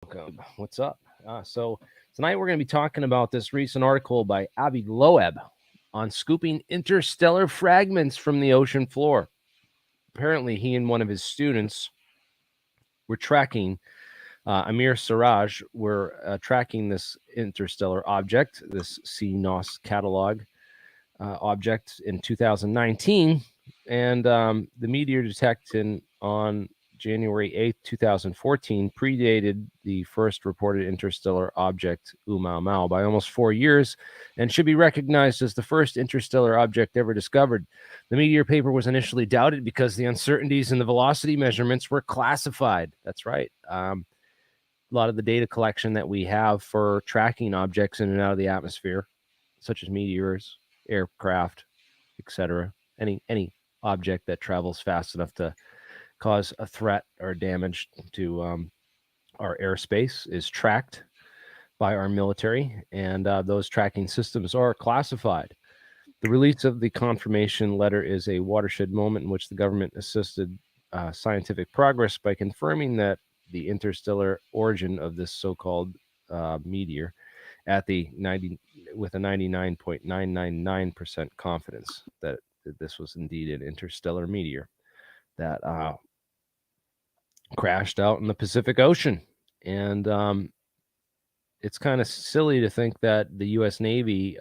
Welcome. What's up? So tonight we're going to be talking about this recent article by Avi Loeb on scooping interstellar fragments from the ocean floor. Apparently, he and one of his students were tracking Amir Siraj were tracking this interstellar object, this CNOS catalog object in 2019, and the meteor detected on January 8th, 2014, predated the first reported interstellar object, Mau by almost 4 years and should be recognized as the first interstellar object ever discovered. The meteor paper was initially doubted because the uncertainties in the velocity measurements were classified. That's right. A lot of the data collection that we have for tracking objects in and out of the atmosphere, such as meteors, aircraft, etc., any object that travels fast enough to cause a threat or damage to our airspace is tracked by our military, and those tracking systems are classified. The release of the confirmation letter is a watershed moment in which the government assisted scientific progress by confirming that the interstellar origin of this so-called meteor at the 90 with a 99.999% confidence that this was indeed an interstellar meteor that crashed out in the Pacific Ocean. And it's kind of silly to think that the U.S. Navy,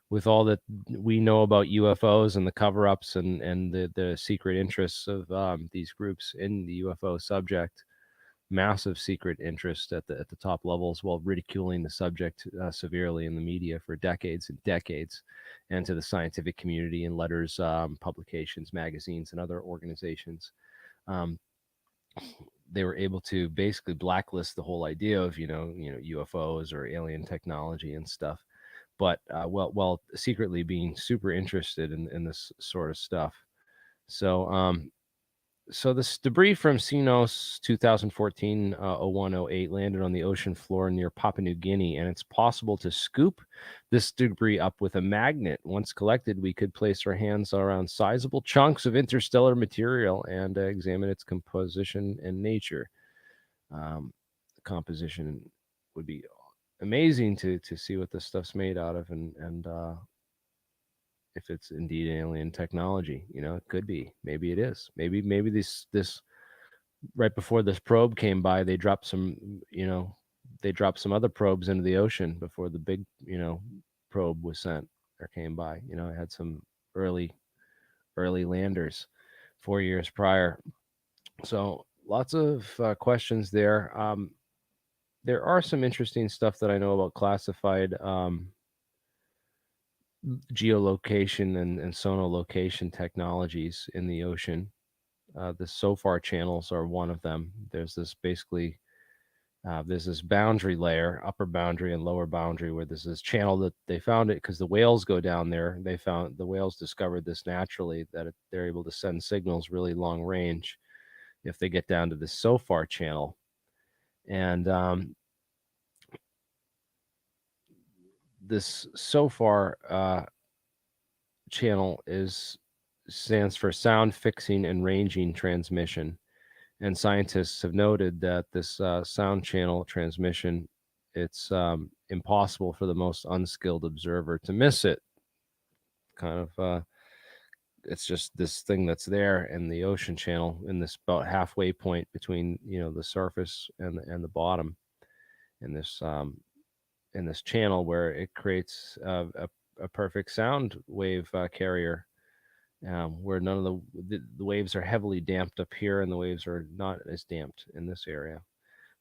with all that we know about UFOs and the cover-ups and the secret interests of these groups in the UFO subject, massive secret interest at the top levels, while ridiculing the subject severely in the media for decades and decades, and to the scientific community in letters, publications, magazines, and other organizations. They were able to basically blacklist the whole idea of UFOs or alien technology and stuff, but while secretly being super interested in this sort of stuff. So this debris from CNOS 2014 0108 landed on the ocean floor near Papua New Guinea, and it's possible to scoop this debris up with a magnet. Once collected, we could place our hands around sizable chunks of interstellar material and examine its composition and nature. Composition would be amazing to see what this stuff's made out of, and if it's indeed alien technology. It could be. Maybe it is. Maybe this right before this probe came by, they dropped some other probes into the ocean before the big probe was sent or came by. It had some early landers 4 years prior. So lots of questions there. There are some interesting stuff that I know about classified geolocation and sonolocation technologies in the ocean. The SOFAR channels are one of them. There's this boundary layer, upper boundary and lower boundary, where there's this channel that they found it because the whales go down there. The whales discovered this naturally, that they're able to send signals really long range if they get down to the SOFAR channel. And this SOFAR channel stands for sound fixing and ranging transmission, and scientists have noted that this sound channel transmission, it's impossible for the most unskilled observer to miss it. Kind of it's just this thing that's there in the ocean channel, in this about halfway point between the surface and the bottom, in this channel, where it creates a perfect sound wave carrier, where none of the waves are heavily damped up here, and the waves are not as damped in this area.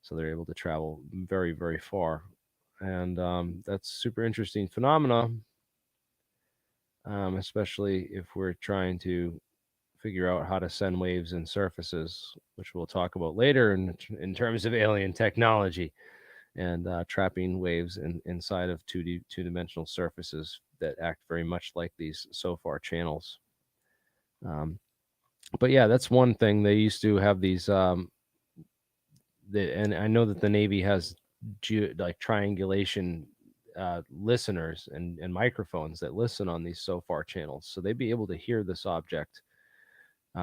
So they're able to travel very, very far. And that's super interesting phenomena, especially if we're trying to figure out how to send waves in surfaces, which we'll talk about later in terms of alien technology, and trapping waves inside of two-dimensional surfaces that act very much like these SOFAR channels. But yeah, that's one thing. They used to have these, and I know that the Navy has triangulation listeners and microphones that listen on these SOFAR channels, so they'd be able to hear this object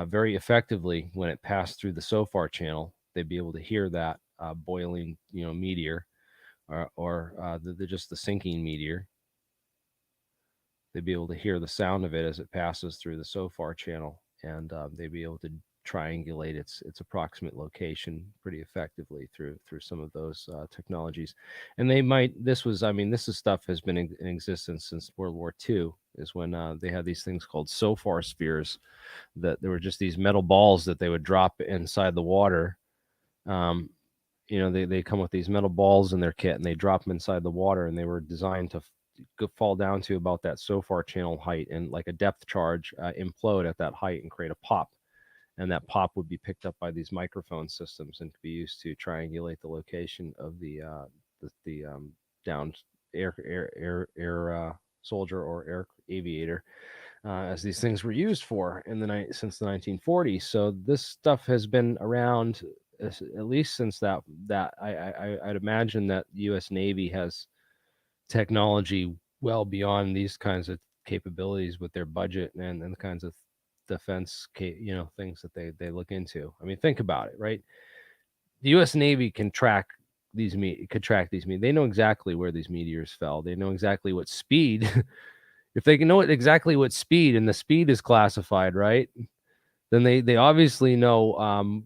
very effectively when it passed through the SOFAR channel. They'd be able to hear that boiling, meteor, or just the sinking meteor. They'd be able to hear the sound of it as it passes through the SOFAR channel, and they'd be able to triangulate its approximate location pretty effectively through some of those technologies. And they might. This is stuff has been in existence since World War II. Is when they had these things called SOFAR spheres, that there were just these metal balls that they would drop inside the water. They come with these metal balls in their kit, and they drop them inside the water, and they were designed to fall down to about that SOFAR channel height, and like a depth charge implode at that height and create a pop. And that pop would be picked up by these microphone systems and could be used to triangulate the location of the down air soldier or air aviator, as these things were used for since the 1940s. So this stuff has been around at least since that. I'd imagine that the U.S. Navy has technology well beyond these kinds of capabilities with their budget and the kinds of defense things that they look into. I mean, think about it, right? The U.S. Navy can track these They know exactly where these meteors fell. They know exactly what speed. If they can know exactly what speed, and the speed is classified, right, then they obviously know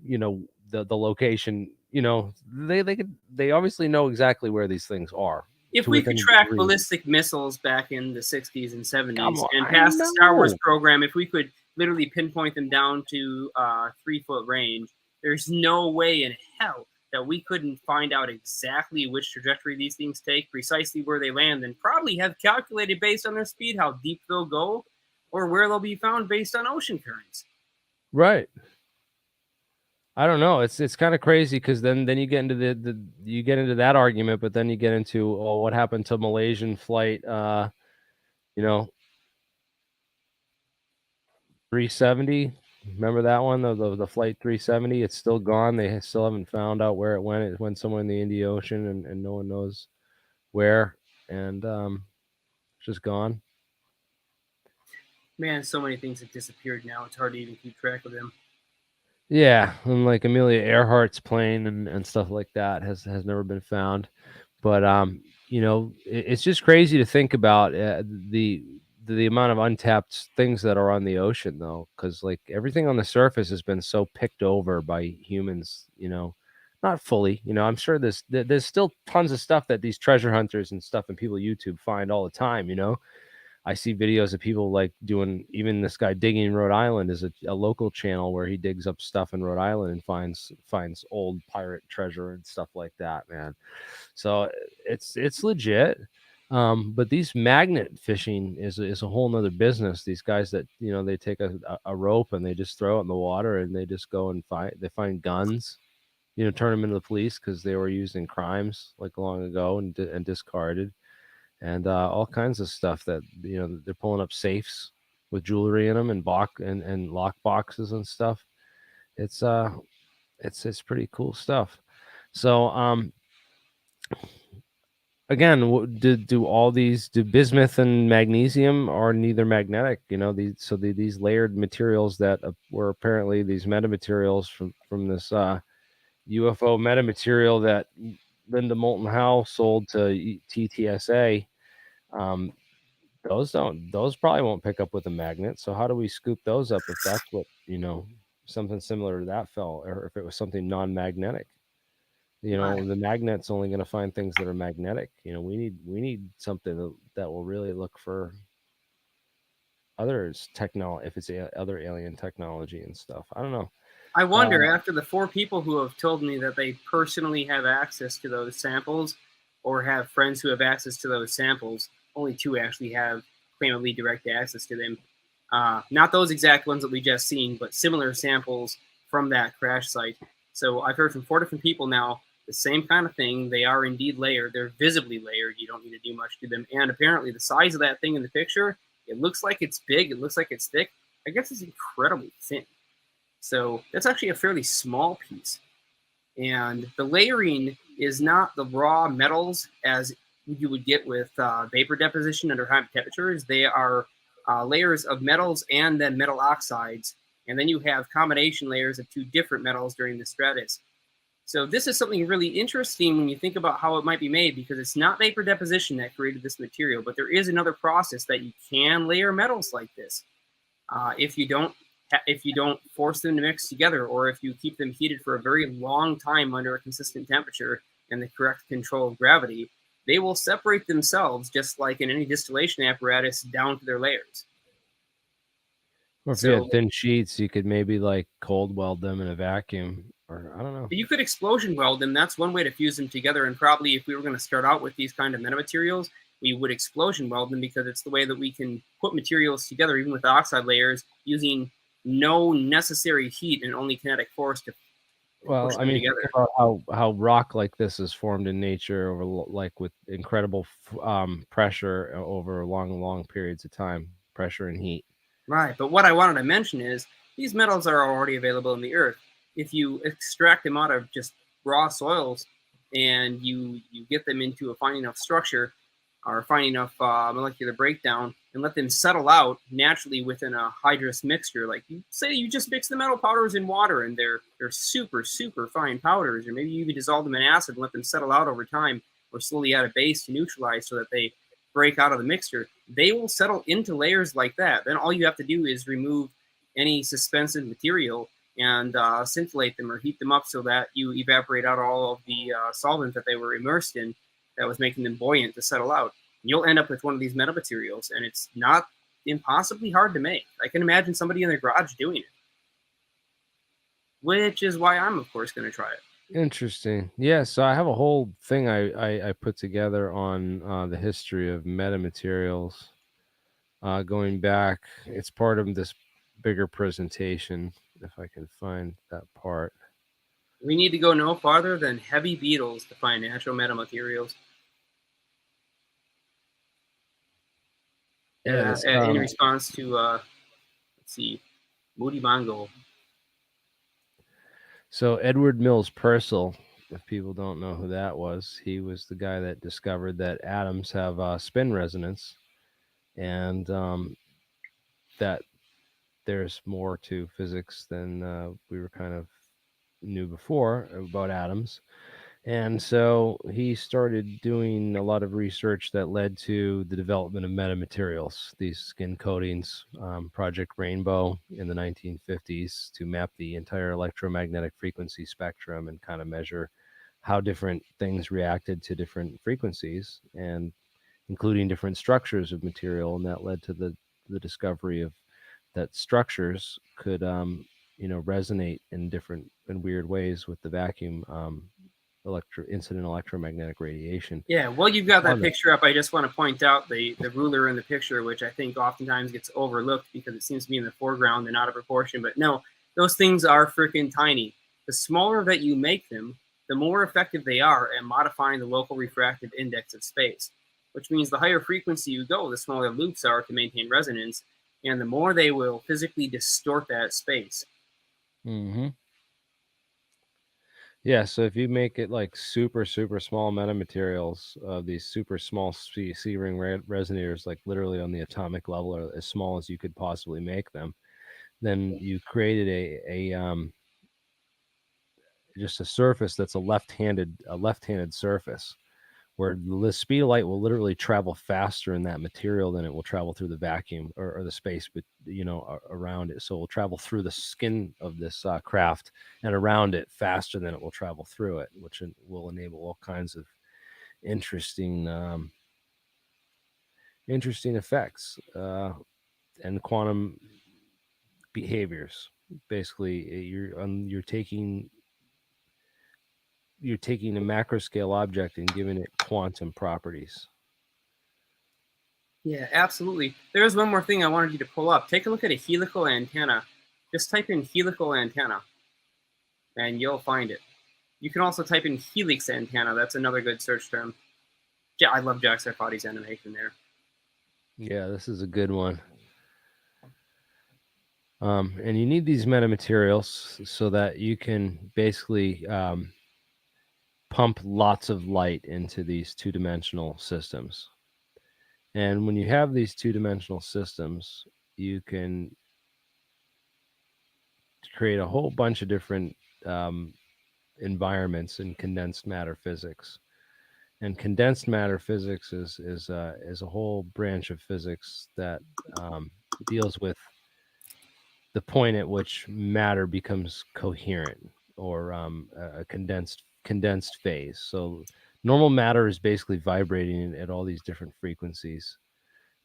the location. They obviously know exactly where these things are. If we could track ballistic missiles back in the 60s and 70s and past the Star Wars program, if we could literally pinpoint them down to 3-foot range, there's no way in hell that we couldn't find out exactly which trajectory these things take, precisely where they land, and probably have calculated based on their speed how deep they'll go or where they'll be found based on ocean currents. Right. I don't know. It's kind of crazy, because then you get into you get into that argument, but then you get into what happened to Malaysian flight 370. Remember that one? The flight 370. It's still gone. They still haven't found out where it went. It went somewhere in the Indian Ocean, and no one knows where. And it's just gone. Man, so many things have disappeared now. It's hard to even keep track of them. Yeah, and like Amelia Earhart's plane and stuff like that has never been found. But it's just crazy to think about the amount of untapped things that are on the ocean, though, because like everything on the surface has been so picked over by humans. Not fully. I'm sure there's still tons of stuff that these treasure hunters and stuff and people YouTube find all the time. I see videos of people like doing, even this guy digging in Rhode Island is a local channel where he digs up stuff in Rhode Island and finds old pirate treasure and stuff like that, man. So it's legit. But these magnet fishing is a whole nother business. These guys that, they take a rope and they just throw it in the water, and they just go and find guns, turn them into the police because they were used in crimes like long ago and discarded. And all kinds of stuff that they're pulling up safes with jewelry in them and lock boxes and stuff. It's pretty cool stuff. So again, do bismuth and magnesium are neither magnetic? These layered materials that were apparently these metamaterials from this UFO metamaterial that Linda Moulton Howe sold to TTSA. Those probably won't pick up with a magnet. So how do we scoop those up if that's what, something similar to that fell, or if it was something non-magnetic? The magnet's only going to find things that are magnetic. We need something that will really look for others technology, if it's other alien technology and stuff. I don't know. I wonder, after the 4 people who have told me that they personally have access to those samples, or have friends who have access to those samples, only 2 actually have claimably direct access to them. Not those exact ones that we just seen, but similar samples from that crash site. So I've heard from 4 different people now, the same kind of thing. They are indeed layered. They're visibly layered. You don't need to do much to them. And apparently the size of that thing in the picture, it looks like it's big. It looks like it's thick. I guess it's incredibly thin. So that's actually a fairly small piece. And the layering is not the raw metals as you would get with vapor deposition under high temperatures. They are layers of metals and then metal oxides. And then you have combination layers of 2 different metals during the stratus. So this is something really interesting when you think about how it might be made, because it's not vapor deposition that created this material, but there is another process that you can layer metals like this. If you don't force them to mix together, or if you keep them heated for a very long time under a consistent temperature and the correct control of gravity, they will separate themselves, just like in any distillation apparatus, down to their layers. Or if you had So thin sheets, you could maybe like cold weld them in a vacuum, or I don't know. you could explosion weld them. That's one way to fuse them together. And probably if we were going to start out with these kind of metamaterials, we would explosion weld them, because it's the way that we can put materials together, even with oxide layers, using no necessary heat and only kinetic force to Well, push I them mean, together. think about how rock like this is formed in nature over like with incredible pressure over long periods of time, pressure and heat. Right, but what I wanted to mention is these metals are already available in the earth. If you extract them out of just raw soils and you get them into a fine enough structure or fine enough molecular breakdown and let them settle out naturally within a hydrous mixture, like you say, you just mix the metal powders in water and they're super fine powders, or maybe you even dissolve them in acid and let them settle out over time, or slowly add a base to neutralize so that they break out of the mixture. They will settle into layers like that. Then all you have to do is remove any suspensive material and scintillate them or heat them up so that you evaporate out all of the solvent that they were immersed in that was making them buoyant to settle out. And you'll end up with one of these metamaterials, and it's not impossibly hard to make. I can imagine somebody in their garage doing it, which is why I'm, of course, going to try it. Interesting. Yeah, so I have a whole thing I put together on the history of metamaterials. Going back, it's part of this bigger presentation. If I can find that part. We need to go no farther than heavy beetles to find natural metamaterials. Yes. In response to, let's see, Moody Mongo. So Edward Mills Purcell, if people don't know who that was, he was the guy that discovered that atoms have spin resonance, and that there's more to physics than we were kind of knew before about atoms. And so he started doing a lot of research that led to the development of metamaterials, these skin coatings, Project Rainbow in the 1950s to map the entire electromagnetic frequency spectrum and kind of measure how different things reacted to different frequencies, and including different structures of material. And that led to the discovery of that structures could resonate in weird ways with the vacuum incident electromagnetic radiation. Yeah, while you've got that picture up, I just want to point out the ruler in the picture, which I think oftentimes gets overlooked because it seems to be in the foreground and out of proportion. But no, those things are freaking tiny. The smaller that you make them, the more effective they are at modifying the local refractive index of space, which means the higher frequency you go, the smaller loops are to maintain resonance, and the more they will physically distort that space. Mm-hmm. Yeah, so if you make it like super small metamaterials of these super small C-ring resonators, like literally on the atomic level or as small as you could possibly make them, then you created a just a surface that's a left-handed surface, where the speed of light will literally travel faster in that material than it will travel through the vacuum or the space, but around it. So it will travel through the skin of this craft and around it faster than it will travel through it, which will enable all kinds of interesting effects and quantum behaviors. Basically, you're taking a macro scale object and giving it quantum properties. Yeah, absolutely. There's one more thing I wanted you to pull up. Take a look at a helical antenna. Just type in helical antenna, and you'll find it. You can also type in helix antenna. That's another good search term. Yeah, I love Jack Sarfati's animation there. Yeah, this is a good one. And you need these metamaterials so that you can basically pump lots of light into these two-dimensional systems. And when you have these two-dimensional systems, you can create a whole bunch of different environments in condensed matter physics. And condensed matter physics is a whole branch of physics that deals with the point at which matter becomes coherent, or a condensed phase. So normal matter is basically vibrating at all these different frequencies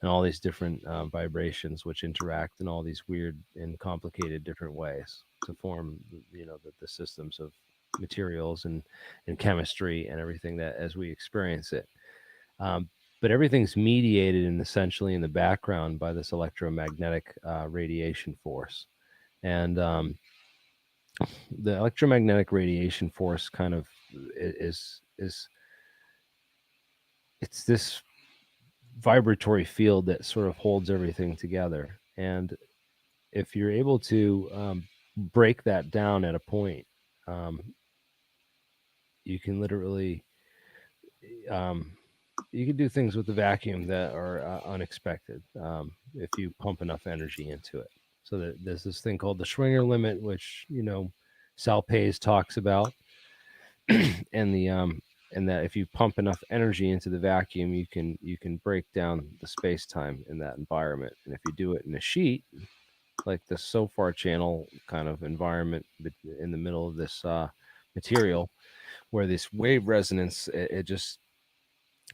and all these different vibrations, which interact in all these weird and complicated different ways to form, the systems of materials and chemistry and everything that as we experience it. But everything's mediated and essentially in the background by this electromagnetic radiation force. And the electromagnetic radiation force kind of is it's this vibratory field that sort of holds everything together. And if you're able to break that down at a point, you can literally you can do things with the vacuum that are unexpected if you pump enough energy into it. So there's this thing called the Schwinger limit, which Sal Pays talks about, and that if you pump enough energy into the vacuum, you can break down the space time in that environment. And if you do it in a sheet, like the SOFAR channel kind of environment in the middle of this material, where this wave resonance it just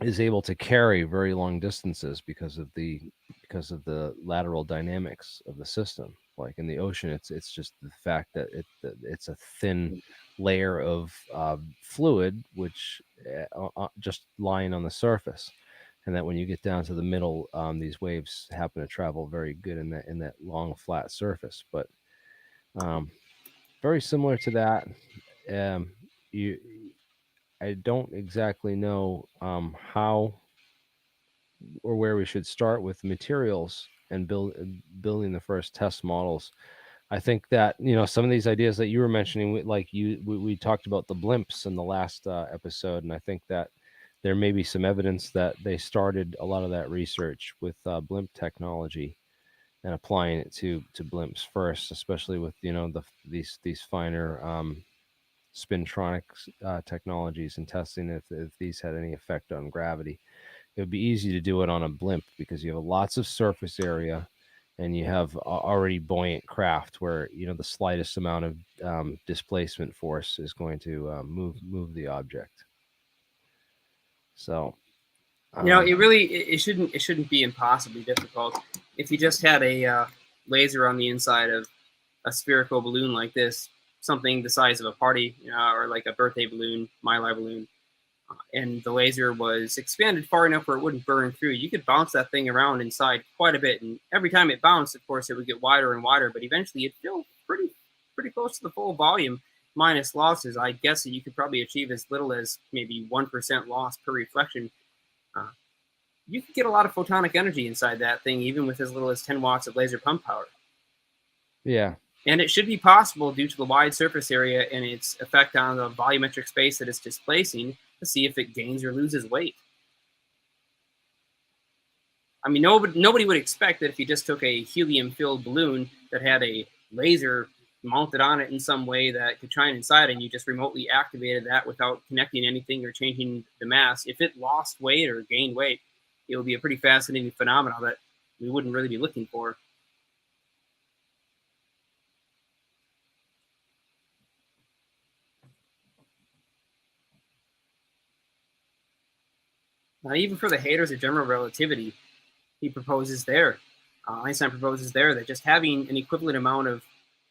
is able to carry very long distances because of the lateral dynamics of the system. Like in the ocean, it's just the fact that it's a thin layer of fluid which just lying on the surface, and that when you get down to the middle, these waves happen to travel very good in that long flat surface. But very similar to that, you I don't exactly know how or where we should start with materials and building the first test models. I think that some of these ideas that you were mentioning, like we talked about the blimps in the last episode, and I think that there may be some evidence that they started a lot of that research with blimp technology and applying it to blimps first, especially with these finer spintronics technologies, and testing if these had any effect on gravity. It would be easy to do it on a blimp because you have lots of surface area and you have already buoyant craft where the slightest amount of displacement force is going to move the object. So it shouldn't be impossibly difficult. If you just had a laser on the inside of a spherical balloon like this, something the size of a party, or like a birthday balloon, mylar balloon, and the laser was expanded far enough where it wouldn't burn through, you could bounce that thing around inside quite a bit. And every time it bounced, of course, it would get wider and wider, but eventually it'd fill pretty close to the full volume minus losses. I guess that you could probably achieve as little as maybe 1% loss per reflection. You could get a lot of photonic energy inside that thing, even with as little as 10 watts of laser pump power. Yeah. And it should be possible due to the wide surface area and its effect on the volumetric space that it's displacing to see if it gains or loses weight. I mean, nobody would expect that if you just took a helium-filled balloon that had a laser mounted on it in some way that could shine inside, and you just remotely activated that without connecting anything or changing the mass, if it lost weight or gained weight, it would be a pretty fascinating phenomenon that we wouldn't really be looking for. Now, even for the haters of general relativity, Einstein proposes there that just having an equivalent amount of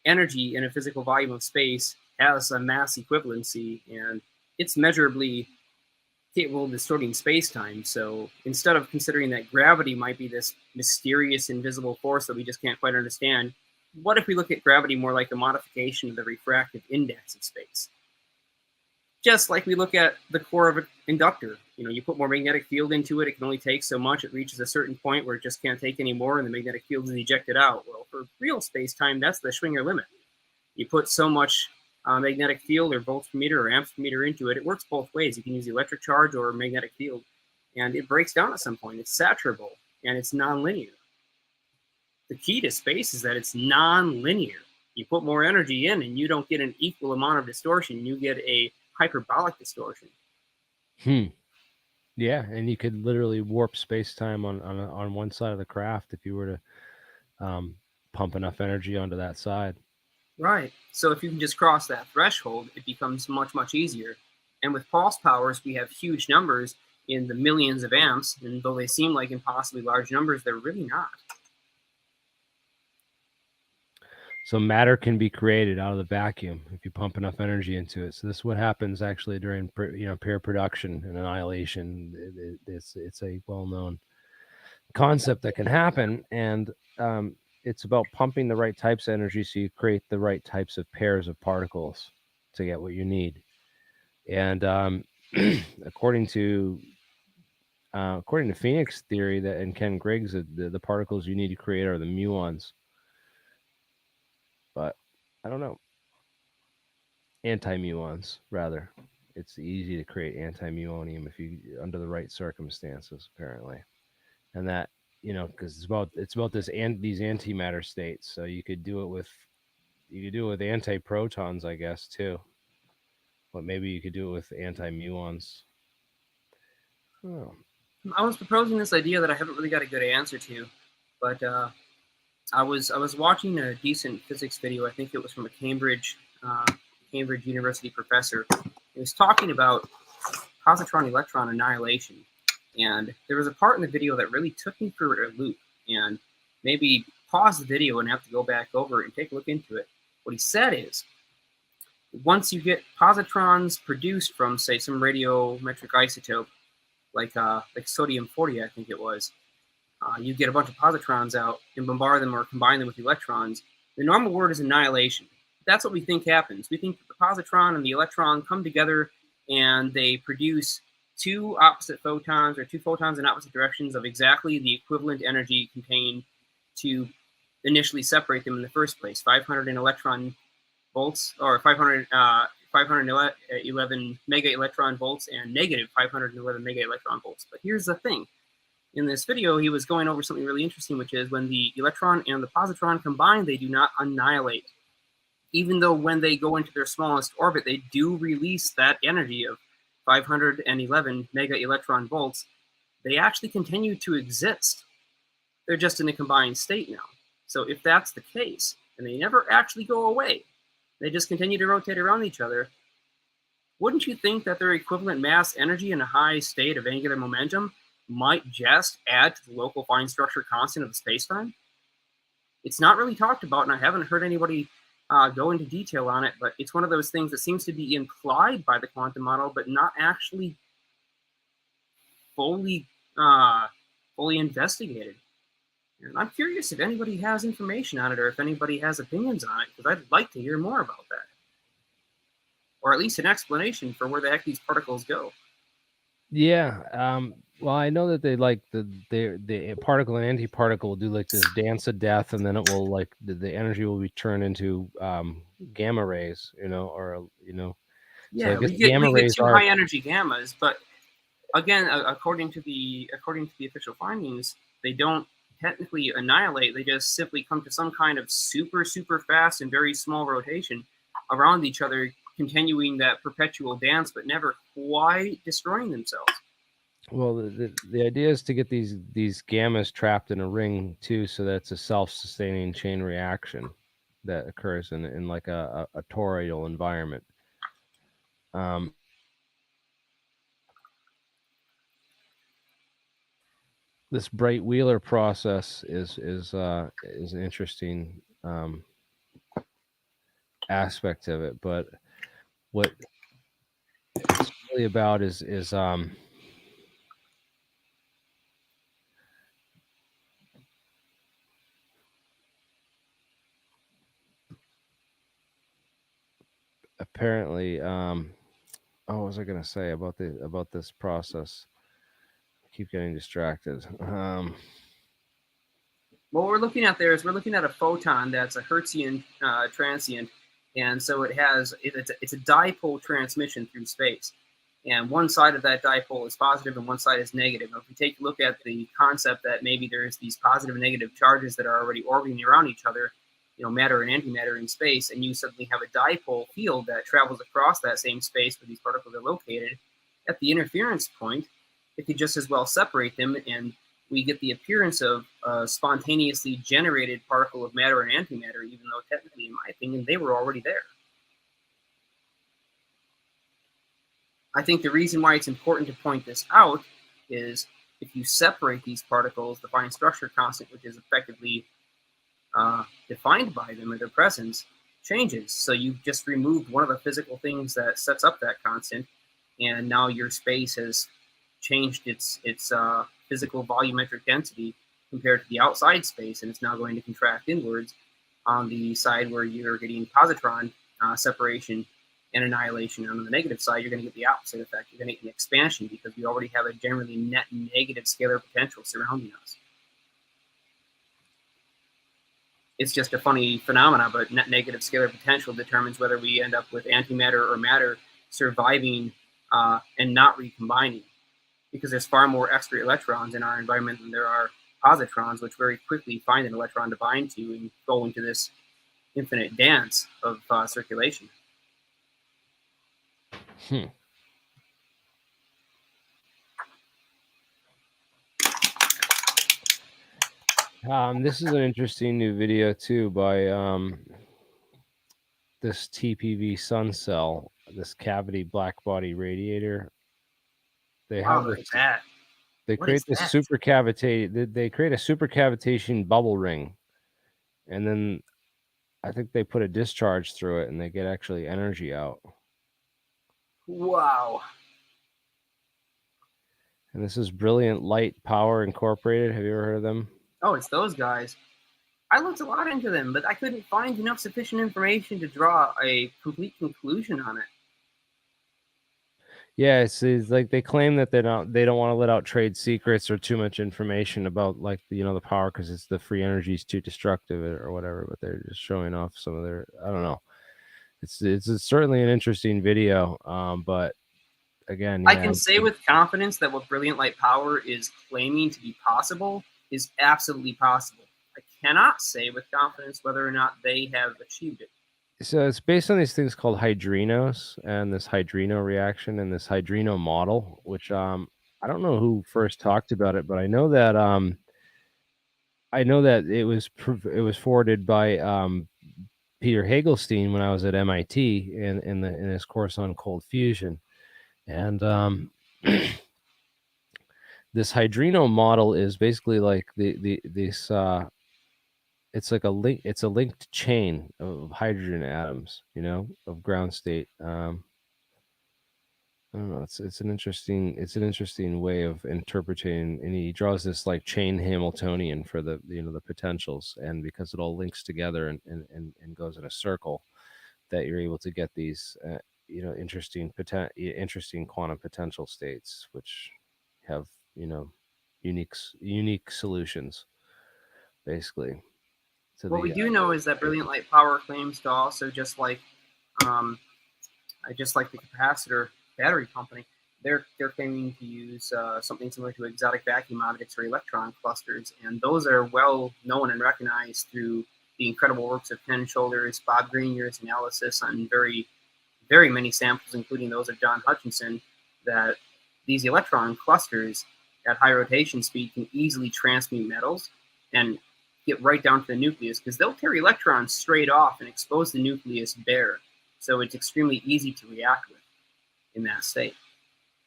energy in a physical volume of space has a mass equivalency, and it's measurably capable of distorting space-time. So instead of considering that gravity might be this mysterious, invisible force that we just can't quite understand, what if we look at gravity more like a modification of the refractive index of space? Just like we look at the core of an inductor. You put more magnetic field into it, it can only take so much. It reaches a certain point where it just can't take any more, and the magnetic field is ejected out. Well, for real space-time, that's the Schwinger limit. You put so much magnetic field or volts per meter or amps per meter into it, it works both ways. You can use the electric charge or magnetic field, and it breaks down at some point. It's saturable, and it's nonlinear. The key to space is that it's nonlinear. You put more energy in, and you don't get an equal amount of distortion. You get a hyperbolic distortion. Yeah, and you could literally warp space-time on one side of the craft if you were to pump enough energy onto that side. Right. So if you can just cross that threshold, it becomes much, much easier. And with pulse powers, we have huge numbers in the millions of amps, and though they seem like impossibly large numbers, they're really not. So matter can be created out of the vacuum if you pump enough energy into it. So this is what happens actually during pair production and annihilation. It's a well-known concept that can happen, and it's about pumping the right types of energy so you create the right types of pairs of particles to get what you need. And according to Phoenix theory and Ken Griggs, the particles you need to create are the muons. But I don't know. Anti-muons, rather. It's easy to create anti-muonium if you under the right circumstances, apparently. And that, because it's about these antimatter states. So you could do it with antiprotons, I guess, too. But maybe you could do it with anti-muons. Oh. I was proposing this idea that I haven't really got a good answer to, but I was watching a decent physics video. I think it was from a Cambridge University professor. He was talking about positron electron annihilation, and there was a part in the video that really took me for a loop. And maybe pause the video and have to go back over it and take a look into it. What he said is, once you get positrons produced from, say, some radiometric isotope, like sodium-40, I think it was, you get a bunch of positrons out and bombard them or combine them with electrons. The normal word is annihilation. That's what we think happens. We think that the positron and the electron come together and they produce two opposite photons, or two photons in opposite directions, of exactly the equivalent energy contained to initially separate them in the first place. 500 electron volts, or 511 mega electron volts, and negative 511 mega electron volts. But here's the thing. In this video, he was going over something really interesting, which is when the electron and the positron combine, they do not annihilate. Even though when they go into their smallest orbit, they do release that energy of 511 mega electron volts, they actually continue to exist. They're just in a combined state now. So if that's the case, and they never actually go away, they just continue to rotate around each other, wouldn't you think that their equivalent mass energy in a high state of angular momentum might just add to the local fine structure constant of the spacetime? It's not really talked about, and I haven't heard anybody go into detail on it, but it's one of those things that seems to be implied by the quantum model, but not actually fully investigated. And I'm curious if anybody has information on it, or if anybody has opinions on it, because I'd like to hear more about that. Or at least an explanation for where the heck these particles go. Yeah. Well, I know that they like the particle and antiparticle will do like this dance of death, and then it will like the energy will be turned into gamma rays, or Yeah, so I guess we get gamma rays two are high energy gammas, but again, according to the official findings, they don't technically annihilate. They just simply come to some kind of super fast and very small rotation around each other, continuing that perpetual dance, but never quite destroying themselves. Well, the idea is to get these gammas trapped in a ring too, so that it's a self-sustaining chain reaction that occurs in like a toroidal environment. This Bright-Wheeler process is an interesting aspect of it, but what it's really about is apparently what was I going to say about this process? I keep getting distracted. What we're looking at there is we're looking at a photon that's a Hertzian transient, and so it's a dipole transmission through space. And one side of that dipole is positive and one side is negative. If we take a look at the concept that maybe there's these positive and negative charges that are already orbiting around each other, matter and antimatter in space, and you suddenly have a dipole field that travels across that same space where these particles are located, at the interference point, it could just as well separate them, and we get the appearance of a spontaneously generated particle of matter and antimatter, even though technically, in my opinion, they were already there. I think the reason why it's important to point this out is if you separate these particles, the fine structure constant, which is effectively defined by them or their presence, changes. So you've just removed one of the physical things that sets up that constant, and now your space has changed its physical volumetric density compared to the outside space, and it's now going to contract inwards on the side where you're getting positron separation and annihilation. On the negative side, you're going to get the opposite effect. You're going to get an expansion because we already have a generally net negative scalar potential surrounding us. It's just a funny phenomena, but net negative scalar potential determines whether we end up with antimatter or matter surviving and not recombining, because there's far more extra electrons in our environment than there are positrons, which very quickly find an electron to bind to and go into this infinite dance of circulation. This is an interesting new video too by this TPV sun cell, this cavity black body radiator. They have this. That. They create this supercavitation. They create a supercavitation bubble ring, and then I think they put a discharge through it, and they get actually energy out. Wow. And this is Brilliant Light Power Incorporated. Have you ever heard of them? Oh, it's those guys. I looked a lot into them, but I couldn't find enough sufficient information to draw a complete conclusion on it. Yeah, it's like they claim that they don't want to let out trade secrets or too much information about, like, the power, because it's the free energy is too destructive or whatever. But they're just showing off some of their, I don't know. It's certainly an interesting video, but again, yeah, I can say with confidence that what Brilliant Light Power is claiming to be possible is absolutely possible. I cannot say with confidence whether or not they have achieved it. So it's based on these things called hydrinos, and this hydrino reaction and this hydrino model, which I don't know who first talked about it, but I know that it was forwarded by Peter Hagelstein when I was at MIT in his course on cold fusion. And this hydrino model is basically like this it's like a linked chain of hydrogen atoms, of ground state. I don't know. It's an interesting way of interpreting, and he draws this like chain Hamiltonian for the the potentials, and because it all links together and goes in a circle, that you're able to get these interesting quantum potential states, which have unique solutions, basically. So what we do know is that Brilliant Light Power claims to also, just like the capacitor battery company, they're claiming to use something similar to exotic vacuum optics or electron clusters, and those are well known and recognized through the incredible works of Ken Shoulders, Bob Greenyer's analysis on very, very many samples, including those of John Hutchinson, that these electron clusters at high rotation speed can easily transmute metals and get right down to the nucleus, because they'll tear electrons straight off and expose the nucleus bare. So it's extremely easy to react with in that state.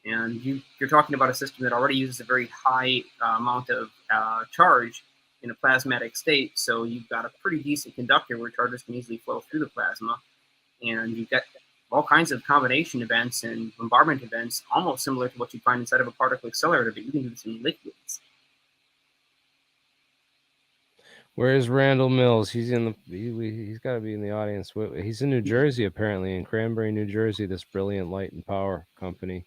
And you're talking about a system that already uses a very high amount of charge in a plasmatic state. So you've got a pretty decent conductor where charges can easily flow through the plasma. And you've got all kinds of combination events and bombardment events, almost similar to what you find inside of a particle accelerator, but you can do this in liquids. Where's Randall Mills? He's he's got to be in the audience. He's in New Jersey, apparently, in Cranberry, New Jersey. This Brilliant Light and Power company.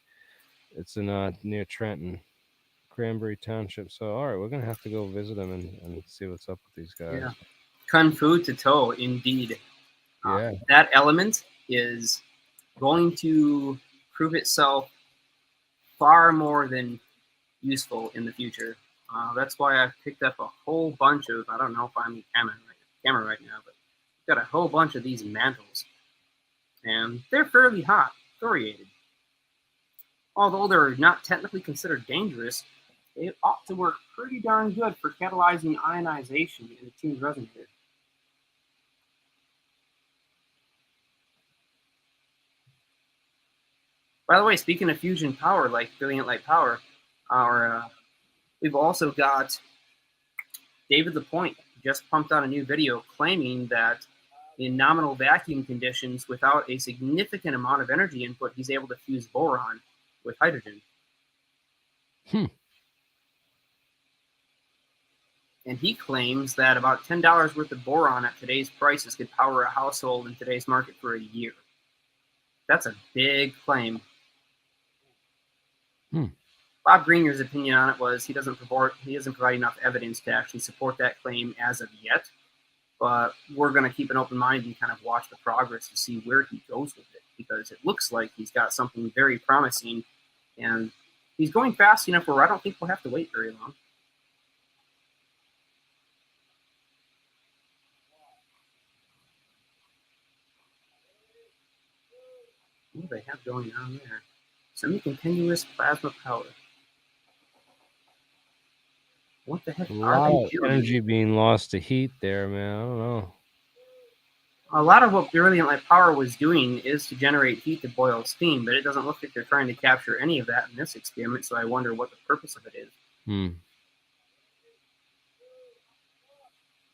It's in near Trenton, Cranberry Township. So, all right, we're gonna have to go visit them and see what's up with these guys. Yeah, kung fu to toe, indeed. Yeah, that element is going to prove itself far more than useful in the future. That's why I've picked up a whole bunch of, I don't know if I'm the camera right now, but got a whole bunch of these mantles, and they're fairly hot, thoriated. Although they're not technically considered dangerous, they ought to work pretty darn good for catalyzing ionization in a tuned resonator. By the way, speaking of fusion power, like brilliant light power, we've also got David Lapointe just pumped out a new video claiming that in nominal vacuum conditions, without a significant amount of energy input, he's able to fuse boron with hydrogen. And he claims that about $10 worth of boron at today's prices could power a household in today's market for a year. That's a big claim. Bob Greener's opinion on it was he doesn't provide enough evidence to actually support that claim as of yet. But we're going to keep an open mind and kind of watch the progress to see where he goes with it, because it looks like he's got something very promising, and he's going fast enough where I don't think we'll have to wait very long. What do they have going on there? Semi-continuous plasma power. What the heck A are lot they of doing? energy being lost to heat there, man. I don't know. A lot of what brilliant light power was doing is to generate heat to boil steam, but it doesn't look like they're trying to capture any of that in this experiment, so I wonder what the purpose of it is.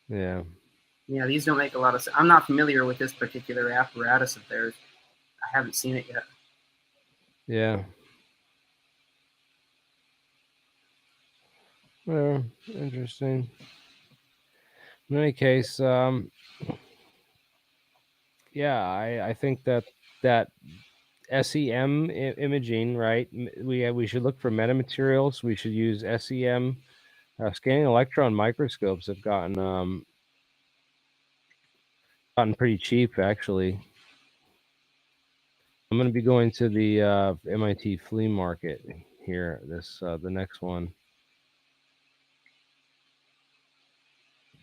Yeah. Yeah, these don't make a lot of sense. I'm not familiar with this particular apparatus of theirs. I haven't seen it yet. Yeah. Well, interesting. In any case, yeah, I think that SEM imaging, right? We should look for metamaterials. We should use SEM. Scanning electron microscopes have gotten pretty cheap, actually. I'm going to be going to the MIT flea market here. The next one.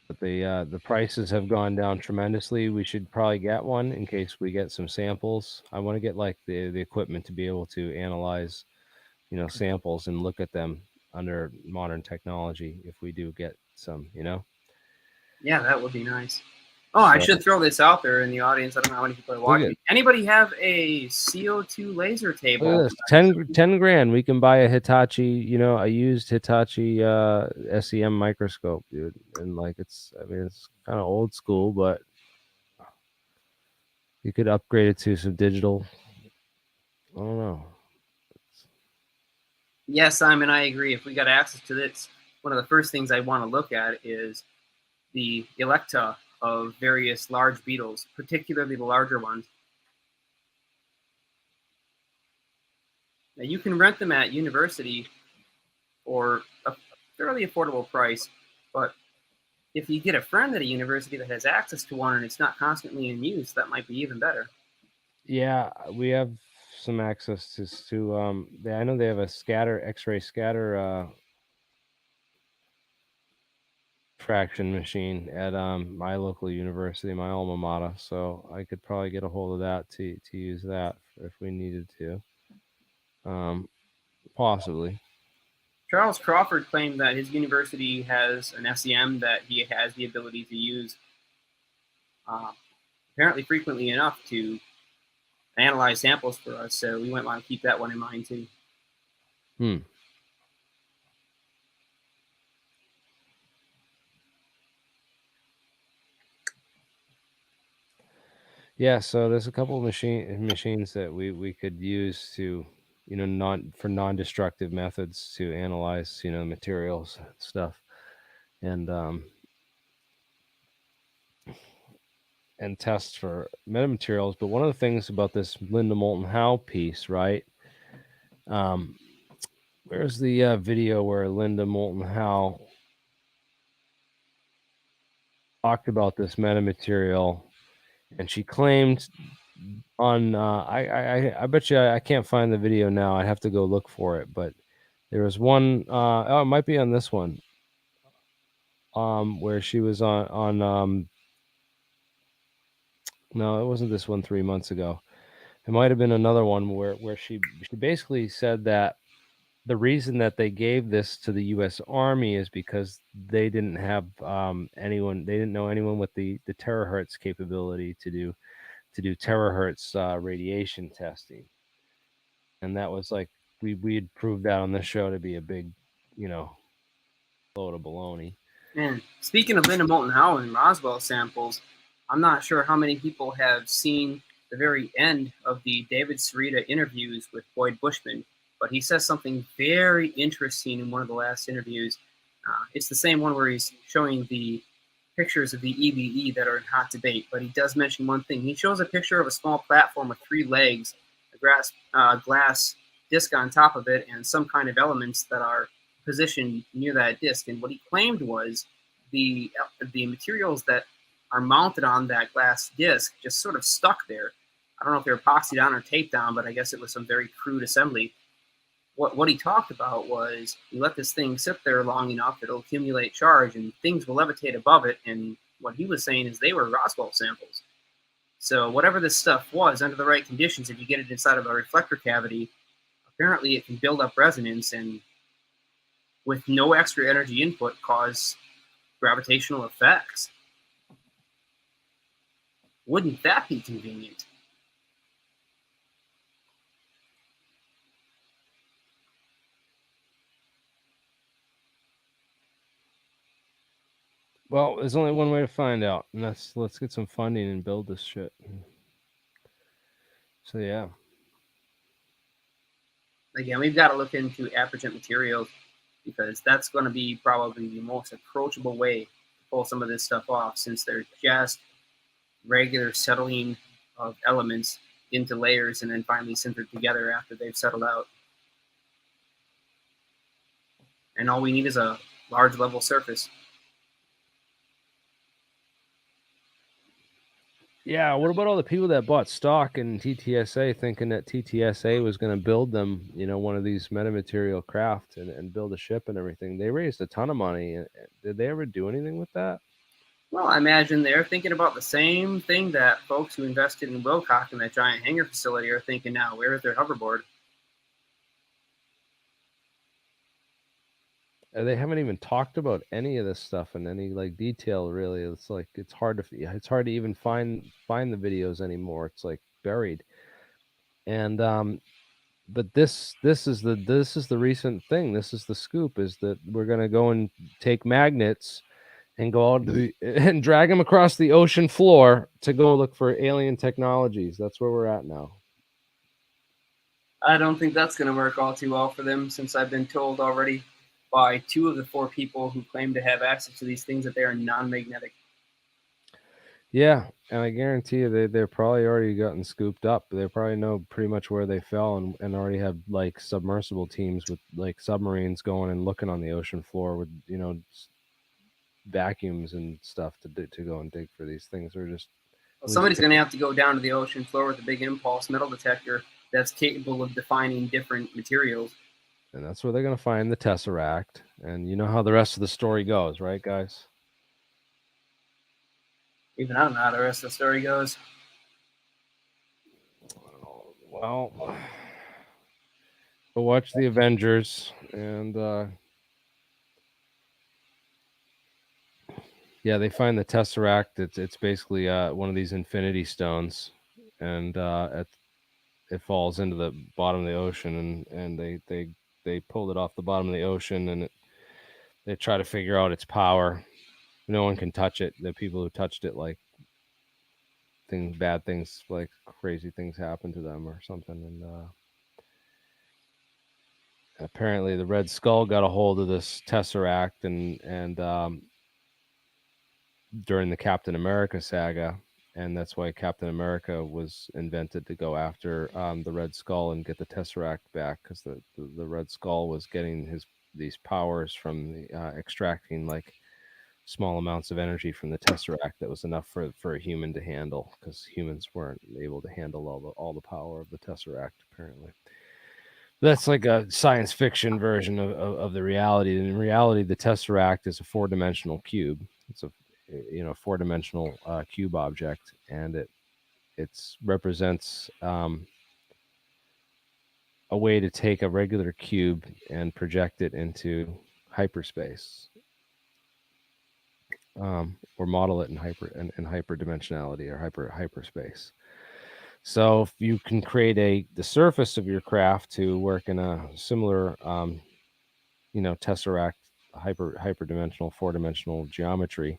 But the prices have gone down tremendously. We should probably get one in case we get some samples. I want to get like the equipment to be able to analyze, samples and look at them under modern technology if we do get some, Yeah, that would be nice. Oh, I should throw this out there in the audience. I don't know how many people are watching. Anybody have a CO2 laser table? Look at this. 10 grand. We can buy a Hitachi, a used Hitachi SEM microscope, dude. And like it's kind of old school, but you could upgrade it to some digital. I don't know. Yes, Simon, I agree. If we got access to this, one of the first things I want to look at is the electa of various large beetles, particularly the larger ones. Now, you can rent them at university for a fairly affordable price, but if you get a friend at a university that has access to one and it's not constantly in use, that might be even better. Yeah, we have some access to I know they have a X-ray scatter fraction machine at my local university, my alma mater. So I could probably get a hold of that to use that if we needed to. Possibly. Charles Crawford claimed that his university has an SEM that he has the ability to use apparently frequently enough to analyze samples for us. So we might want to keep that one in mind too. Yeah, so there's a couple of machines that we could use to, non-destructive methods to analyze, materials stuff, and test for metamaterials. But one of the things about this Linda Moulton Howe piece, right? Where's the video where Linda Moulton Howe talked about this metamaterial, and she claimed on I bet you I can't find the video now. I'd have to go look for it, but there was one it might be on this one where she was on No, it wasn't this one 3 months ago. It might have been another one where she basically said that the reason that they gave this to the U.S. Army is because they didn't have anyone. They didn't know anyone with the terahertz capability to do terahertz radiation testing, and that was like we had proved that on this show to be a big, load of baloney. And speaking of Linda Moulton Howe and Roswell samples, I'm not sure how many people have seen the very end of the David Sarita interviews with Boyd Bushman, but he says something very interesting in one of the last interviews. It's the same one where he's showing the pictures of the EBE that are in hot debate, but he does mention one thing. He shows a picture of a small platform with 3 legs, a glass disc on top of it, and some kind of elements that are positioned near that disc. And what he claimed was the materials that are mounted on that glass disc just sort of stuck there. I don't know if they're epoxied on or taped on, but I guess it was some very crude assembly. What he talked about was you let this thing sit there long enough, it'll accumulate charge and things will levitate above it. And what he was saying is they were Roswell samples. So whatever this stuff was, under the right conditions, if you get it inside of a reflector cavity, apparently it can build up resonance and with no extra energy input cause gravitational effects. Wouldn't that be convenient? Well, there's only one way to find out, and that's let's get some funding and build this shit. So yeah. Again, we've got to look into apergent materials because that's going to be probably the most approachable way to pull some of this stuff off, since they're just regular settling of elements into layers and then finally sintered together after they've settled out. And all we need is a large level surface. Yeah, what about all the people that bought stock in TTSA thinking that TTSA was going to build them, one of these metamaterial craft and build a ship and everything? They raised a ton of money. Did they ever do anything with that? Well, I imagine they're thinking about the same thing that folks who invested in Wilcock and that giant hangar facility are thinking now. Where is their hoverboard? They haven't even talked about any of this stuff in any detail, really. It's like it's hard to even find the videos anymore. It's like buried. And but this is the recent thing. This is the scoop, is that we're going to go and take magnets and go out and drag them across the ocean floor to go look for alien technologies. That's where we're at now. I don't think that's going to work all too well for them, since I've been told already by 2 of the 4 people who claim to have access to these things that they are non-magnetic. Yeah, and I guarantee you they're probably already gotten scooped up. They probably know pretty much where they fell and already have submersible teams with submarines going and looking on the ocean floor with vacuums and stuff to go and dig for these things. Or just somebody's going to have to go down to the ocean floor with a big impulse metal detector that's capable of defining different materials. And that's where they're going to find the Tesseract. And you know how the rest of the story goes, right, guys? Even I don't know how the rest of the story goes. Well, go watch the Avengers, and yeah, they find the Tesseract. It's basically one of these Infinity Stones, and it falls into the bottom of the ocean, and they pulled it off the bottom of the ocean, and they try to figure out its power. No one can touch it. The people who touched it, bad things, crazy things happen to them or something, and apparently the Red Skull got a hold of this Tesseract, and during the Captain America saga, and that's why Captain America was invented, to go after the Red Skull and get the Tesseract back, because the Red Skull was getting these powers from extracting small amounts of energy from the Tesseract that was enough for a human to handle, because humans weren't able to handle all the power of the Tesseract, apparently. That's like a science fiction version of the reality. In reality, the Tesseract is a 4-dimensional cube. It's a 4-dimensional cube object, and represents a way to take a regular cube and project it into hyperspace, or model it in hyperdimensionality or hyperspace. So if you can create the surface of your craft to work in a similar, tesseract hyperdimensional 4-dimensional geometry,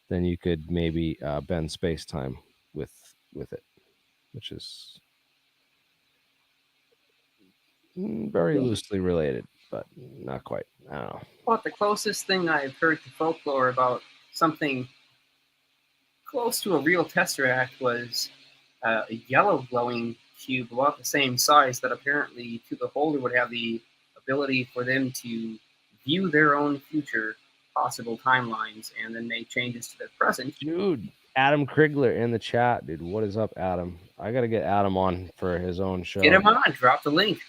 then you could maybe bend space time with it, which is very loosely related, but not quite. I don't know. Well, the closest thing I've heard to folklore about something close to a real tesseract was a yellow glowing cube about the same size that apparently to the holder would have the ability for them to view their own future possible timelines and then make changes to their present. Dude, Adam Krigler in the chat, dude. What is up, Adam? I gotta get Adam on for his own show. Get him on. Drop the link.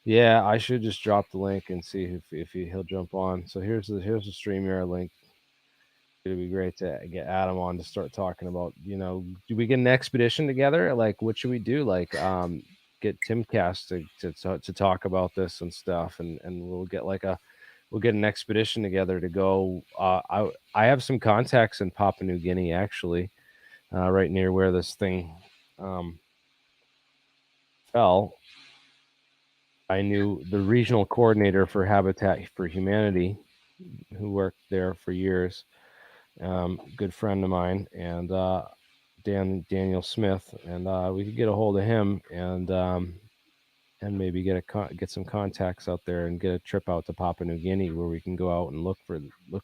Yeah, I should just drop the link and see if he'll jump on. So here's the StreamYard link. It'd be great to get Adam on to start talking about, do we get an expedition together? Like, what should we do? Like, get Timcast to talk about this and stuff, and we'll get we'll get an expedition together to go. I have some contacts in Papua New Guinea, actually, right near where this thing fell. I knew the regional coordinator for Habitat for Humanity, who worked there for years. Good friend of mine, and Daniel Smith, and we could get a hold of him and maybe get some contacts out there and get a trip out to Papua New Guinea where we can go out and look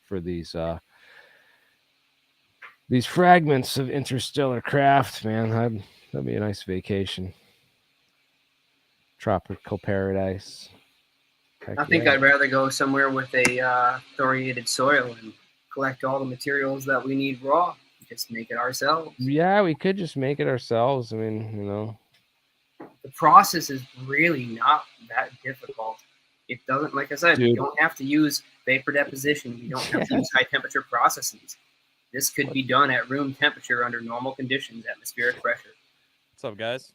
for these fragments of interstellar craft. Man, that'd be a nice vacation. Tropical paradise. Heck I think yeah. I'd rather go somewhere with a thoriated soil and collect all the materials that we need raw. Just make it ourselves. Yeah, we could just make it ourselves. I mean, the process is really not that difficult. It doesn't, like I said, Dude. You don't have to use vapor deposition. You don't have to use high temperature processes. This could be done at room temperature under normal conditions, atmospheric pressure. What's up, guys?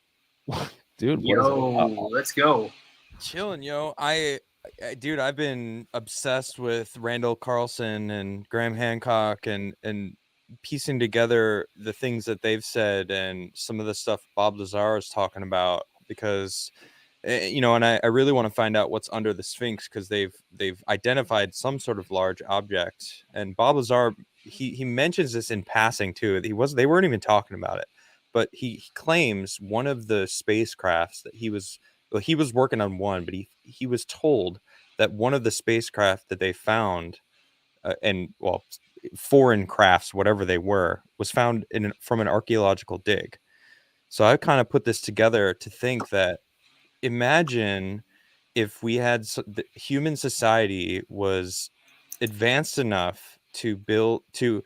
Dude, let's go. Chilling, yo. Dude, I've been obsessed with Randall Carlson and Graham Hancock and piecing together the things that they've said and some of the stuff Bob Lazar is talking about, because and I really want to find out what's under the Sphinx, because they've identified some sort of large object. And Bob Lazar, he mentions this in passing too. They weren't even talking about it, but he claims one of the spacecrafts that he was working on one, but he was told that one of the spacecraft that they found, foreign crafts, whatever they were, was found from an archaeological dig. So I kind of put this together to think that, imagine if we had human society was advanced enough to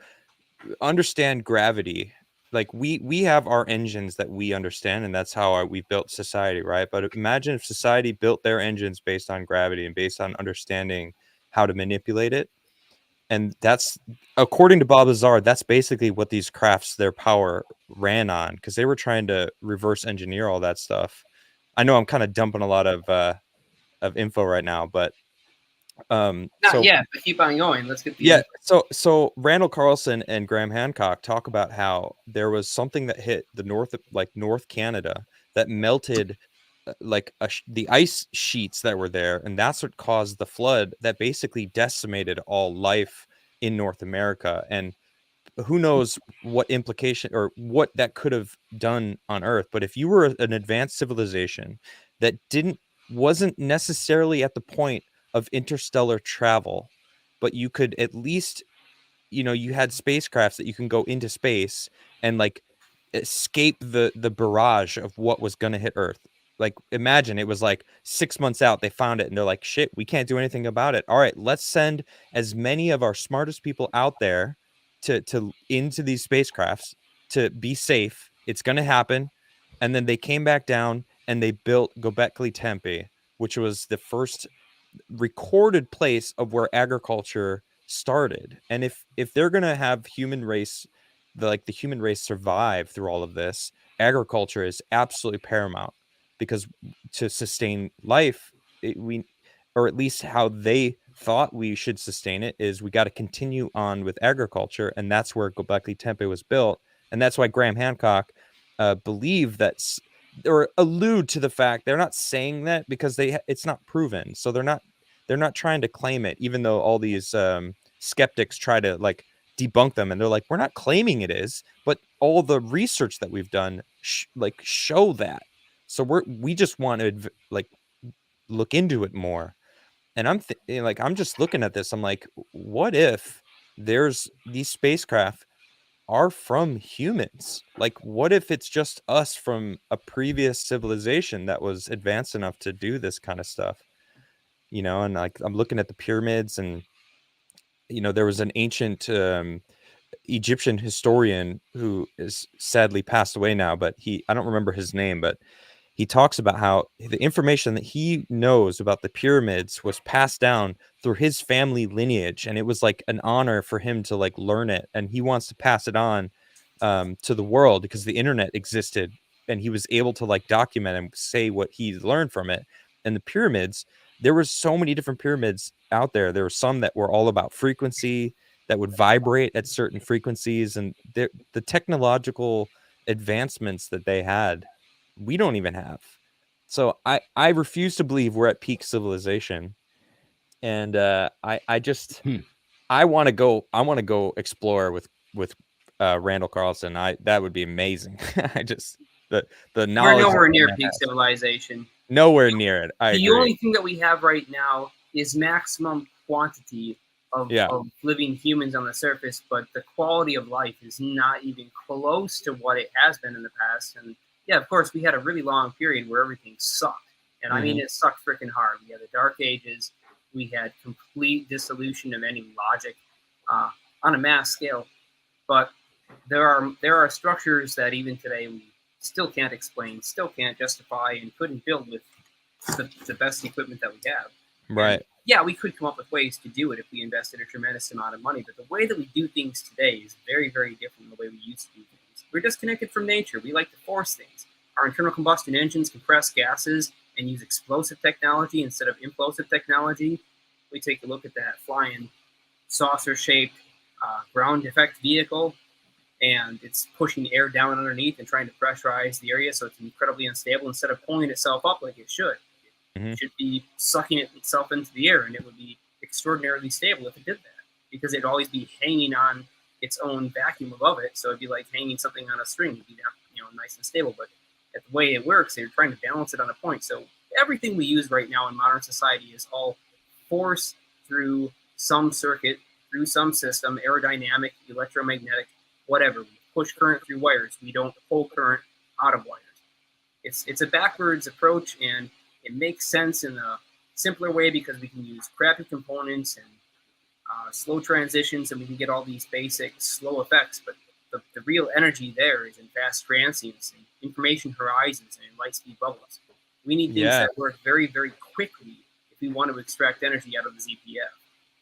understand gravity. Like we have our engines that we understand, and that's how we built society, right? But imagine if society built their engines based on gravity and based on understanding how to manipulate it. And that's, according to Bob Lazar, that's basically what these crafts, their power ran on, because they were trying to reverse engineer all that stuff. I know I'm kind of dumping a lot of info right now, but but keep on going. Let's get the info. So Randall Carlson and Graham Hancock talk about how there was something that hit the North Canada that melted the ice sheets that were there, and that's what caused the flood that basically decimated all life in North America. And who knows what implication or what that could have done on Earth. But if you were an advanced civilization that wasn't necessarily at the point of interstellar travel, but you could at least, you had spacecrafts that you can go into space and escape the barrage of what was going to hit Earth. Like, imagine it was 6 months out, they found it and they're like, shit, we can't do anything about it. All right, let's send as many of our smartest people out there into these spacecrafts to be safe. It's going to happen. And then they came back down and they built Göbekli Tepe, which was the first recorded place of where agriculture started. And if they're going to have the human race survive through all of this, agriculture is absolutely paramount, because to sustain life, or at least how they thought we should sustain it, is we got to continue on with agriculture, and that's where Göbekli Tepe was built, and that's why Graham Hancock believed that, or allude to the fact, they're not saying that because it's not proven, so they're not trying to claim it, even though all these skeptics try to like debunk them, and they're like, we're not claiming it is, but all the research that we've done show that. So we just want to like look into it more. And I'm just looking at this, I'm like, what if there's these spacecraft are from humans? Like, what if it's just us from a previous civilization that was advanced enough to do this kind of stuff? And like, I'm looking at the pyramids, and there was an ancient Egyptian historian who is sadly passed away now, but I don't remember his name, but he talks about how the information that he knows about the pyramids was passed down through his family lineage, and it was like an honor for him to like learn it, and he wants to pass it on to the world, because the internet existed, and he was able to like document and say what he learned from it. And the pyramids, there were so many different pyramids out there. There were some that were all about frequency, that would vibrate at certain frequencies, and the technological advancements that they had, we don't even have. So I refuse to believe we're at peak civilization. And I just I want to go explore with Randall Carlson. That would be amazing. The knowledge. We're nowhere near peak civilization. Nowhere near it. I agree. The only thing that we have right now is maximum quantity of living humans on the surface, but the quality of life is not even close to what it has been in the past. And yeah, of course, we had a really long period where everything sucked. And I mean, it sucked freaking hard. We had the Dark Ages. We had complete dissolution of any logic on a mass scale. But there are structures that even today we still can't explain, still can't justify, and couldn't build with the best equipment that we have. Right. And yeah, we could come up with ways to do it if we invested a tremendous amount of money. But the way that we do things today is very, very different than the way we used to do things. We're disconnected from nature. We like to force things. Our internal combustion engines compress gases and use explosive technology instead of implosive technology. We take a look at that flying saucer-shaped ground effect vehicle, and it's pushing air down underneath and trying to pressurize the area so it's incredibly unstable instead of pulling itself up like it should. It should be sucking itself into the air, and it would be extraordinarily stable if it did that, because it'd always be hanging on its own vacuum above it. So it'd be like hanging something on a string. It'd be nice and stable. But the way it works, they're trying to balance it on a point. So everything we use right now in modern society is all force through some circuit, through some system, aerodynamic, electromagnetic, whatever. We push current through wires. We don't pull current out of wires. It's a backwards approach, and it makes sense in a simpler way because we can use crappy components and slow transitions, and we can get all these basic slow effects. But the real energy there is in fast transients and information horizons and in light speed bubbles. We need things that work very, very quickly if we want to extract energy out of the ZPF.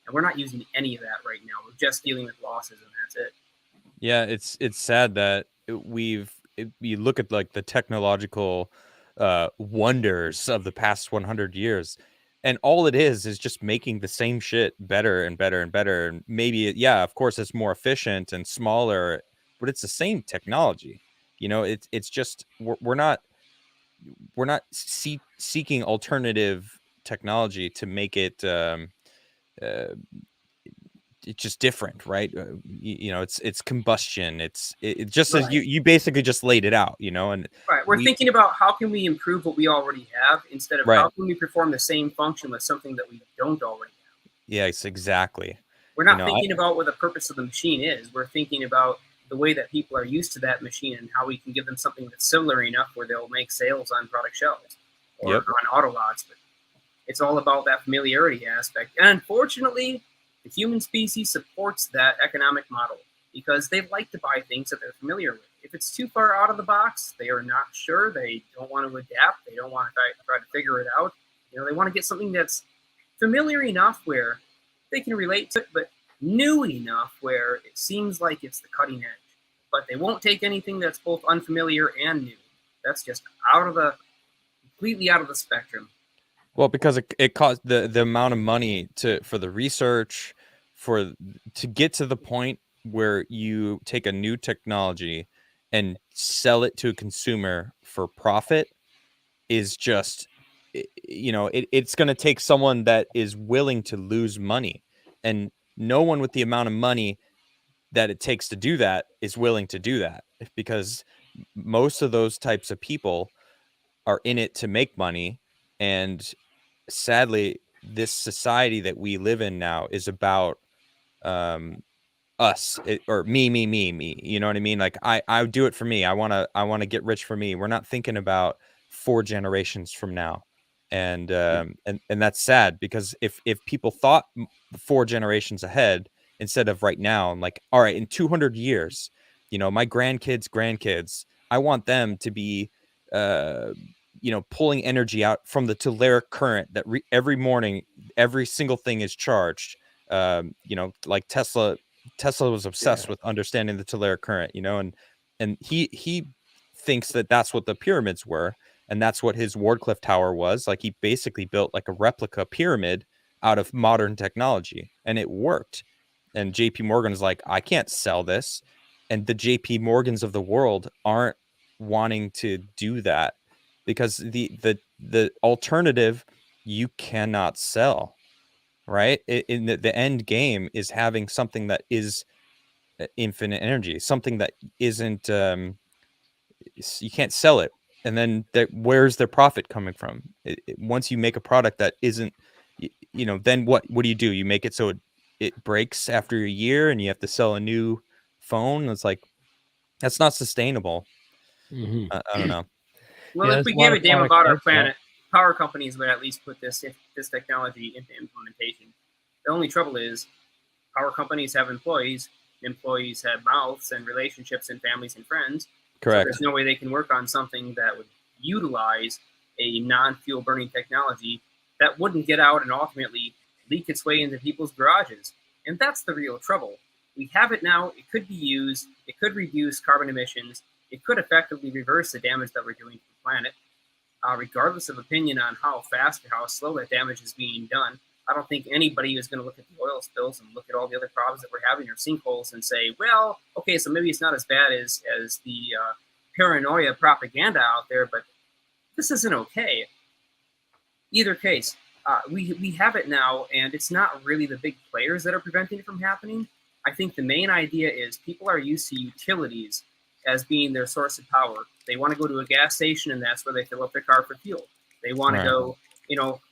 And we're not using any of that right now. We're just dealing with losses, and that's it. Yeah, it's sad that you look at like the technological wonders of the past 100 years, and all it is just making the same shit better and better and better. And maybe, of course, it's more efficient and smaller, but it's the same technology. It's just we're not seeking alternative technology to make it it's just different, right? It's combustion. It just as you basically just laid it out, and we're thinking about how can we improve what we already have instead of how can we perform the same function with something that we don't already have. Yes, exactly. We're not thinking about what the purpose of the machine is. We're thinking about the way that people are used to that machine and how we can give them something that's similar enough where they'll make sales on product shelves or on auto lots. But it's all about that familiarity aspect. And unfortunately, the human species supports that economic model because they like to buy things that they're familiar with. If it's too far out of the box, they are not sure. They don't want to adapt. They don't want to try to figure it out. They want to get something that's familiar enough where they can relate to it, but new enough where it seems like it's the cutting edge. but they won't take anything that's both unfamiliar and new. That's just completely out of the spectrum. Well, because it costs the amount of money for the research, to get to the point where you take a new technology and sell it to a consumer for profit is just, it's going to take someone that is willing to lose money, and no one with the amount of money that it takes to do that is willing to do that, because most of those types of people are in it to make money. And sadly, this society that we live in now is about us, or me, you know what I mean? Like I do it for me. I want to get rich for me. We're not thinking about 4 generations from now. And that's sad, because if people thought 4 generations ahead instead of right now, I'm like, all right, in 200 years, my grandkids, I want them to be pulling energy out from the telluric current that every morning, every single thing is charged. Like Tesla was obsessed with understanding the telluric current, and he thinks that that's what the pyramids were, and that's what his Wardcliffe Tower was. Like, he basically built like a replica pyramid out of modern technology, and it worked. And JP Morgan's like, I can't sell this. And the JP Morgans of the world aren't wanting to do that, because the alternative you cannot sell, right? In the end game is having something that is infinite energy, something that isn't you can't sell it. And then where's their profit coming from? Once you make a product that isn't, then what do? You make it so it breaks after a year and you have to sell a new phone. It's like, that's not sustainable. I don't know. Well, Yeah, if we there's a lot gave a of damn products about our like that. planet, power companies would at least put this technology into implementation. The only trouble is, power companies have employees. Employees have mouths and relationships and families and friends. Correct. So there's no way they can work on something that would utilize a non-fuel burning technology that wouldn't get out and ultimately leak its way into people's garages. And that's the real trouble. We have it now. It could be used. It could reduce carbon emissions. It could effectively reverse the damage that we're doing to the planet. Regardless of opinion on how fast or how slow that damage is being done, I don't think anybody is going to look at the oil spills and look at all the other problems that we're having, or sinkholes, and say, well, okay, so maybe it's not as bad as the paranoia propaganda out there, but this isn't okay. Either case, we have it now, and it's not really the big players that are preventing it from happening. I think the main idea is people are used to utilities as being their source of power. They want to go to a gas station, and that's where they fill up their car for fuel. They want to go,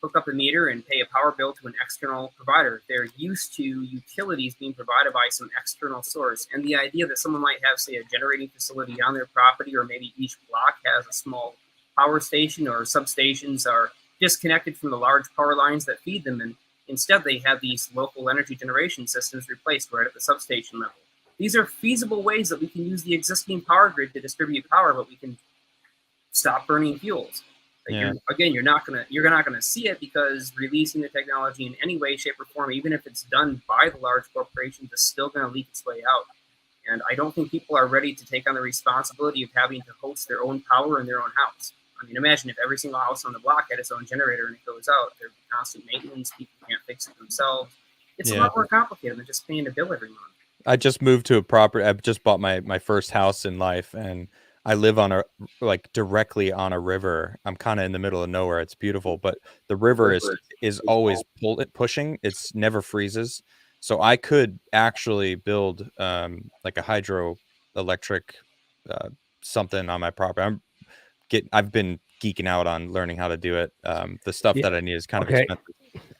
hook up a meter and pay a power bill to an external provider. They're used to utilities being provided by some external source. And the idea that someone might have, say, a generating facility on their property, or maybe each block has a small power station, or substations are disconnected from the large power lines that feed them, and instead they have these local energy generation systems replaced right at the substation level. These are feasible ways that we can use the existing power grid to distribute power, but we can stop burning fuels. Yeah. You're not gonna see it, because releasing the technology in any way, shape, or form, even if it's done by the large corporations, is still going to leak its way out. And I don't think people are ready to take on the responsibility of having to host their own power in their own house. I mean, imagine if every single house on the block had its own generator and it goes out. There'd be constant maintenance. People can't fix it themselves. It's a lot more complicated than just paying a bill every month. I just moved to a property. I just bought my first house in life, and I live on directly on a river. I'm kind of in the middle of nowhere. It's beautiful, but the river is always pushing. It's never freezes. So I could actually build like a hydroelectric something on my property. I've been geeking out on learning how to do it. The stuff that I need is kind of expensive.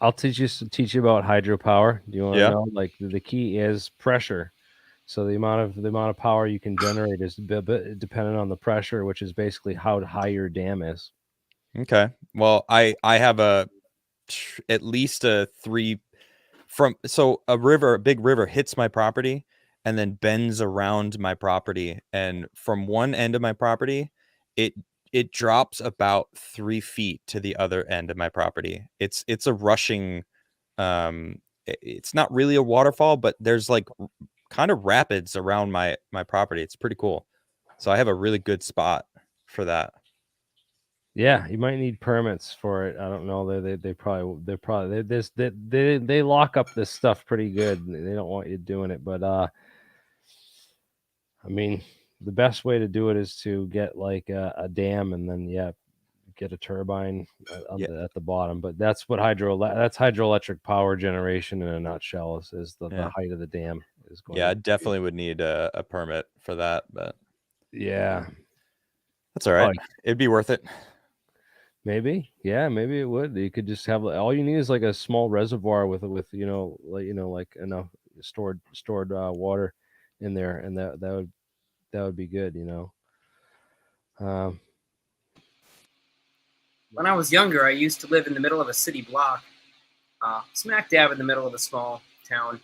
I'll teach you about hydropower. Do you want to know? Like, the key is pressure. So the amount of power you can generate is dependent on the pressure, which is basically how high your dam is. Okay. Well, I have at least a 3 a big river hits my property and then bends around my property, and from one end of my property, it drops about 3 feet to the other end of my property. It's a rushing, it's not really a waterfall, but there's like kind of rapids around my property. It's pretty cool. So I have a really good spot for that. Yeah, you might need permits for it. I don't know. They lock up this stuff pretty good. They don't want you doing it, but I mean, the best way to do it is to get like a dam and then get a turbine at the bottom. But that's what hydroelectric power generation in a nutshell is the height of the dam is going. Yeah, I definitely would need a permit for that, but yeah, that's all right. It'd be worth it. Maybe, yeah, maybe it would. You could just have all you need is like a small reservoir with like enough stored water in there, and that would be good, When I was younger, I used to live in the middle of a city block, smack dab in the middle of a small town.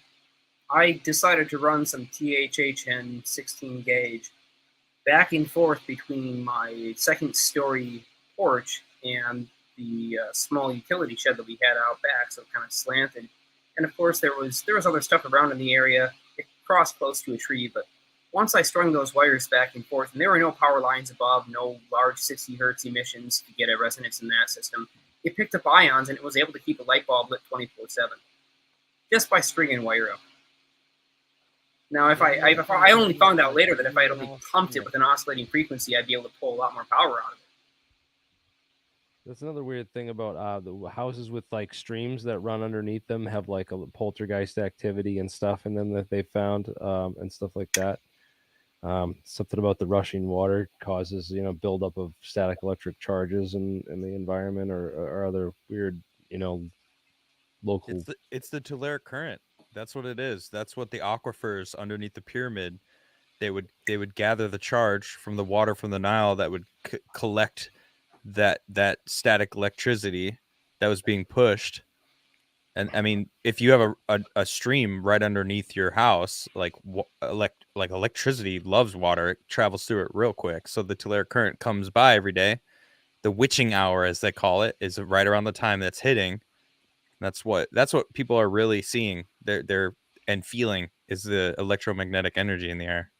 I decided to run some THHN 16 gauge back and forth between my second story porch and the small utility shed that we had out back, so it kind of slanted. And of course, there was other stuff around in the area. It crossed close to a tree, but once I strung those wires back and forth, and there were no power lines above, no large 60 hertz emissions to get a resonance in that system, it picked up ions and it was able to keep a light bulb lit 24/7 just by stringing wire up. Now, if I only found out later that if I had only pumped it with an oscillating frequency, I'd be able to pull a lot more power out of it. That's another weird thing about the houses with like streams that run underneath them have like a poltergeist activity and stuff in them that they found and stuff like that. Something about the rushing water causes buildup of static electric charges in the environment or other weird local. It's the telluric current. That's what it is. That's what the aquifers underneath the pyramid. They would gather the charge from the water from the Nile that would collect that static electricity that was being pushed. And I mean, if you have a stream right underneath your house, like electricity loves water, it travels through it real quick. So the telluric current comes by every day. The witching hour, as they call it, is right around the time that's hitting. That's what people are really seeing. They're and feeling is the electromagnetic energy in the air.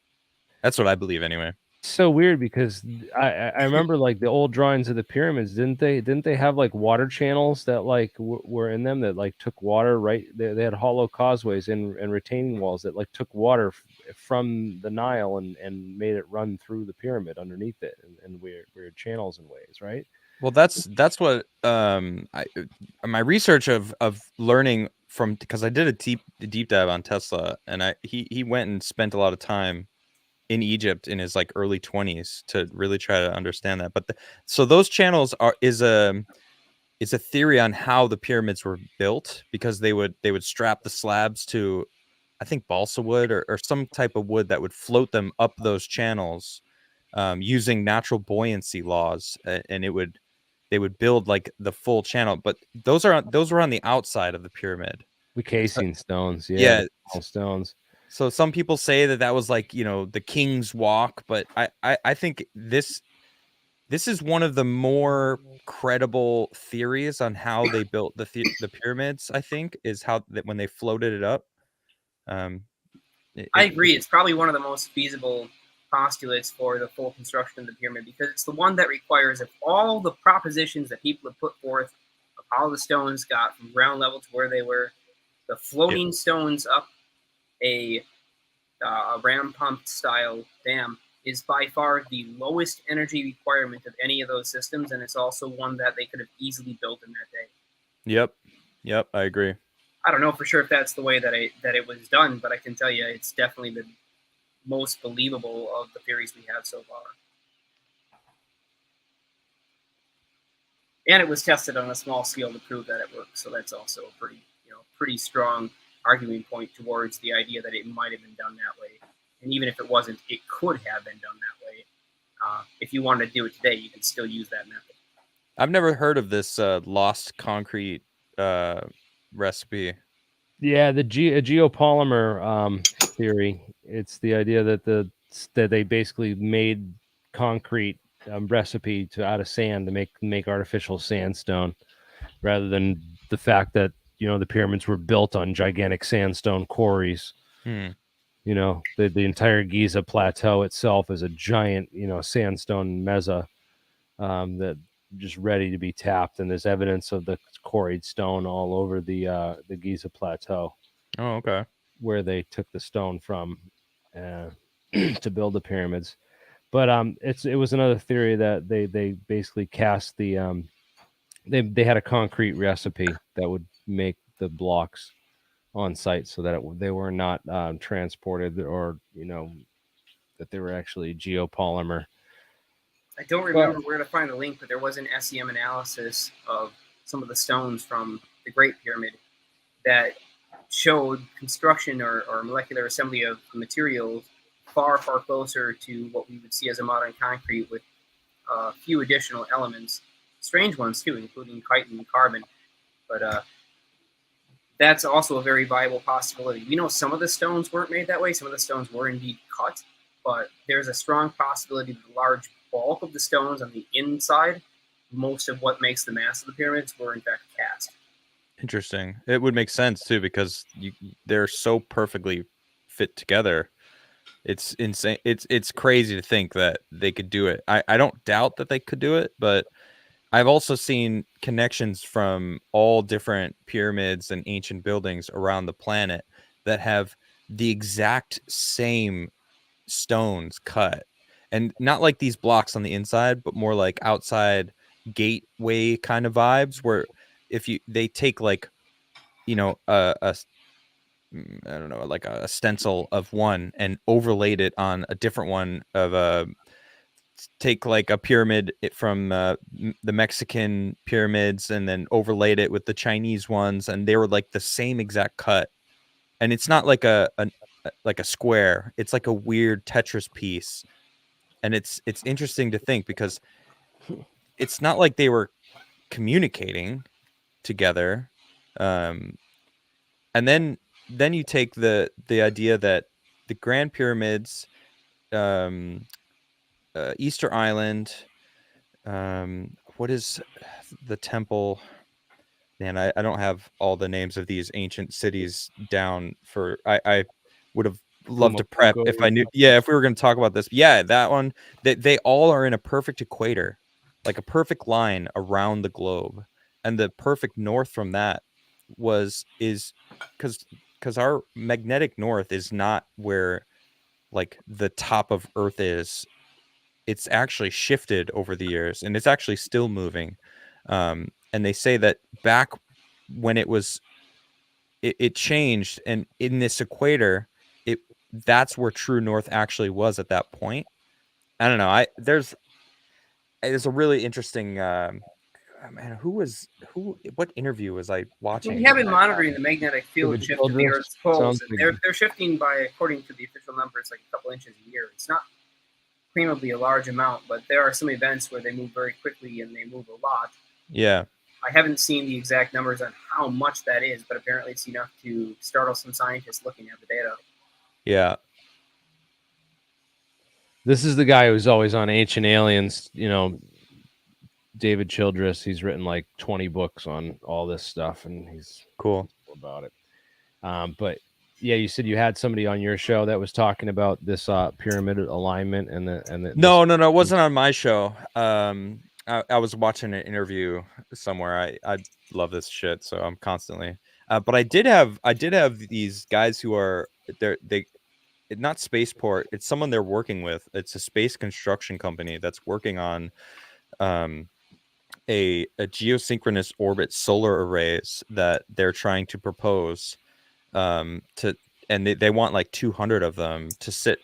That's what I believe, anyway. So weird because I remember like the old drawings of the pyramids. Didn't they have like water channels that like were in them that like took water right? They had hollow causeways and retaining walls that like took water from the Nile and made it run through the pyramid underneath it and weird channels and ways, right? Well, that's what my research of learning from, because I did a deep dive on Tesla, and he went and spent a lot of time in Egypt in his like early 20s to really try to understand that. But so those channels is a theory on how the pyramids were built, because they would strap the slabs to, I think, balsa wood or some type of wood that would float them up those channels using natural buoyancy laws, and they would build like the full channel. But those were on the outside of the pyramid. The casing stones, yeah, stones. So some people say that was like, the King's Walk, but I think this is one of the more credible theories on how they built the pyramids. I think is how that when they floated it up. I agree. It's probably one of the most feasible postulates for the full construction of the pyramid, because it's the one that requires, if all the propositions that people have put forth of how the stones got from ground level to where they were, the floating stones up a ram pump style dam is by far the lowest energy requirement of any of those systems, and it's also one that they could have easily built in that day. Yep, I agree. I don't know for sure if that's the way that it was done, but I can tell you it's definitely the most believable of the theories we have so far. And it was tested on a small scale to prove that it works, so that's also a pretty strong arguing point towards the idea that it might have been done that way. And even if it wasn't, it could have been done that way. If you wanted to do it today, you can still use that method. I've never heard of this lost concrete recipe. Yeah, the geopolymer theory. It's the idea that they basically made concrete recipe out of sand to make artificial sandstone, rather than the fact that the pyramids were built on gigantic sandstone quarries. You know, the entire Giza Plateau itself is a giant, you know, sandstone mesa that just ready to be tapped, and there's evidence of the quarried stone all over the Giza Plateau Oh, okay. where they took the stone from to build the pyramids. But it was another theory that they basically cast the they had a concrete recipe that would make the blocks on site so that they were not transported, or you know, that they were actually geopolymer. I don't remember where to find the link, but there was an SEM analysis of some of the stones from the Great Pyramid that showed construction or molecular assembly of materials far, far closer to what we would see as a modern concrete, with a few additional elements, strange ones too, including chitin and carbon. But that's also a very viable possibility. We know some of the stones weren't made that way. Some of the stones were indeed cut, but there's a strong possibility that the large bulk of the stones on the inside, most of what makes the mass of the pyramids, were in fact cast. Interesting. It would make sense too, because they're so perfectly fit together. It's insane. It's crazy to think that they could do it. I don't doubt that they could do it, but I've also seen connections from all different pyramids and ancient buildings around the planet that have the exact same stones cut, and not like these blocks on the inside, but more like outside gateway kind of vibes, where if they take like, you know, I don't know, like a stencil of one and overlaid it on a different one of a, take like a pyramid from the Mexican pyramids and then overlaid it with the Chinese ones, and they were like the same exact cut. And it's not like a square, it's like a weird Tetris piece. And it's interesting to think, because it's not like they were communicating together. And then you take the idea that the Grand Pyramids, Easter Island, what is the temple? Man, I don't have all the names of these ancient cities down. For I would have loved to prep if I knew. Yeah, if we were going to talk about this. Yeah, that one. They all are in a perfect equator, like a perfect line around the globe, and the perfect north from that is because our magnetic north is not where like the top of Earth is. It's actually shifted over the years, and it's actually still moving. And they say that back when it changed, and in this equator, that's where true north actually was at that point. I don't know. There's a really interesting man. What interview was I watching? We have been monitoring the magnetic field David shift of the Childress? Earth's poles. Sounds And like- they're shifting by, according to the official numbers, like a couple inches a year. It's not claimably a large amount, but there are some events where they move very quickly and they move a lot. Yeah. I haven't seen the exact numbers on how much that is, but apparently it's enough to startle some scientists looking at the data. Yeah. This is the guy who's always on Ancient Aliens, you know, David Childress. He's written like 20 books on all this stuff, and he's Cool about it. But yeah, you said you had somebody on your show that was talking about this pyramid alignment and the No, it wasn't on my show. I was watching an interview somewhere. I love this shit, so I'm constantly. But I did have these guys who are they not spaceport. It's someone they're working with. It's a space construction company that's working on a geosynchronous orbit solar arrays that they're trying to propose and they want like 200 of them to sit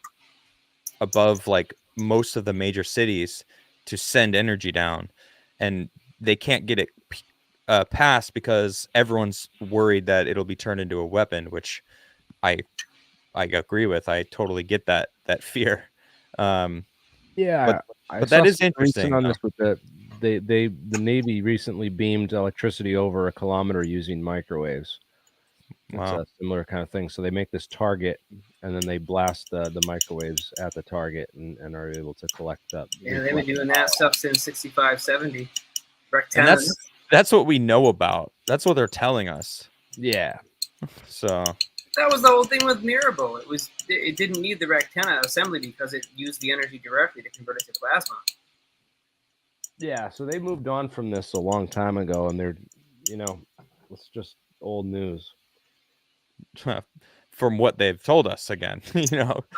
above like most of the major cities to send energy down, and they can't get it passed because everyone's worried that it'll be turned into a weapon, which I agree with. I totally get that fear. Yeah, but that is interesting on this with the Navy recently beamed electricity over a kilometer using microwaves. It's Wow. a similar kind of thing. So they make this target, and then they blast the microwaves at the target, and are able to collect that. Yeah, they've been doing that stuff since 65, 70. And that's what we know about. That's what they're telling us. Yeah. So That was the whole thing with Mirabel. It didn't need the rectenna assembly because it used the energy directly to convert it to plasma. Yeah, so they moved on from this a long time ago, and they're, it's just old news. From what they've told us again,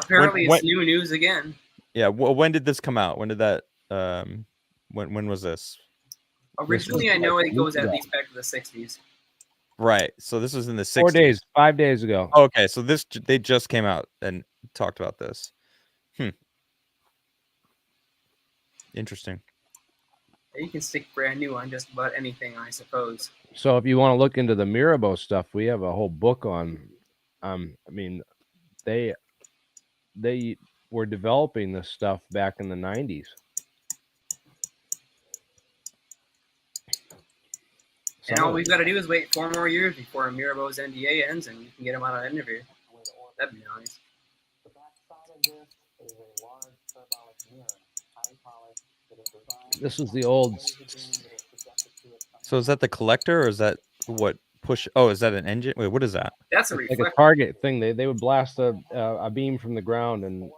Apparently, it's new news again. Yeah. When did this come out? When did that? When was this? Originally, I know it goes at least back to the 60s. Right. So this was in the 60s. 4 days, 5 days ago. Okay. So they just came out and talked about this. Interesting. You can stick brand new on just about anything, I suppose. So if you want to look into the Mirabel stuff, we have a whole book on. They were developing this stuff back in the 90s. And all we've got to do is wait 4 more years before Mirabel's NDA ends, and you can get him on an interview. That'd be nice. The backside of this is a large parabolic mirror, highly polished, that is designed. This is the old. So is that the collector, or is that what push? Oh, is that an engine? Wait, what is that? That's like a target thing. They would blast a beam from the ground, and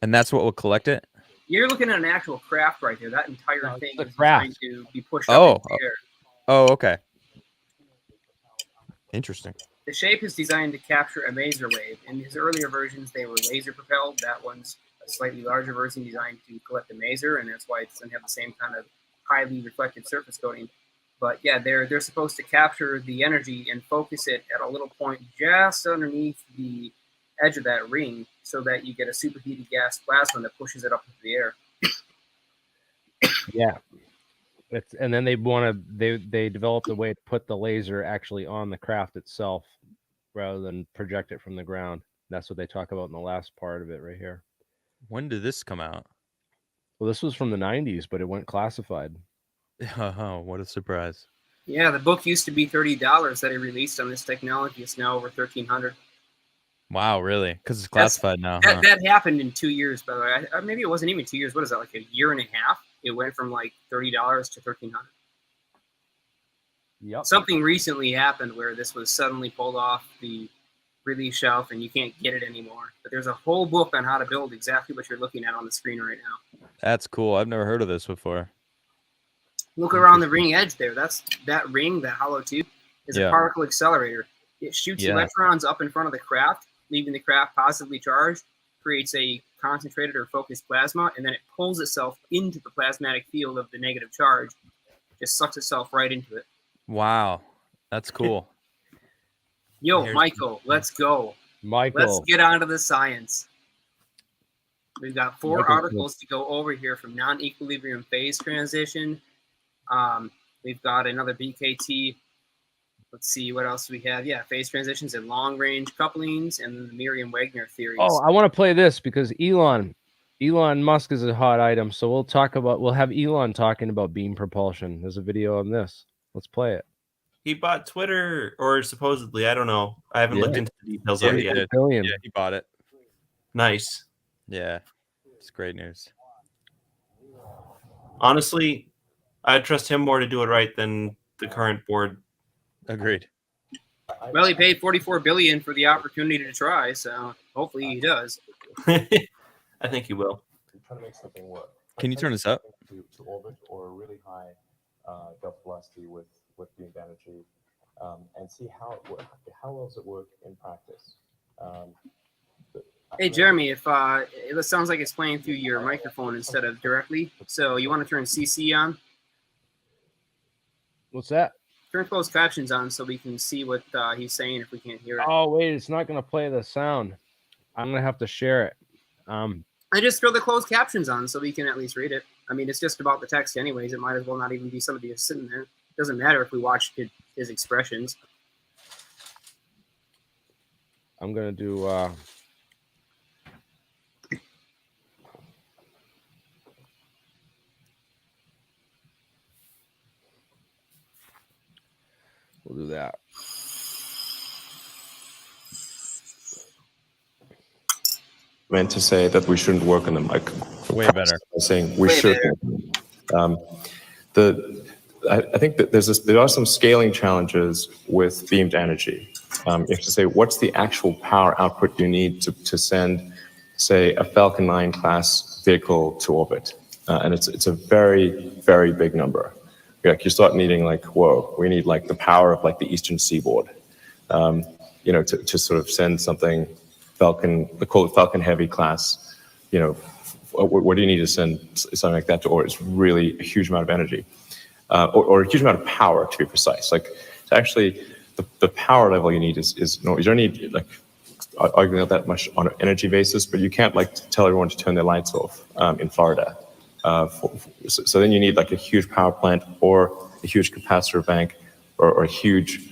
that's what will collect it. You're looking at an actual craft right there. That entire thing is craft. designed to be pushed up into the air. Oh, okay. Interesting. The shape is designed to capture a maser wave. In his earlier versions, they were laser propelled. That one's a slightly larger version designed to collect the maser, and that's why it doesn't have the same kind of highly reflective surface coating. But yeah, they're supposed to capture the energy and focus it at a little point just underneath the edge of that ring, so that you get a superheated gas plasma that pushes it up into the air. Yeah. And then they developed a way to put the laser actually on the craft itself rather than project it from the ground. That's what they talk about in the last part of it right here. When did this come out? Well, this was from the 90s, but it went classified. Oh, what a surprise. Yeah, the book used to be $30 that he released on this technology. It's now over $1,300. Wow, really? Because it's classified now. That happened in 2 years, by the way. Maybe it wasn't even 2 years. What is that, like a year and a half? It went from like $30 to $1,300. Yep. Something recently happened where this was suddenly pulled off the release shelf and you can't get it anymore. But there's a whole book on how to build exactly what you're looking at on the screen right now. That's cool. I've never heard of this before. Look around the ring edge there. That ring, that hollow tube, is a particle accelerator. It shoots electrons up in front of the craft, leaving the craft positively charged, creates a concentrated or focused plasma, and then it pulls itself into the plasmatic field of the negative charge. Just sucks itself right into it. Wow. That's cool. Yo, Michael, let's go. Let's get on to the science. We've got 4 articles to go over here from non-equilibrium phase transition. We've got another BKT. Let's see, what else we have? Yeah, phase transitions and long-range couplings, and the Merriam-Wagner theories. Oh, I want to play this because Elon Musk is a hot item. So we'll have Elon talking about beam propulsion. There's a video on this. Let's play it. He bought Twitter, or supposedly, I don't know. I haven't looked into the details of it yet. Yeah, he bought it. Nice. Yeah, it's great news. Honestly, I'd trust him more to do it right than the current board. Agreed. Well, he paid $44 billion for the opportunity to try, so hopefully he does. I think he will. Trying to make something work. Can you turn this up? To orbit or a really high delta velocity with beam energy, and see how well does it work in practice. Hey, Jeremy, if it sounds like it's playing through your microphone instead of directly, so you want to turn CC on? What's that? Turn closed captions on so we can see what he's saying if we can't hear it. Oh, wait, it's not going to play the sound. I'm going to have to share it. I just throw the closed captions on so we can at least read it. I mean, it's just about the text anyways. It might as well not even be somebody who's sitting there. It doesn't matter if we watch his expressions. I'm going to do... We'll do that. Meant to say that we shouldn't work on the mic. Way better. Saying we should. I think that there are some scaling challenges with beamed energy. You have to say, what's the actual power output you need to send, say, a Falcon 9 class vehicle to orbit? And it's a very, very big number. Like you start needing like, whoa, we need like the power of like the Eastern Seaboard, to sort of send something Falcon, they call it Falcon Heavy class, what do you need to send something like that to orbit? It's really a huge amount of energy, or a huge amount of power, to be precise. Like, it's actually the power level you need is you don't need like arguably not that much on an energy basis, but you can't like tell everyone to turn their lights off in Florida. So then you need like a huge power plant or a huge capacitor bank or a huge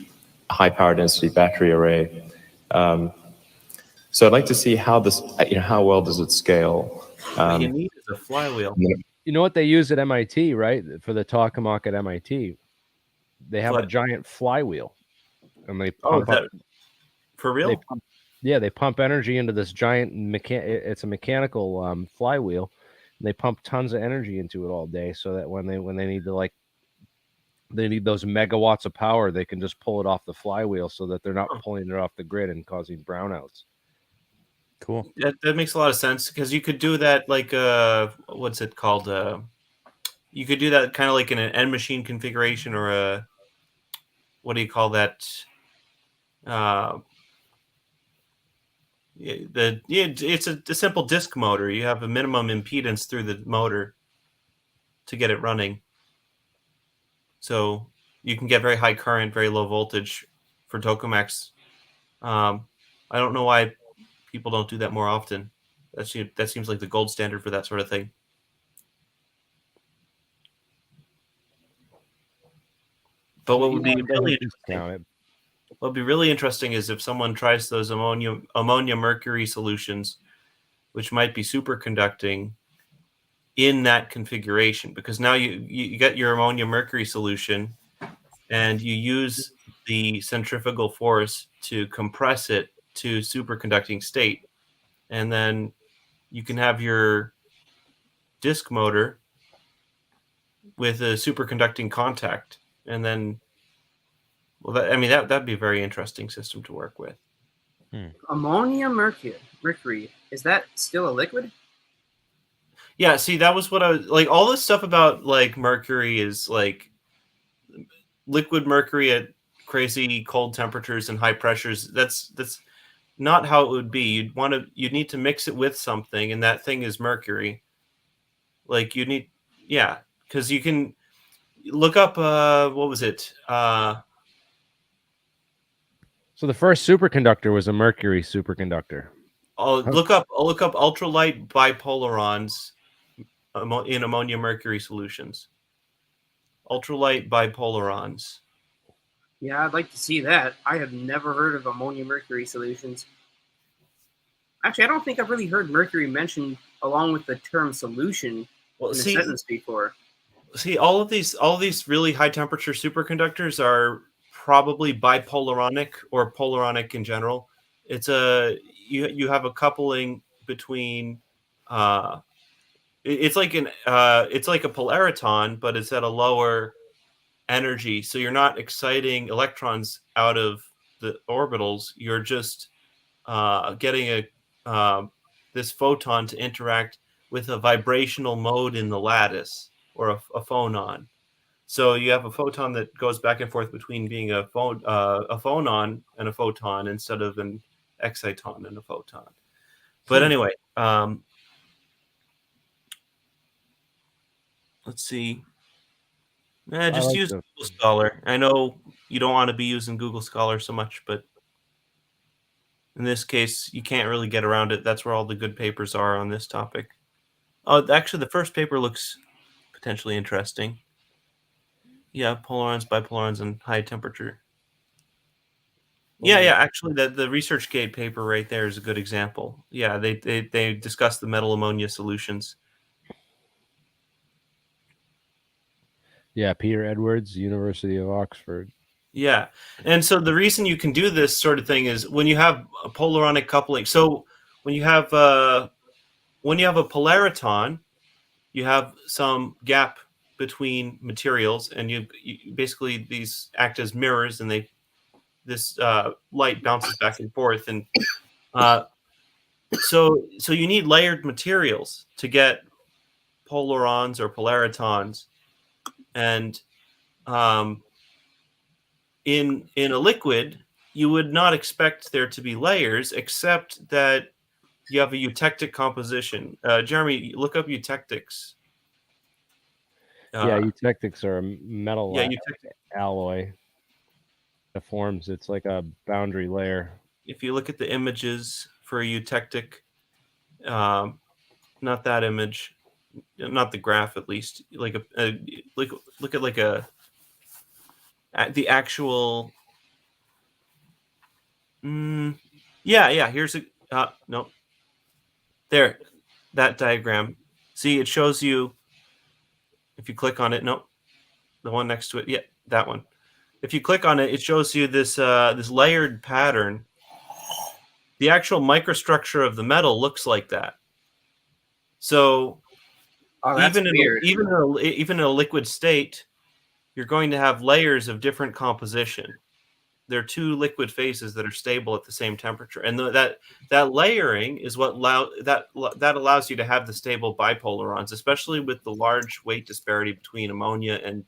high power density battery array. So I'd like to see how this, how well does it scale? What you need is a flywheel. You know what they use at MIT, right? For the tokamak at MIT, they have a What? giant flywheel, and they Oh, pump up. for real? They pump energy into this giant it's a mechanical flywheel, and they pump tons of energy into it all day, so that when they need to they need those megawatts of power, they can just pull it off the flywheel, so that they're not pulling it off the grid and causing brownouts. Cool. That makes a lot of sense, because you could do that like what's it called? You could do that kind of like in an N machine configuration, or a, what do you call that? It's a simple disk motor. You have a minimum impedance through the motor to get it running. So you can get very high current, very low voltage for tokamaks. I don't know why people don't do that more often. That seems like the gold standard for that sort of thing. But what would be really interesting, what would be really interesting is if someone tries those ammonia mercury solutions, which might be superconducting, in that configuration, because now you get your ammonia mercury solution, and you use the centrifugal force to compress it to superconducting state, and then you can have your disk motor with a superconducting contact, and then, well, that'd be a very interesting system to work with. Ammonia mercury, is that still a liquid? Yeah, see, that was what I was like. All this stuff about like mercury is like liquid mercury at crazy cold temperatures and high pressures. That's not how it would be. You'd need to mix it with something, and that thing is mercury. Like because you can look up what was it? So the first superconductor was a mercury superconductor. I'll look up ultralight bipolarons in ammonia mercury solutions. Ultralight bipolarons. Yeah, I'd like to see that. I have never heard of ammonia mercury solutions. Actually, I don't think I've really heard mercury mentioned along with the term solution in a sentence before. See, all of these really high temperature superconductors are probably bipolaronic or polaronic in general. It's you have a coupling between it's like a polariton, but it's at a lower energy, so you're not exciting electrons out of the orbitals. You're just getting this photon to interact with a vibrational mode in the lattice, or a phonon. So you have a photon that goes back and forth between being a phonon and a photon, instead of an exciton and a photon. But anyway, let's see. Just use Google Scholar. I know you don't want to be using Google Scholar so much, but in this case, you can't really get around it. That's where all the good papers are on this topic. Oh, actually, the first paper looks potentially interesting. Yeah, polarons, bipolarons, and high temperature. Yeah. Actually, the ResearchGate paper right there is a good example. Yeah, they discuss the metal ammonia solutions. Yeah, Peter Edwards, University of Oxford. Yeah, and so the reason you can do this sort of thing is when you have a polaronic coupling. So when you have a polariton, you have some gap between materials, and you basically, these act as mirrors, and they this light bounces back and forth, and so you need layered materials to get polarons or polaritons, and in a liquid, you would not expect there to be layers, except that you have a eutectic composition. Jeremy, look up eutectics. Yeah, eutectics are a metal Yeah, eutectic. alloy that forms. It's like a boundary layer. If you look at the images for a eutectic, not that image, not the graph at least, like look at like the actual. Yeah. Here's a no. There, that diagram. See, it shows you. If you click on it, no, the one next to it. Yeah, that one. If you click on it, it shows you this this layered pattern. The actual microstructure of the metal looks like that. So even in a liquid state, you're going to have layers of different composition. There are two liquid phases that are stable at the same temperature, and that layering is what allows you to have the stable bipolars, especially with the large weight disparity between ammonia and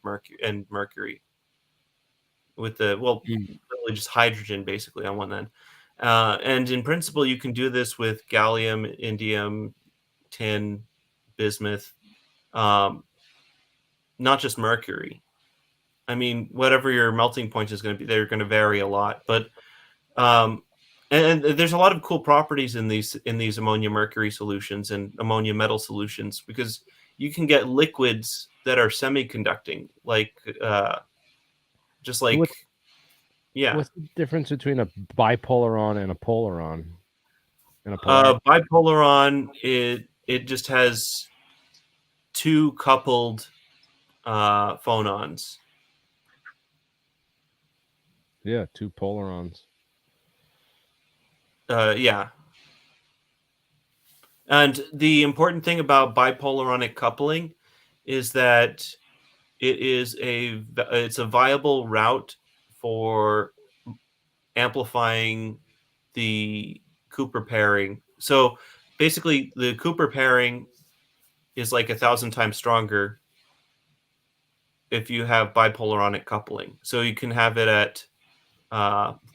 mercury. With the really just hydrogen basically on one end, and in principle, you can do this with gallium, indium, tin, bismuth, not just mercury. I mean, whatever your melting point is going to be, they're going to vary a lot. But and there's a lot of cool properties in these ammonia mercury solutions and ammonia metal solutions, because you can get liquids that are semiconducting, like just like What's the difference between a bipolaron and a polaron? Bipolaron, it just has two coupled phonons. Yeah, two polarons. Yeah. And the important thing about bipolaronic coupling is that it's a viable route for amplifying the Cooper pairing. So basically, the Cooper pairing is like 1,000 times stronger if you have bipolaronic coupling. So you can have it at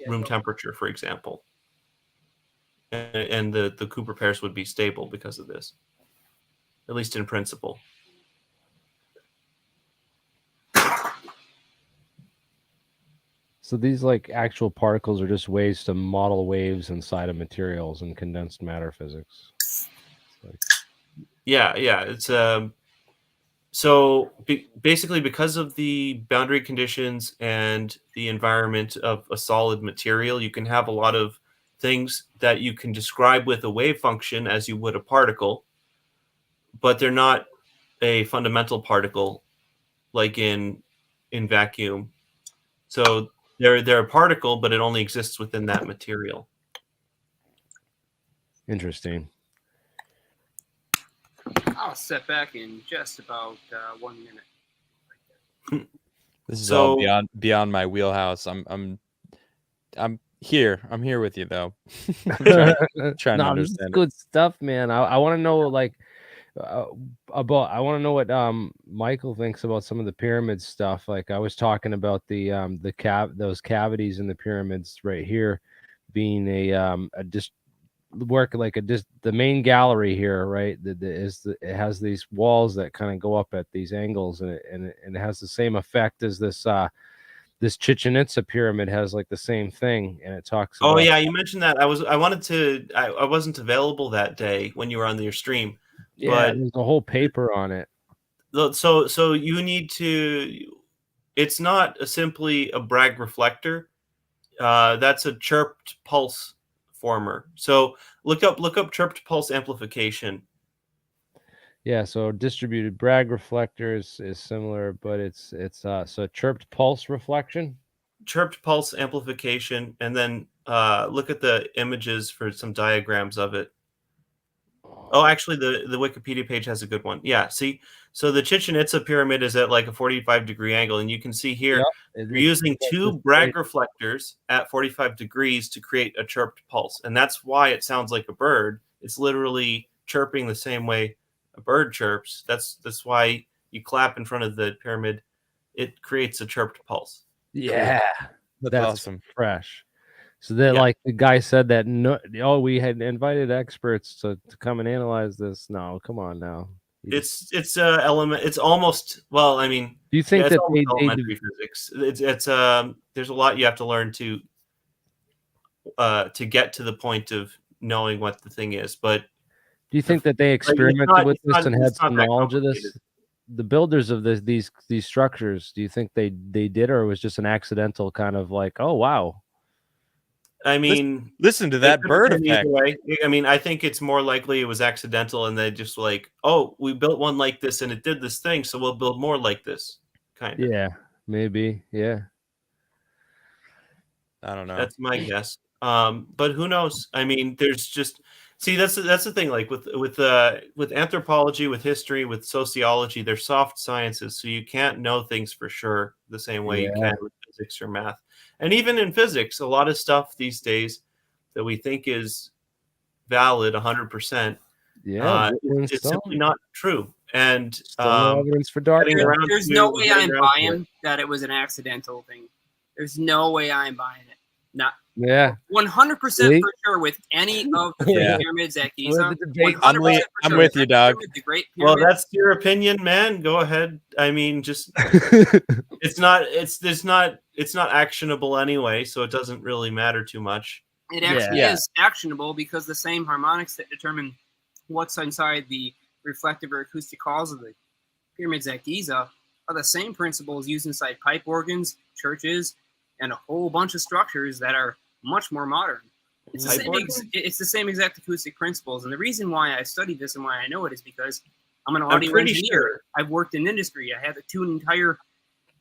room temperature, for example. And the Cooper pairs would be stable because of this, at least in principle. So these like actual particles are just ways to model waves inside of materials in condensed matter physics. Yeah. It's so basically, because of the boundary conditions and the environment of a solid material, you can have a lot of things that you can describe with a wave function as you would a particle, but they're not a fundamental particle like in vacuum. So they're a particle, but it only exists within that material. Interesting. I'll step back in just about 1 minute. This is all beyond my wheelhouse. I'm here. I'm here with you though. trying to understand. Good stuff, man. I want to know like about. I want to know what Michael thinks about some of the pyramid stuff. Like I was talking about those cavities in the pyramids right here being the main gallery here, right? It has these walls that kind of go up at these angles, and it has the same effect as this Chichen Itza pyramid has like the same thing, and it talks. Oh yeah, you mentioned that. I wasn't available that day when you were on your stream. Yeah, but there's a whole paper on it. So you need to. It's not simply a Bragg reflector. That's a chirped pulse former. So look up chirped pulse amplification. Yeah, so distributed Bragg reflectors is similar, but it's so chirped pulse reflection. Chirped pulse amplification, and then look at the images for some diagrams of it. Oh, actually, the Wikipedia page has a good one. Yeah, see, so the Chichen Itza pyramid is at like a 45-degree angle, and you can see here Yep. you're using two Bragg reflectors at 45 degrees to create a chirped pulse, and that's why it sounds like a bird. It's literally chirping the same way a bird chirps. That's why you clap in front of the pyramid. It creates a chirped pulse. Yeah, That's that's awesome. fresh. So that Yeah. like the guy said that we had invited experts to come and analyze this. No, come on now. It's element. It's almost, well, I mean, Do you think it's that almost they elementary physics. It's there's a lot you have to learn to get to the point of knowing what the thing is. But do you think that they experimented not- with it's this not- and it's had not some that knowledge of this? complicated. The builders of these structures, do you think they did, or it was just an accidental kind of like, oh wow? I mean, Listen to it that could bird have been effect. either way. I mean, I think it's more likely it was accidental, and they just like, oh, we built one like this, and it did this thing, so we'll build more like this. Kind of. Yeah, maybe. Yeah. I don't know. That's my guess. But who knows? I mean, there's just that's the thing. Like with anthropology, with history, with sociology, they're soft sciences, so you can't know things for sure the same way you can with physics or math. And even in physics, a lot of stuff these days that we think is valid 100%, Yeah, it's simply not true. And still no evidence for darkness. There's no way I'm buying that it was an accidental thing. There's no way I'm buying it. Not 100% for sure with any of the pyramids at Giza. I'm with you, dog. The Great Well, Pyramid. that's your opinion, man. Go ahead. I mean, just it's not actionable anyway, so it doesn't really matter too much. It actually is actionable because the same harmonics that determine what's inside the reflective or acoustic halls of the pyramids at Giza are the same principles used inside pipe organs, churches, and a whole bunch of structures that are much more modern. It's the same exact acoustic principles. And the reason why I studied this and why I know it is because I'm an audio engineer. Sure. I've worked in industry. I had to tune entire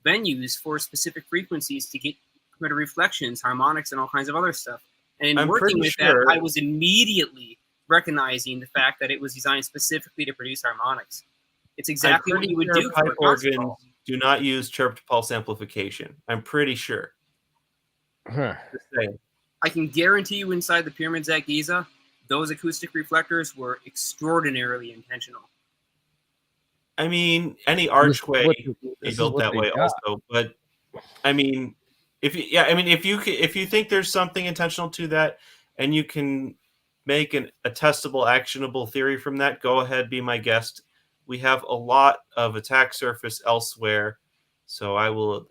venues for specific frequencies to get rid of reflections, harmonics, and all kinds of other stuff. And in working with that, I was immediately recognizing the fact that it was designed specifically to produce harmonics. It's exactly what you would do for pipe organs. Do not use chirped pulse amplification. I'm pretty sure. I can guarantee you inside the pyramids at Giza, those acoustic reflectors were extraordinarily intentional. I mean, any archway is built that way also. But I mean, if you think there's something intentional to that, and you can make a testable, actionable theory from that, go ahead, be my guest. We have a lot of attack surface elsewhere. So I will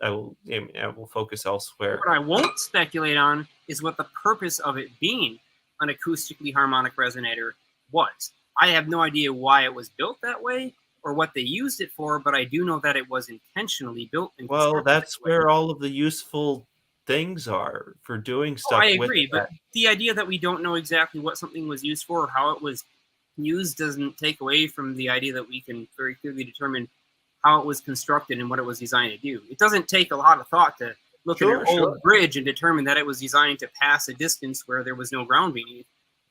focus elsewhere. What I won't speculate on is what the purpose of it being an acoustically harmonic resonator was. I have no idea why it was built that way or what they used it for, but I do know that it was intentionally built. Well, that's where all of the useful things are for doing stuff. I agree, but the idea that we don't know exactly what something was used for or how it was used doesn't take away from the idea that we can very clearly determine how it was constructed and what it was designed to do. It doesn't take a lot of thought to look at an old bridge and determine that it was designed to pass a distance where there was no ground beneath.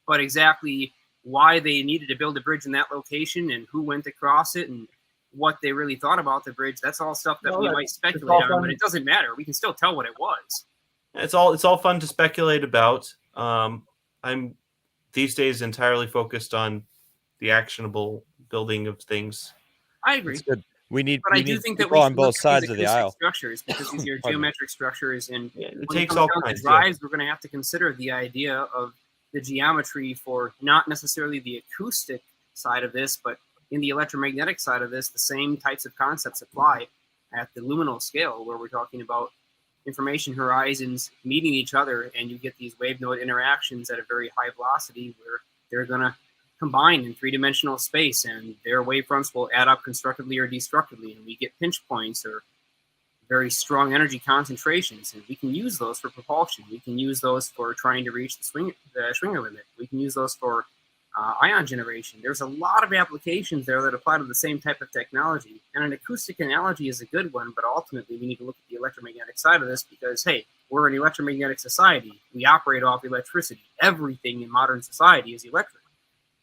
But exactly why they needed to build a bridge in that location and who went across it and what they really thought about the bridge, that's all stuff that we might speculate on, but it doesn't matter. We can still tell what it was. It's all fun to speculate about. I'm these days entirely focused on the actionable building of things. I agree. But I do think that we on both sides of the aisle. Structures, because these are geometric structures, and it takes all kinds of drives. We're going to have to consider the idea of the geometry for not necessarily the acoustic side of this, but in the electromagnetic side of this, the same types of concepts apply at the luminal scale, where we're talking about information horizons meeting each other, and you get these wave node interactions at a very high velocity, where they're going to combine in three-dimensional space, and their wavefronts will add up constructively or destructively, and we get pinch points or very strong energy concentrations, and we can use those for propulsion. We can use those for trying to reach the Schwinger limit. We can use those for ion generation. There's a lot of applications there that apply to the same type of technology, and an acoustic analogy is a good one, but ultimately we need to look at the electromagnetic side of this because, hey, we're an electromagnetic society. We operate off electricity. Everything in modern society is electric.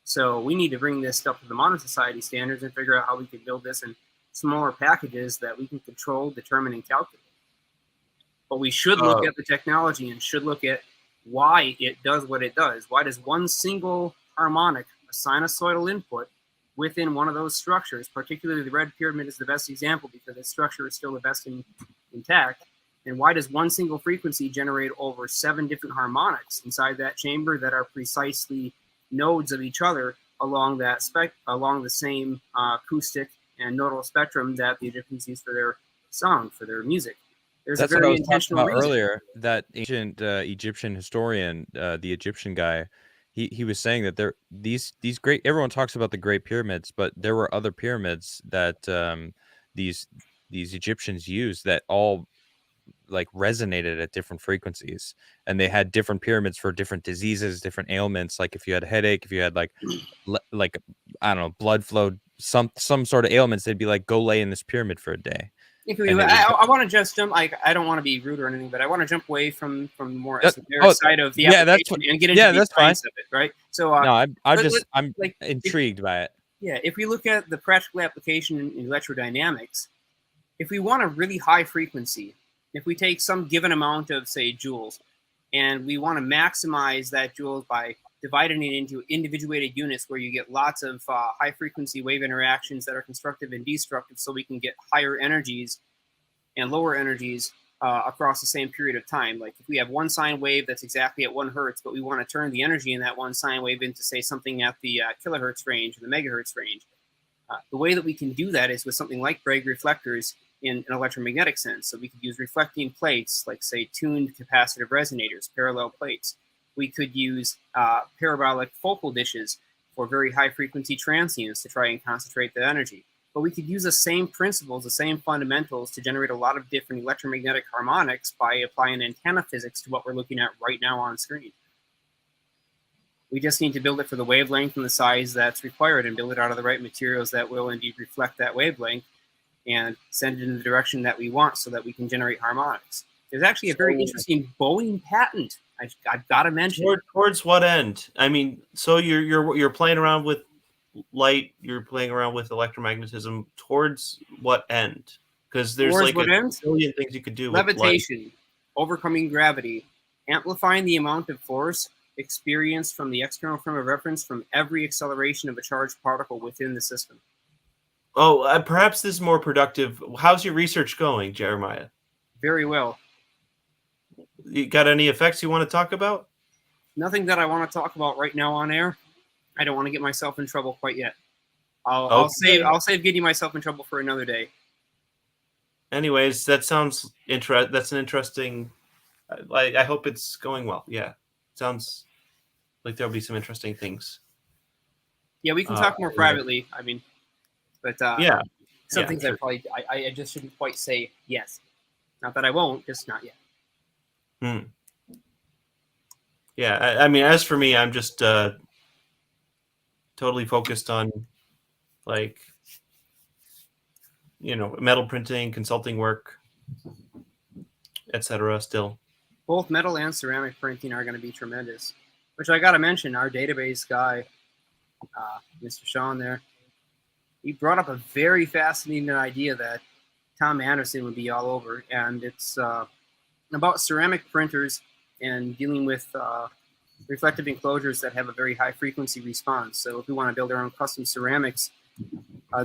So we need to bring this stuff to the modern society standards and figure out how we can build this in smaller packages that we can control, determine, and calculate. But we should look at the technology and should look at why it does what it does. Why does one single harmonic, a sinusoidal input, within one of those structures, particularly the red pyramid is the best example because its structure is still the best intact, and why does one single frequency generate over 7 different harmonics inside that chamber that are precisely nodes of each other along that along the same acoustic and nodal spectrum that the Egyptians use for their sound, for their music? There's That's a what I very was talking intentional about reason. earlier. That ancient Egyptian historian, the Egyptian guy, he was saying that these great. Everyone talks about the Great Pyramids, but there were other pyramids that these Egyptians used that all like resonated at different frequencies, and they had different pyramids for different diseases, different ailments. Like if you had a headache, if you had like I don't know, blood flow, some sort of ailments, they'd be like, go lay in this pyramid for a day. I want to just jump. I don't want to be rude or anything, but I want to jump away from more esoteric side of the application and get into the science of it, right? So no, I'm intrigued by it. Yeah, if we look at the practical application in electrodynamics, if we want a really high frequency, if we take some given amount of, say, joules, and we want to maximize that joules by dividing it into individuated units where you get lots of high-frequency wave interactions that are constructive and destructive so we can get higher energies and lower energies across the same period of time. Like if we have one sine wave that's exactly at 1 hertz, but we want to turn the energy in that one sine wave into, say, something at the kilohertz range or the megahertz range. The way that we can do that is with something like Bragg reflectors in an electromagnetic sense. So we could use reflecting plates, like, say, tuned capacitive resonators, parallel plates. We could use parabolic focal dishes for very high-frequency transients to try and concentrate the energy. But we could use the same principles, the same fundamentals to generate a lot of different electromagnetic harmonics by applying antenna physics to what we're looking at right now on screen. We just need to build it for the wavelength and the size that's required and build it out of the right materials that will indeed reflect that wavelength and send it in the direction that we want so that we can generate harmonics. There's actually a very interesting Boeing patent I've got to mention. Towards what end? I mean, so you're playing around with light, you're playing around with electromagnetism. Towards what end? Because there's like a billion things you could do. Levitation, overcoming gravity, amplifying the amount of force experienced from the external frame of reference from every acceleration of a charged particle within the system. Oh, perhaps this is more productive. How's your research going, Jeremiah? Very well. You got any effects you want to talk about? Nothing that I want to talk about right now on air. I don't want to get myself in trouble quite yet. I'll save getting myself in trouble for another day. Anyways, that sounds that's an interesting. I hope it's going well. Yeah, sounds like there'll be some interesting things. Yeah, we can talk more privately. I mean, but yeah, some things sure. I just shouldn't quite say yes. Not that I won't, just not yet. Yeah, I mean, as for me, I'm just totally focused on, like, metal printing, consulting work, etc. Still, both metal and ceramic printing are going to be tremendous. Which I got to mention, our database guy, Mr. Sean there, he brought up a very fascinating idea that Tom Anderson would be all over, and it's about ceramic printers and dealing with reflective enclosures that have a very high frequency response. So if we want to build our own custom ceramics,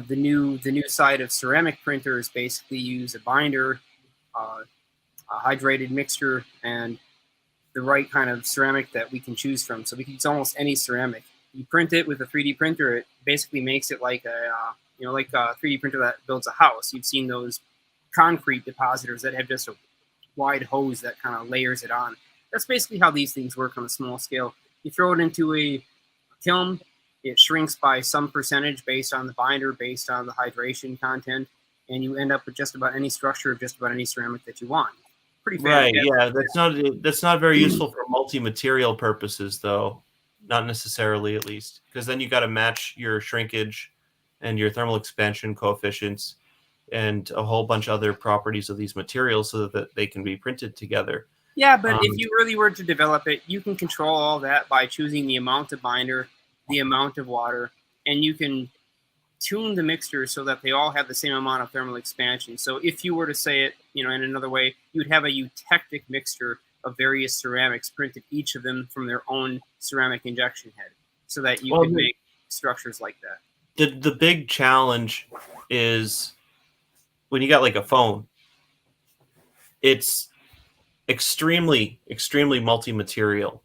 the new side of ceramic printers basically use a binder, a hydrated mixture, and the right kind of ceramic that we can choose from. So we can use almost any ceramic. You print it with a 3D printer, it basically makes it like a 3D printer that builds a house. You've seen those concrete depositors that have just a wide hose that kind of layers it on. That's basically how these things work on a small scale. You throw it into a kiln, it shrinks by some percentage based on the binder, based on the hydration content, and you end up with just about any structure of just about any ceramic that you want. Pretty fantastic. Right, yeah, that's not very useful for multi-material purposes, though. Not necessarily, at least, because then you got to match your shrinkage and your thermal expansion coefficients and a whole bunch of other properties of these materials so that they can be printed together. Yeah, but if you really were to develop it, you can control all that by choosing the amount of binder the amount of water, and you can tune the mixture so that they all have the same amount of thermal expansion. So if you were to say it, in another way, you'd have a eutectic mixture of various ceramics printed, each of them from their own ceramic injection head, so that you could make structures like that. The big challenge is when you got like a phone, it's extremely multi-material.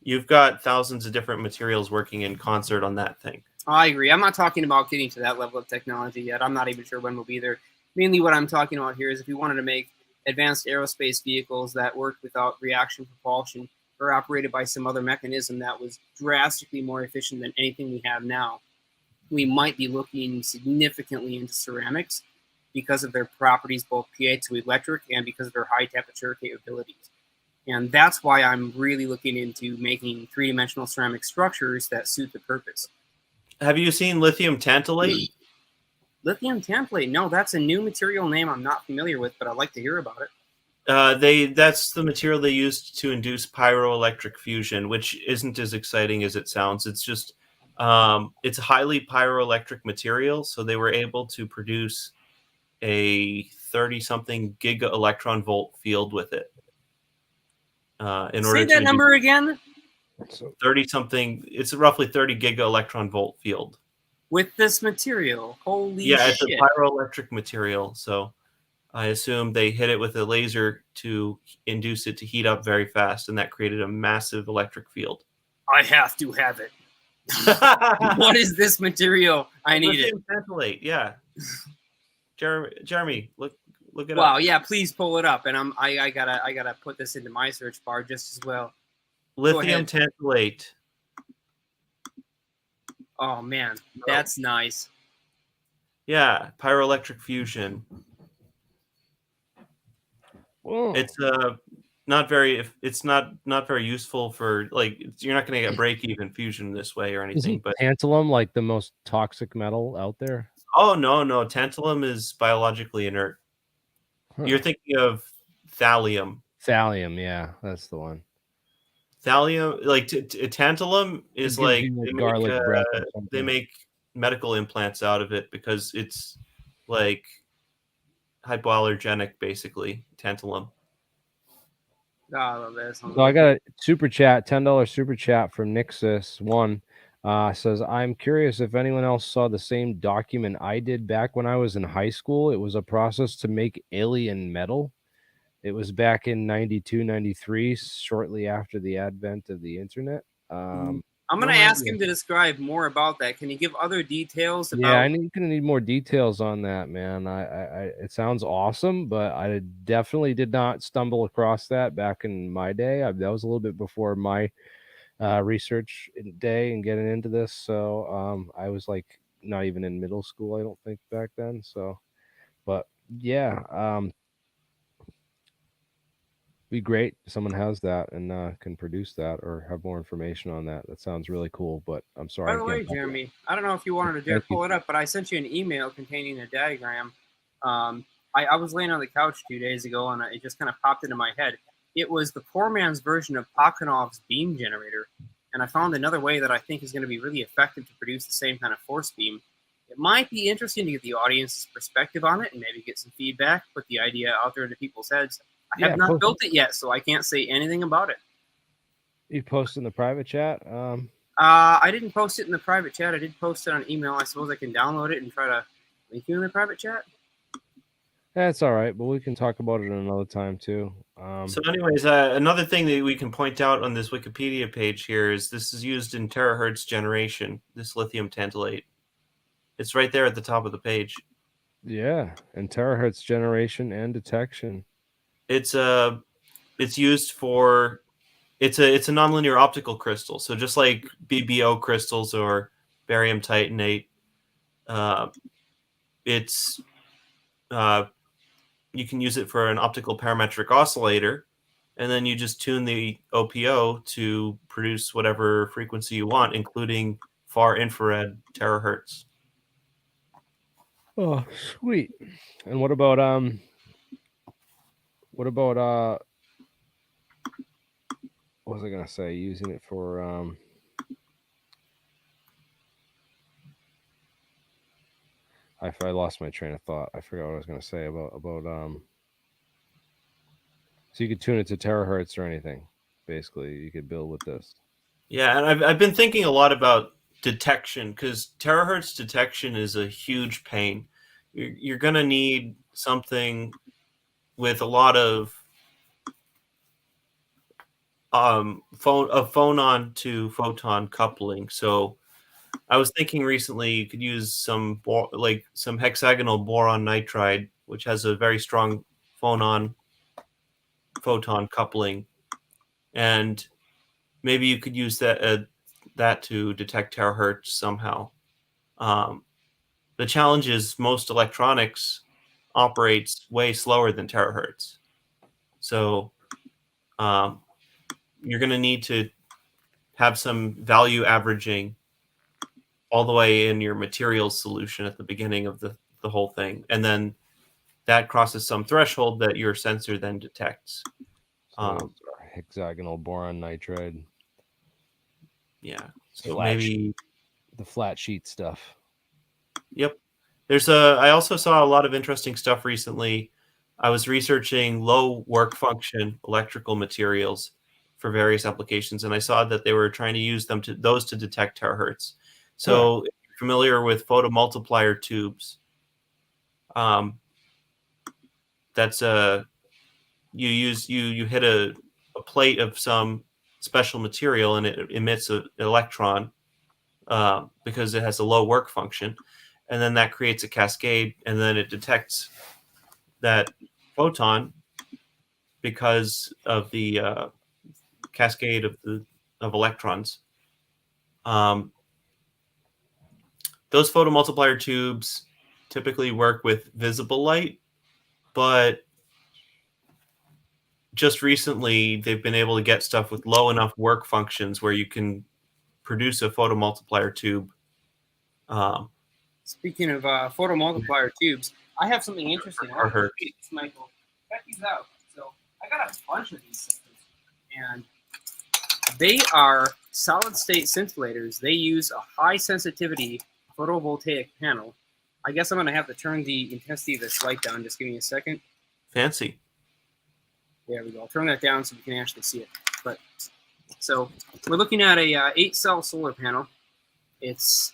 You've got thousands of different materials working in concert on that thing. I agree. I'm not talking about getting to that level of technology yet. I'm not even sure when we'll be there. Mainly what I'm talking about here is if we wanted to make advanced aerospace vehicles that worked without reaction propulsion or operated by some other mechanism that was drastically more efficient than anything we have now, we might be looking significantly into ceramics because of their properties, both piezoelectric and because of their high temperature capabilities. And that's why I'm really looking into making three-dimensional ceramic structures that suit the purpose. Have you seen lithium tantalate? Lithium tantalate? No, that's a new material name I'm not familiar with, but I'd like to hear about it. That's the material they used to induce pyroelectric fusion, which isn't as exciting as it sounds. It's just it's a highly pyroelectric material, so they were able to produce a 30-something giga electron volt field with it. Say that number again. 30-something. It's roughly 30 giga electron volt field with this material. Holy shit! It's a pyroelectric material, so I assume they hit it with a laser to induce it to heat up very fast, and that created a massive electric field. I have to have it. What is this material? I need it. Tantalate, yeah. Jeremy, look it up. Wow, yeah, please pull it up, and I gotta put this into my search bar just as well. Lithium tantalate. Oh man, that's nice. Yeah, pyroelectric fusion. Whoa. It's not very useful for, like, you're not going to get break-even fusion this way or anything. Isn't tantalum like the most toxic metal out there? Oh no, tantalum is biologically inert. Huh. You're thinking of thallium. Thallium, yeah, that's the one. Thallium, like tantalum, is like they make medical implants out of it because it's like hypoallergenic, basically. Tantalum. So I got a super chat, $10 super chat from Nixus1. Says, I'm curious if anyone else saw the same document I did back when I was in high school. It was a process to make alien metal. It was back in 92, 93, shortly after the advent of the internet. I'm going to ask him to describe more about that. Can you give other details about... Yeah, I'm going to need more details on that, man. It sounds awesome, but I definitely did not stumble across that back in my day. That was a little bit before my research day and getting into this. So I was like not even in middle school, I don't think, back then. So, but yeah, be great if someone has that and can produce that or have more information on that. That sounds really cool, but I'm sorry. By the way, Jeremy, I don't know if you wanted to pull it up, but I sent you an email containing a diagram. I was laying on the couch 2 days ago, and it just kind of popped into my head. It was the poor man's version of Pakhanov's beam generator, and I found another way that I think is going to be really effective to produce the same kind of force beam. It might be interesting to get the audience's perspective on it and maybe get some feedback, put the idea out there into people's heads. I have not built it yet, so I can't say anything about it. You post in the private chat? I didn't post it in the private chat. I did post it on email. I suppose I can download it and try to link you in the private chat. That's all right, but we can talk about it another time too. So anyways, another thing that we can point out on this Wikipedia page here is this is used in terahertz generation, this lithium tantalate. It's right there at the top of the page. Yeah, and terahertz generation and detection. It's used for it's a nonlinear optical crystal. So just like BBO crystals or barium titanate, you can use it for an optical parametric oscillator, and then you just tune the OPO to produce whatever frequency you want, including far infrared terahertz. Oh, sweet. And what about what was I gonna say? Using it for I lost my train of thought. I forgot what I was going to say about so you could tune it to terahertz or anything. Basically, you could build with this. Yeah, and I've been thinking a lot about detection, because terahertz detection is a huge pain. You're going to need something with a lot of phonon to photon coupling. So I was thinking recently you could use some hexagonal boron nitride, which has a very strong phonon photon coupling, and maybe you could use that to detect terahertz somehow. The challenge is most electronics operates way slower than terahertz, so you're going to need to have some value averaging all the way in your materials solution at the beginning of the whole thing, and then that crosses some threshold that your sensor then detects. So hexagonal boron nitride. Yeah. So Flat maybe the flat sheet stuff. Yep. I also saw a lot of interesting stuff recently. I was researching low work function electrical materials for various applications, and I saw that they were trying to use those to detect terahertz. So if you're familiar with photomultiplier tubes, that's you hit a plate of some special material and it emits an electron because it has a low work function, and then that creates a cascade, and then it detects that photon because of the cascade of electrons. Those photomultiplier tubes typically work with visible light, but just recently they've been able to get stuff with low enough work functions where you can produce a photomultiplier tube. Speaking of photomultiplier tubes, I have something interesting. I want to Terahertz. read this, Michael. Check these out. So I got a bunch of these systems, and they are solid-state scintillators. They use a high-sensitivity photovoltaic panel. I guess I'm going to have to turn the intensity of this light down. Just give me a second. Fancy. There we go. I'll turn that down so we can actually see it. But so we're looking at a 8-cell solar panel. It's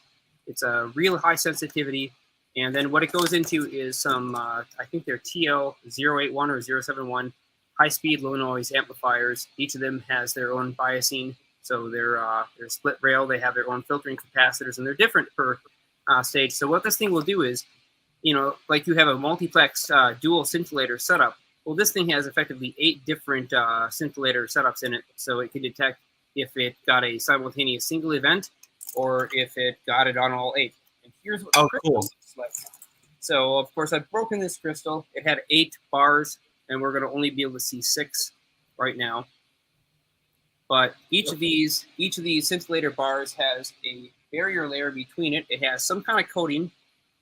a real high sensitivity, and then what it goes into is some I think they're TL081 or 071 high-speed, low-noise amplifiers. Each of them has their own biasing, so they're split rail. They have their own filtering capacitors, and they're different per stage. So what this thing will do is, like you have a multiplex dual scintillator setup. Well, this thing has effectively 8 different scintillator setups in it, so it can detect if it got a simultaneous single event or if it got it on all 8. And here's what the crystal looks like. So, of course, I've broken this crystal. It had 8 bars, and we're going to only be able to see 6 right now. But each of these scintillator bars has a barrier layer between it. It has some kind of coating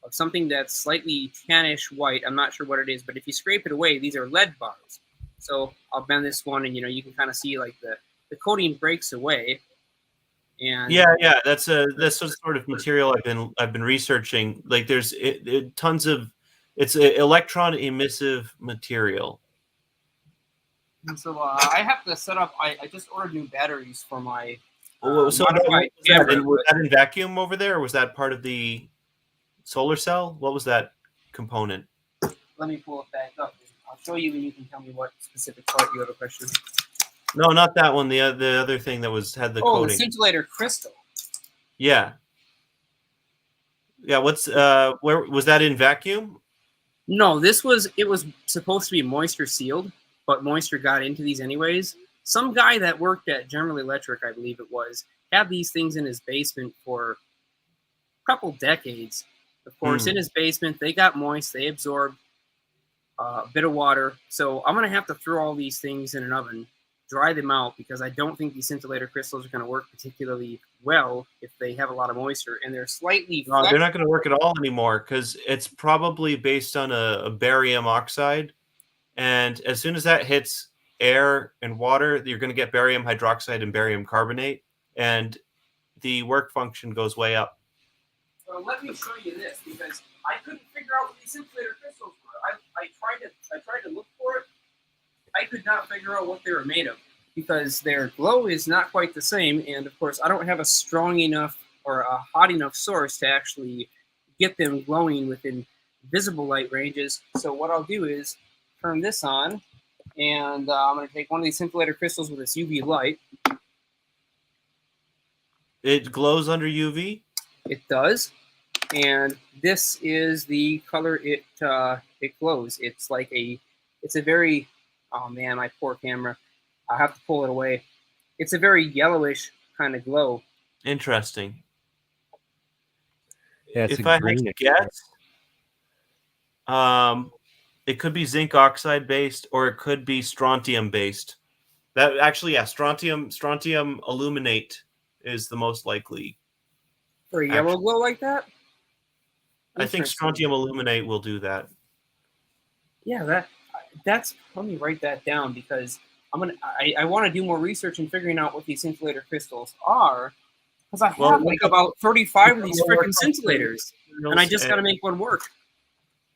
of something that's slightly tannish white. I'm not sure what it is, but if you scrape it away, these are lead bars. So I'll bend this one, and you can kind of see like the coating breaks away. And Yeah, that's sort of material I've been researching. Like there's tons of it's a electron emissive material. And so I have to set up. I just ordered new batteries for my. Was that in vacuum over there, or was that part of the solar cell? What was that component? Let me pull it back up. I'll show you, and you can tell me what specific part you have a question. No, not that one. The other thing that had the coating. Oh, the scintillator crystal. Yeah. Yeah. What's where was that in vacuum? No, it was supposed to be moisture sealed, but moisture got into these anyways. Some guy that worked at General Electric, I believe it was, had these things in his basement for a couple decades. Of course, in his basement, they got moist. They absorbed a bit of water. So I'm going to have to throw all these things in an oven, dry them out, because I don't think these scintillator crystals are going to work particularly well if they have a lot of moisture, and they're slightly No, they're not going to work at all anymore because it's probably based on a barium oxide, and as soon as that hits air and water, you're going to get barium hydroxide and barium carbonate, and the work function goes way up. So let me show you this, because I couldn't figure out what these scintillator crystals were. I tried to look for it. I could not figure out what they were made of, because their glow is not quite the same, and of course I don't have a strong enough or a hot enough source to actually get them glowing within visible light ranges. So what I'll do is turn this on, and I'm going to take one of these scintillator crystals with this UV light. It glows under UV? It does. And this is the color it glows. It's like it's a very, oh man, my poor camera. I'll have to pull it away. It's a very yellowish kind of glow. Interesting. Yeah, it's if I had to guess, it could be zinc oxide based, or it could be strontium based. That actually, yeah, strontium aluminate is the most likely. For a yellow glow like that? I think strontium aluminate will do that. Yeah, that's. Let me write that down, because I want to do more research in figuring out what these scintillator crystals are, because I have about 35 of these freaking scintillators, and I just got to make one work.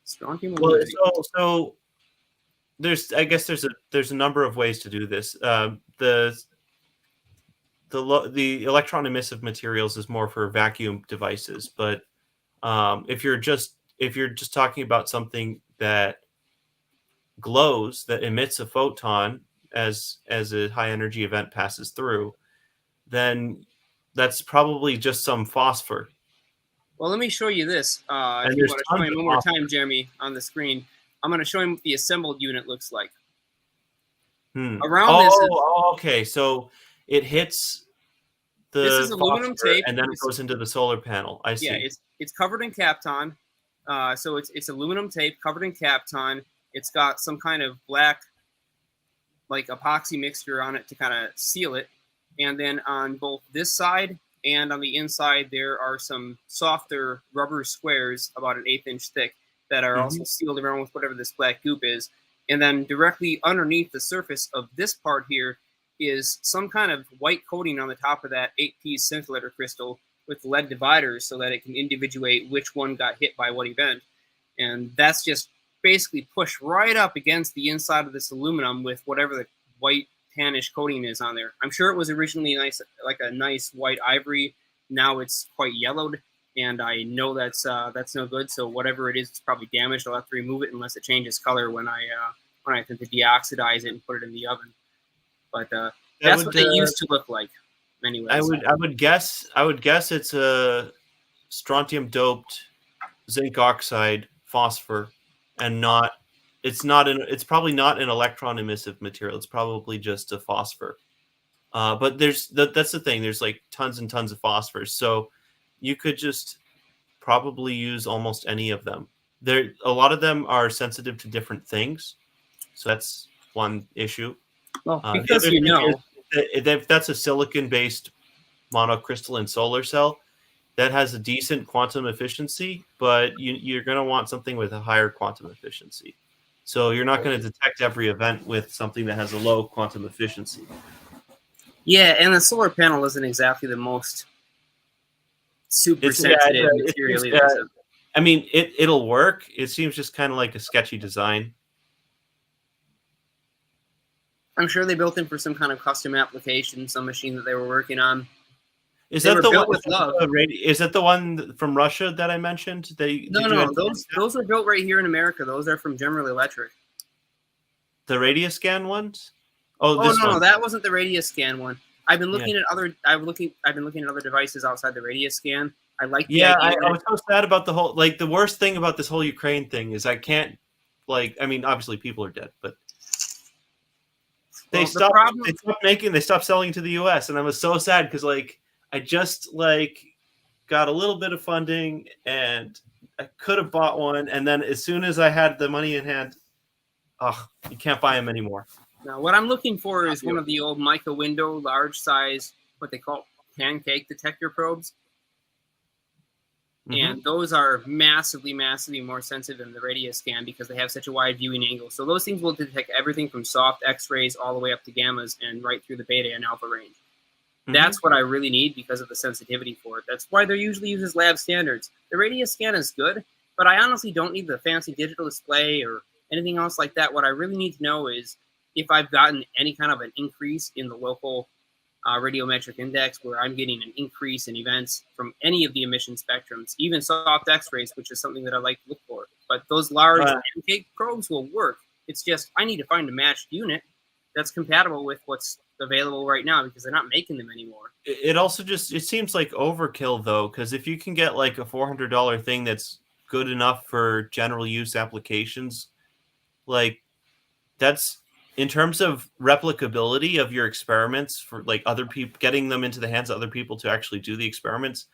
Strontium aluminate. So there's a number of ways to do this. The electron emissive materials is more for vacuum devices, but if you're just talking about something that glows, that emits a photon as a high energy event passes through, then that's probably just some phosphor. Well, let me show you this. If you want to show him one more time, Jeremy, on the screen, I'm going to show him what the assembled unit looks like. Around this. Okay. So it hits the this is aluminum tape, and then it goes into the solar panel. I see. Yeah, it's covered in Kapton. So it's aluminum tape covered in Kapton. It's got some kind of black, like epoxy mixture on it to kind of seal it. And then on both this side and on the inside, there are some softer rubber squares about an 1/8 inch thick that are also sealed around with whatever this black goop is. And then directly underneath the surface of this part here is some kind of white coating on the top of that 8-piece scintillator crystal with lead dividers, so that it can individuate which one got hit by what event. And that's just basically pushed right up against the inside of this aluminum with whatever the white tannish coating is on there. I'm sure it was originally nice, like a nice white ivory. Now it's quite yellowed, and I know that's no good. So whatever it is, it's probably damaged. I'll have to remove it unless it changes color when I attempt to deoxidize it and put it in the oven. But that's what they used to look like. Anyways, I would guess it's a strontium doped zinc oxide phosphor, and it's probably not an electron emissive material. It's probably just a phosphor. But that's the thing. There's like tons and tons of phosphors, so you could just probably use almost any of them. A lot of them are sensitive to different things, so that's one issue. Well, because you know. If that's a silicon-based monocrystalline solar cell, that has a decent quantum efficiency, but you're going to want something with a higher quantum efficiency. So you're not going to detect every event with something that has a low quantum efficiency. Yeah, and the solar panel isn't exactly the most super sensitive material. I mean, it'll work. It seems just kind of like a sketchy design. I'm sure they built in for some kind of custom application, some machine that they were working on. Is that the one with love? Is that the one from Russia that I mentioned? No. Those are built right here in America. Those are from General Electric. The Radioscan ones? No, that wasn't the Radioscan one. I've been looking at other. I've been looking at other devices outside the Radioscan. I like. I was so sad about the whole. Like, the worst thing about this whole Ukraine thing is I can't. Like, I mean, obviously people are dead, but. They stopped selling to the US, and I was so sad because I just got a little bit of funding and I could have bought one, and then as soon as I had the money in hand, you can't buy them anymore. Now what I'm looking for is one of the old mica window large size, what they call pancake detector probes. And those are massively, massively more sensitive than the Radioscan because they have such a wide viewing angle. So those things will detect everything from soft X-rays all the way up to gammas and right through the beta and alpha range. That's what I really need because of the sensitivity for it. That's why they're usually used as lab standards. The radius scan is good, but I honestly don't need the fancy digital display or anything else like that. What I really need to know is if I've gotten any kind of an increase in the local radiometric index, where I'm getting an increase in events from any of the emission spectrums, even soft X-rays, which is something that I like to look for. But those large pancake probes will work. It's just I need to find a matched unit that's compatible with what's available right now because they're not making them anymore. It also just it seems like overkill though, because if you can get like a $400 thing that's good enough for general use applications, like that's in terms of replicability of your experiments for like other people, getting them into the hands of other people to actually do the experiments,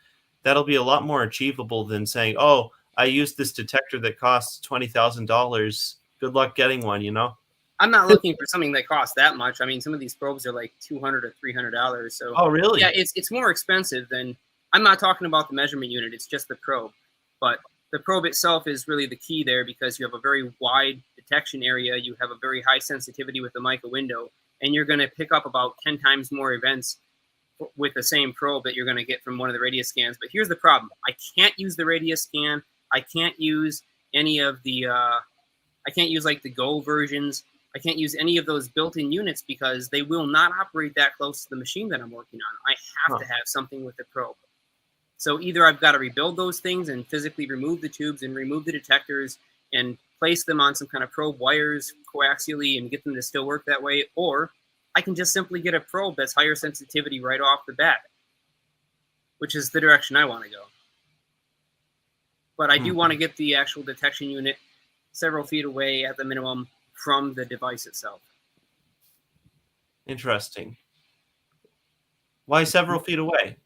that'll be a lot more achievable than saying, oh, I used this detector that costs $20,000. Good luck getting one, you know? I'm not looking for something that costs that much. I mean, some of these probes are like $200 or $300. So, oh, really? Yeah, it's more expensive than. I'm not talking about the measurement unit. It's just the probe. But the probe itself is really the key there because you have a very wide detection area. You have a very high sensitivity with the mica window, and you're going to pick up about 10 times more events with the same probe that you're going to get from one of the radius scans. But here's the problem: I can't use the radius scan. I can't use any of the. I can't use like the Go versions. I can't use any of those built-in units because they will not operate that close to the machine that I'm working on. I have to have something with the probe. So either I've got to rebuild those things and physically remove the tubes and remove the detectors and place them on some kind of probe wires coaxially and get them to still work that way, or I can just simply get a probe that's higher sensitivity right off the bat, which is the direction I want to go. But I do want to get the actual detection unit several feet away at the minimum from the device itself. Interesting. Why several feet away?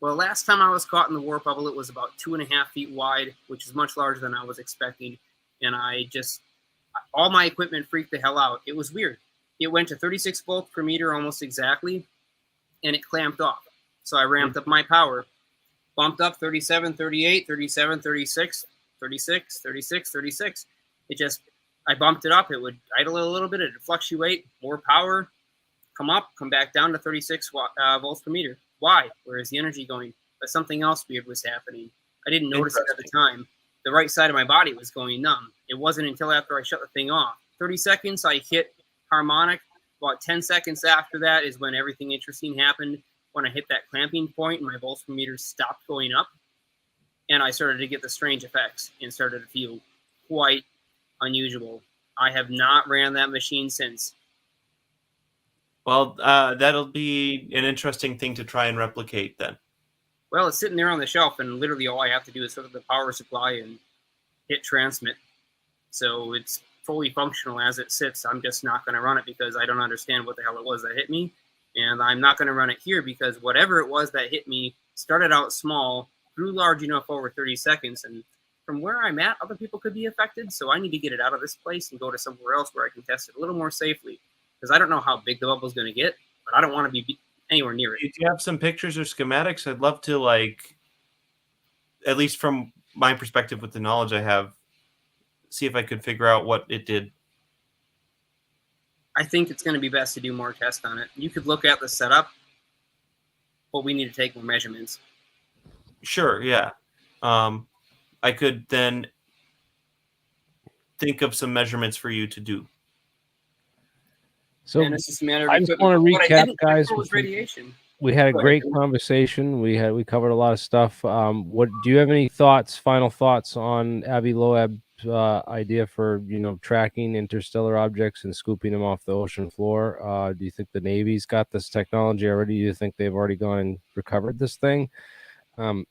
Well, last time I was caught in the warp bubble, it was about 2.5 feet wide, which is much larger than I was expecting. And all my equipment freaked the hell out. It was weird. It went to 36 volts per meter almost exactly, and it clamped off. So I ramped up my power, bumped up 37, 38, 37, 36, 36, 36, 36. I bumped it up. It would idle a little bit. It would fluctuate, more power, come up, come back down to 36 volts per meter. Why? Where is the energy going? But something else weird was happening. I didn't notice it at the time. The right side of my body was going numb. It wasn't until after I shut the thing off. 30 seconds, I hit harmonic. About 10 seconds after that is when everything interesting happened. When I hit that clamping point, my volts per meter stopped going up. And I started to get the strange effects and started to feel quite unusual. I have not ran that machine since. Well, that'll be an interesting thing to try and replicate then. Well, it's sitting there on the shelf, and literally all I have to do is hook up the power supply and hit transmit. So it's fully functional as it sits. I'm just not going to run it because I don't understand what the hell it was that hit me. And I'm not going to run it here because whatever it was that hit me started out small, grew large enough over 30 seconds, and from where I'm at, other people could be affected. So I need to get it out of this place and go to somewhere else where I can test it a little more safely. Because I don't know how big the bubble is going to get, but I don't want to be anywhere near it. Do you have some pictures or schematics? I'd love to, like, at least from my perspective with the knowledge I have, see if I could figure out what it did. I think it's going to be best to do more tests on it. You could look at the setup, but we need to take more measurements. Sure, yeah. I could then think of some measurements for you to do. So and it's just a matter of I just want to recap, guys. Radiation. We had a great conversation. We covered a lot of stuff. What do you have any thoughts? Final thoughts on Avi Loeb's idea for tracking interstellar objects and scooping them off the ocean floor? Do you think the Navy's got this technology already? Do you think they've already gone and recovered this thing? I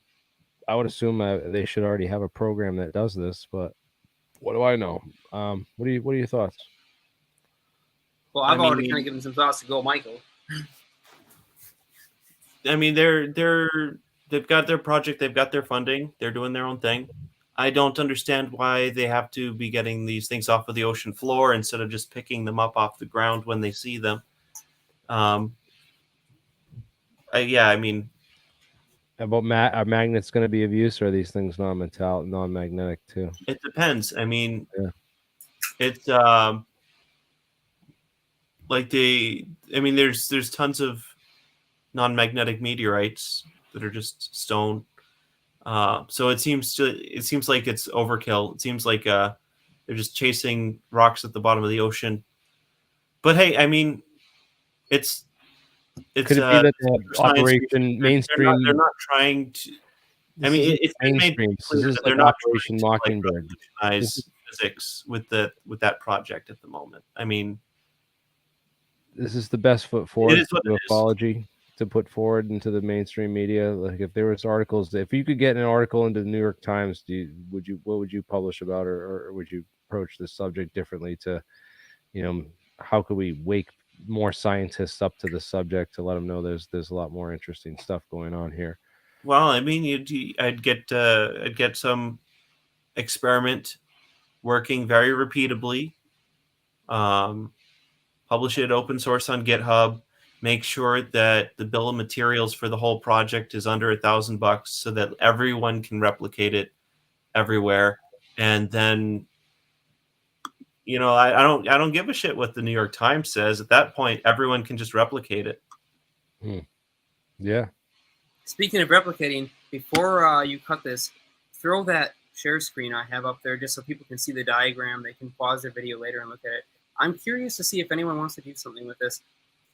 would assume they should already have a program that does this, but what do I know? What are your thoughts? Well, I've already kind of given some thoughts to go, Michael. I mean, they've got their project, they've got their funding, they're doing their own thing. I don't understand why they have to be getting these things off of the ocean floor instead of just picking them up off the ground when they see them. Are magnets going to be of use, or are these things non-magnetic too? It depends. I mean, it's there's tons of non-magnetic meteorites that are just stone. So it seems like it's overkill. It seems like they're just chasing rocks at the bottom of the ocean. But hey, I mean, it's Could it be that the science Operation research. Mainstream? They're not trying to. I This mean, isn't it's been made mainstream. clear This is that they're like not Operation trying to, Mockingbird. revolutionize physics with that project at the moment. I mean, This is the best foot forward It is for what it is. ufology to put forward into the mainstream media. Like, if there was articles, if you could get an article into the New York Times, what would you publish about, or would you approach this subject differently? To, how could we wake more scientists up to the subject to let them know there's a lot more interesting stuff going on here? well, I mean, I'd get some experiment working very repeatably. Publish it open source on GitHub. Make sure that the bill of materials for the whole project is under $1,000, so that everyone can replicate it everywhere. And then, I don't give a shit what the New York Times says. At that point, everyone can just replicate it. Yeah. Speaking of replicating, before you cut this, throw that share screen I have up there just so people can see the diagram. They can pause their video later and look at it. I'm curious to see if anyone wants to do something with this.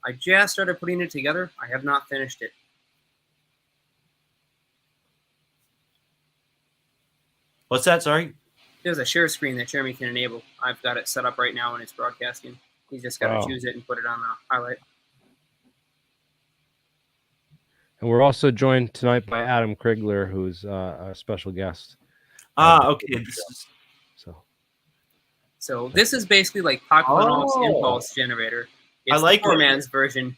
I just started putting it together. I have not finished it. What's that? Sorry? There's a share screen that Jeremy can enable. I've got it set up right now and it's broadcasting. He's just got to choose it and put it on the highlight. And we're also joined tonight by Adam Krigler, who's a special guest. Okay. So this is basically like Pakmanov's impulse generator. It's I like the poor it. man's version.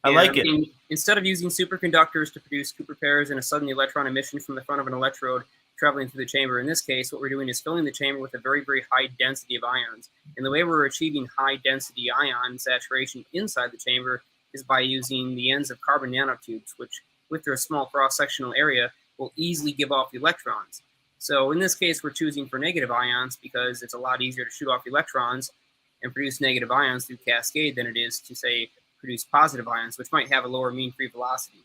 I like it. Instead of using superconductors to produce Cooper pairs and a sudden electron emission from the front of an electrode traveling through the chamber, in this case, what we're doing is filling the chamber with a very, very high density of ions. And the way we're achieving high density ion saturation inside the chamber is by using the ends of carbon nanotubes, which, with their small cross-sectional area, will easily give off electrons. So in this case, we're choosing for negative ions because it's a lot easier to shoot off electrons and produce negative ions through cascade than it is to, say, produce positive ions, which might have a lower mean free velocity.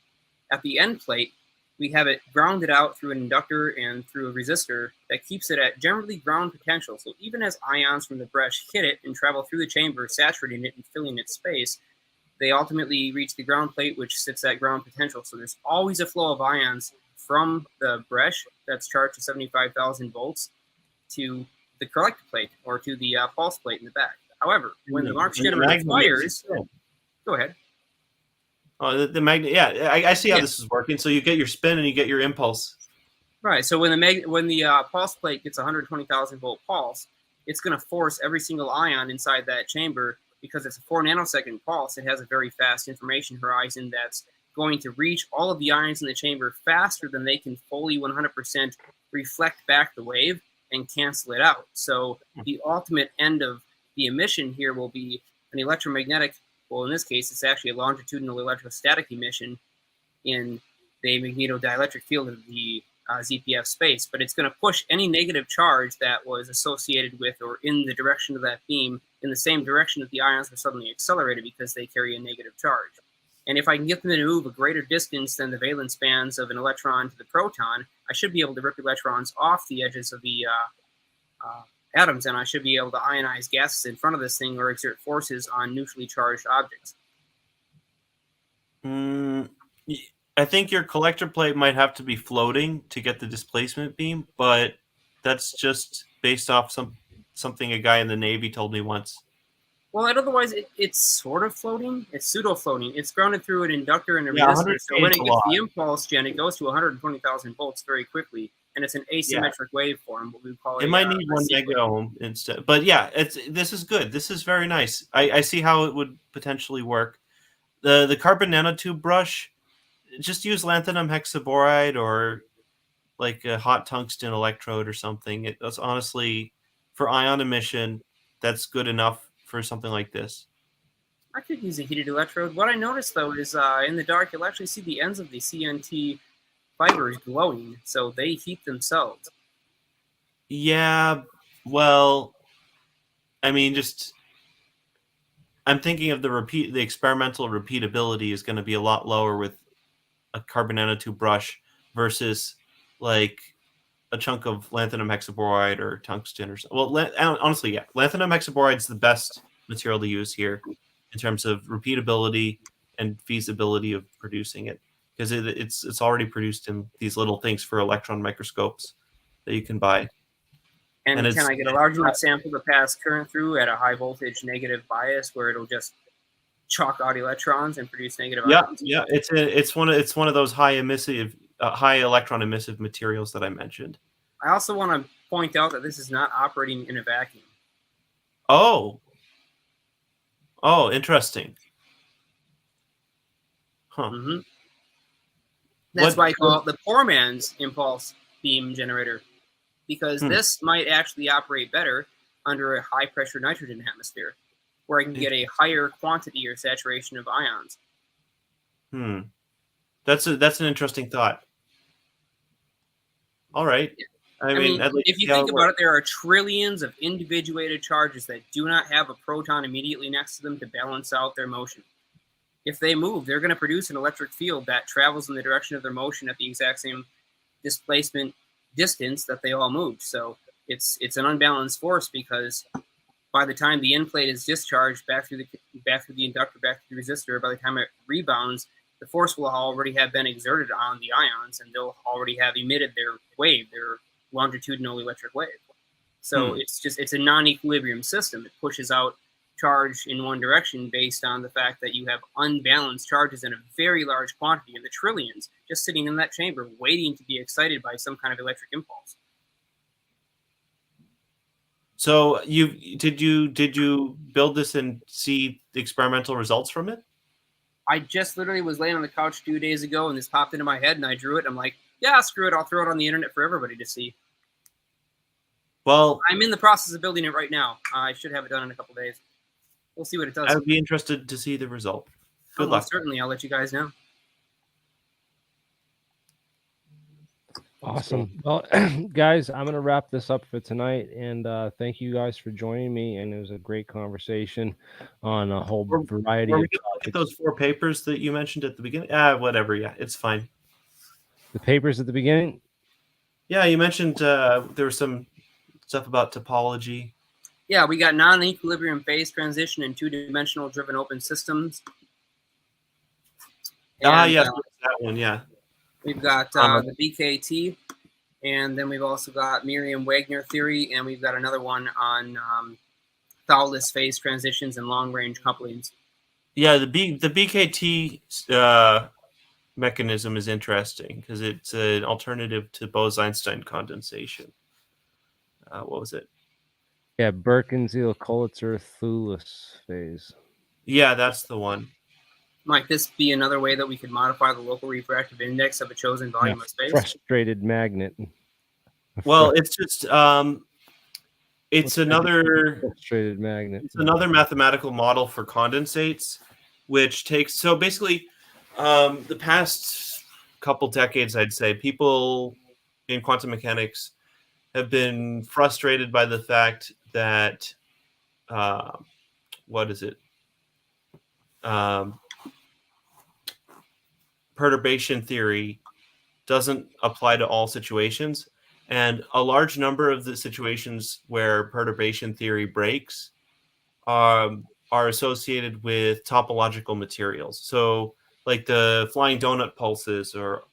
At the end plate, we have it grounded out through an inductor and through a resistor that keeps it at generally ground potential. So even as ions from the brush hit it and travel through the chamber, saturating it and filling its space, they ultimately reach the ground plate, which sits at ground potential. So there's always a flow of ions from the brush that's charged to 75,000 volts to the collector plate or to the pulse plate in the back. However, when the Marx generator fires, go ahead. Oh, the magnet. Yeah, I see how this is working. So you get your spin and you get your impulse. Right. So when the pulse plate gets 120,000 volt pulse, it's going to force every single ion inside that chamber. Because it's a 4 nanosecond pulse, it has a very fast information horizon that's going to reach all of the ions in the chamber faster than they can fully 100% reflect back the wave and cancel it out. So the ultimate end of the emission here will be an electromagnetic, well, in this case, it's actually a longitudinal electrostatic emission in the magnetodielectric field of the ZPF space, but it's going to push any negative charge that was associated with or in the direction of that beam in the same direction that the ions were suddenly accelerated because they carry a negative charge. And if I can get them to move a greater distance than the valence bands of an electron to the proton, I should be able to rip electrons off the edges of the atoms, and I should be able to ionize gases in front of this thing or exert forces on neutrally charged objects. I think your collector plate might have to be floating to get the displacement beam, but that's just based off something a guy in the Navy told me once. Well, otherwise, it's sort of floating. It's pseudo-floating. It's grounded through an inductor and a resistor. So when it gets the impulse gen, it goes to 120,000 volts very quickly, and it's an asymmetric waveform. What we call it might need 1 megaohm instead. But yeah, this is good. This is very nice. I see how it would potentially work. The carbon nanotube brush, just use lanthanum hexaboride or like a hot tungsten electrode or something. That's honestly, for ion emission, that's good enough for something like this. I could use a heated electrode. What I noticed, though, is in the dark, you'll actually see the ends of the CNT fibers glowing, so they heat themselves. Yeah, well, I mean, I'm thinking of the experimental repeatability is going to be a lot lower with a carbon nanotube brush versus like a chunk of lanthanum hexaboride or tungsten or something. Well, honestly, yeah, lanthanum hexaboride is the best material to use here in terms of repeatability and feasibility of producing it, because it's already produced in these little things for electron microscopes that you can buy. And And can I get a large enough sample to pass current through at a high voltage negative bias where it'll just chalk out electrons and produce negative ions? Yeah, it's one of those high electron emissive materials that I mentioned. I also want to point out that this is not operating in a vacuum. Oh, interesting. Huh. Mm-hmm. That's why I call it the poor man's impulse beam generator, because this might actually operate better under a high pressure nitrogen atmosphere, where I can get a higher quantity or saturation of ions. That's an interesting thought. All right. I mean, if you think about it, there are trillions of individuated charges that do not have a proton immediately next to them to balance out their motion. If they move, they're going to produce an electric field that travels in the direction of their motion at the exact same displacement distance that they all moved. So it's an unbalanced force, because by the time the end plate is discharged back through the inductor, back through the resistor, by the time it rebounds, the force will already have been exerted on the ions, and they'll already have emitted their wave, their longitudinal electric wave. So it's a non-equilibrium system. It pushes out charge in one direction based on the fact that you have unbalanced charges in a very large quantity, in the trillions, just sitting in that chamber waiting to be excited by some kind of electric impulse. So did you build this and see the experimental results from it? I just literally was laying on the couch 2 days ago, and this popped into my head, and I drew it. I'm like, yeah, screw it. I'll throw it on the internet for everybody to see. Well, I'm in the process of building it right now. I should have it done in a couple days. We'll see what it does. I would be interested to see the result. Good luck. Certainly, I'll let you guys know. Awesome. Well, guys, I'm going to wrap this up for tonight, and thank you guys for joining me. And it was a great conversation on a whole variety of topics. Look at those 4 papers that you mentioned at the beginning. Whatever. Yeah, it's fine. The papers at the beginning? Yeah, you mentioned there was some stuff about topology. Yeah, we got non-equilibrium phase transition in 2-dimensional driven open systems. And, yes, that one, yeah. We've got the BKT, and then we've also got Merriam-Wagner theory, and we've got another one on Thouless phase transitions and long-range couplings. Yeah, the BKT mechanism is interesting because it's an alternative to Bose-Einstein condensation. What was it? Yeah, Birken-Zeil-Kolitzer Thouless phase. Yeah, that's the one. Might this be another way that we could modify the local refractive index of a chosen volume of space? Frustrated magnet. Well, it's just it's another frustrated magnet. It's another mathematical model for condensates, which takes basically the past couple decades, I'd say, people in quantum mechanics have been frustrated by the fact that perturbation theory doesn't apply to all situations, and a large number of the situations where perturbation theory breaks are associated with topological materials. So like the flying donut pulses or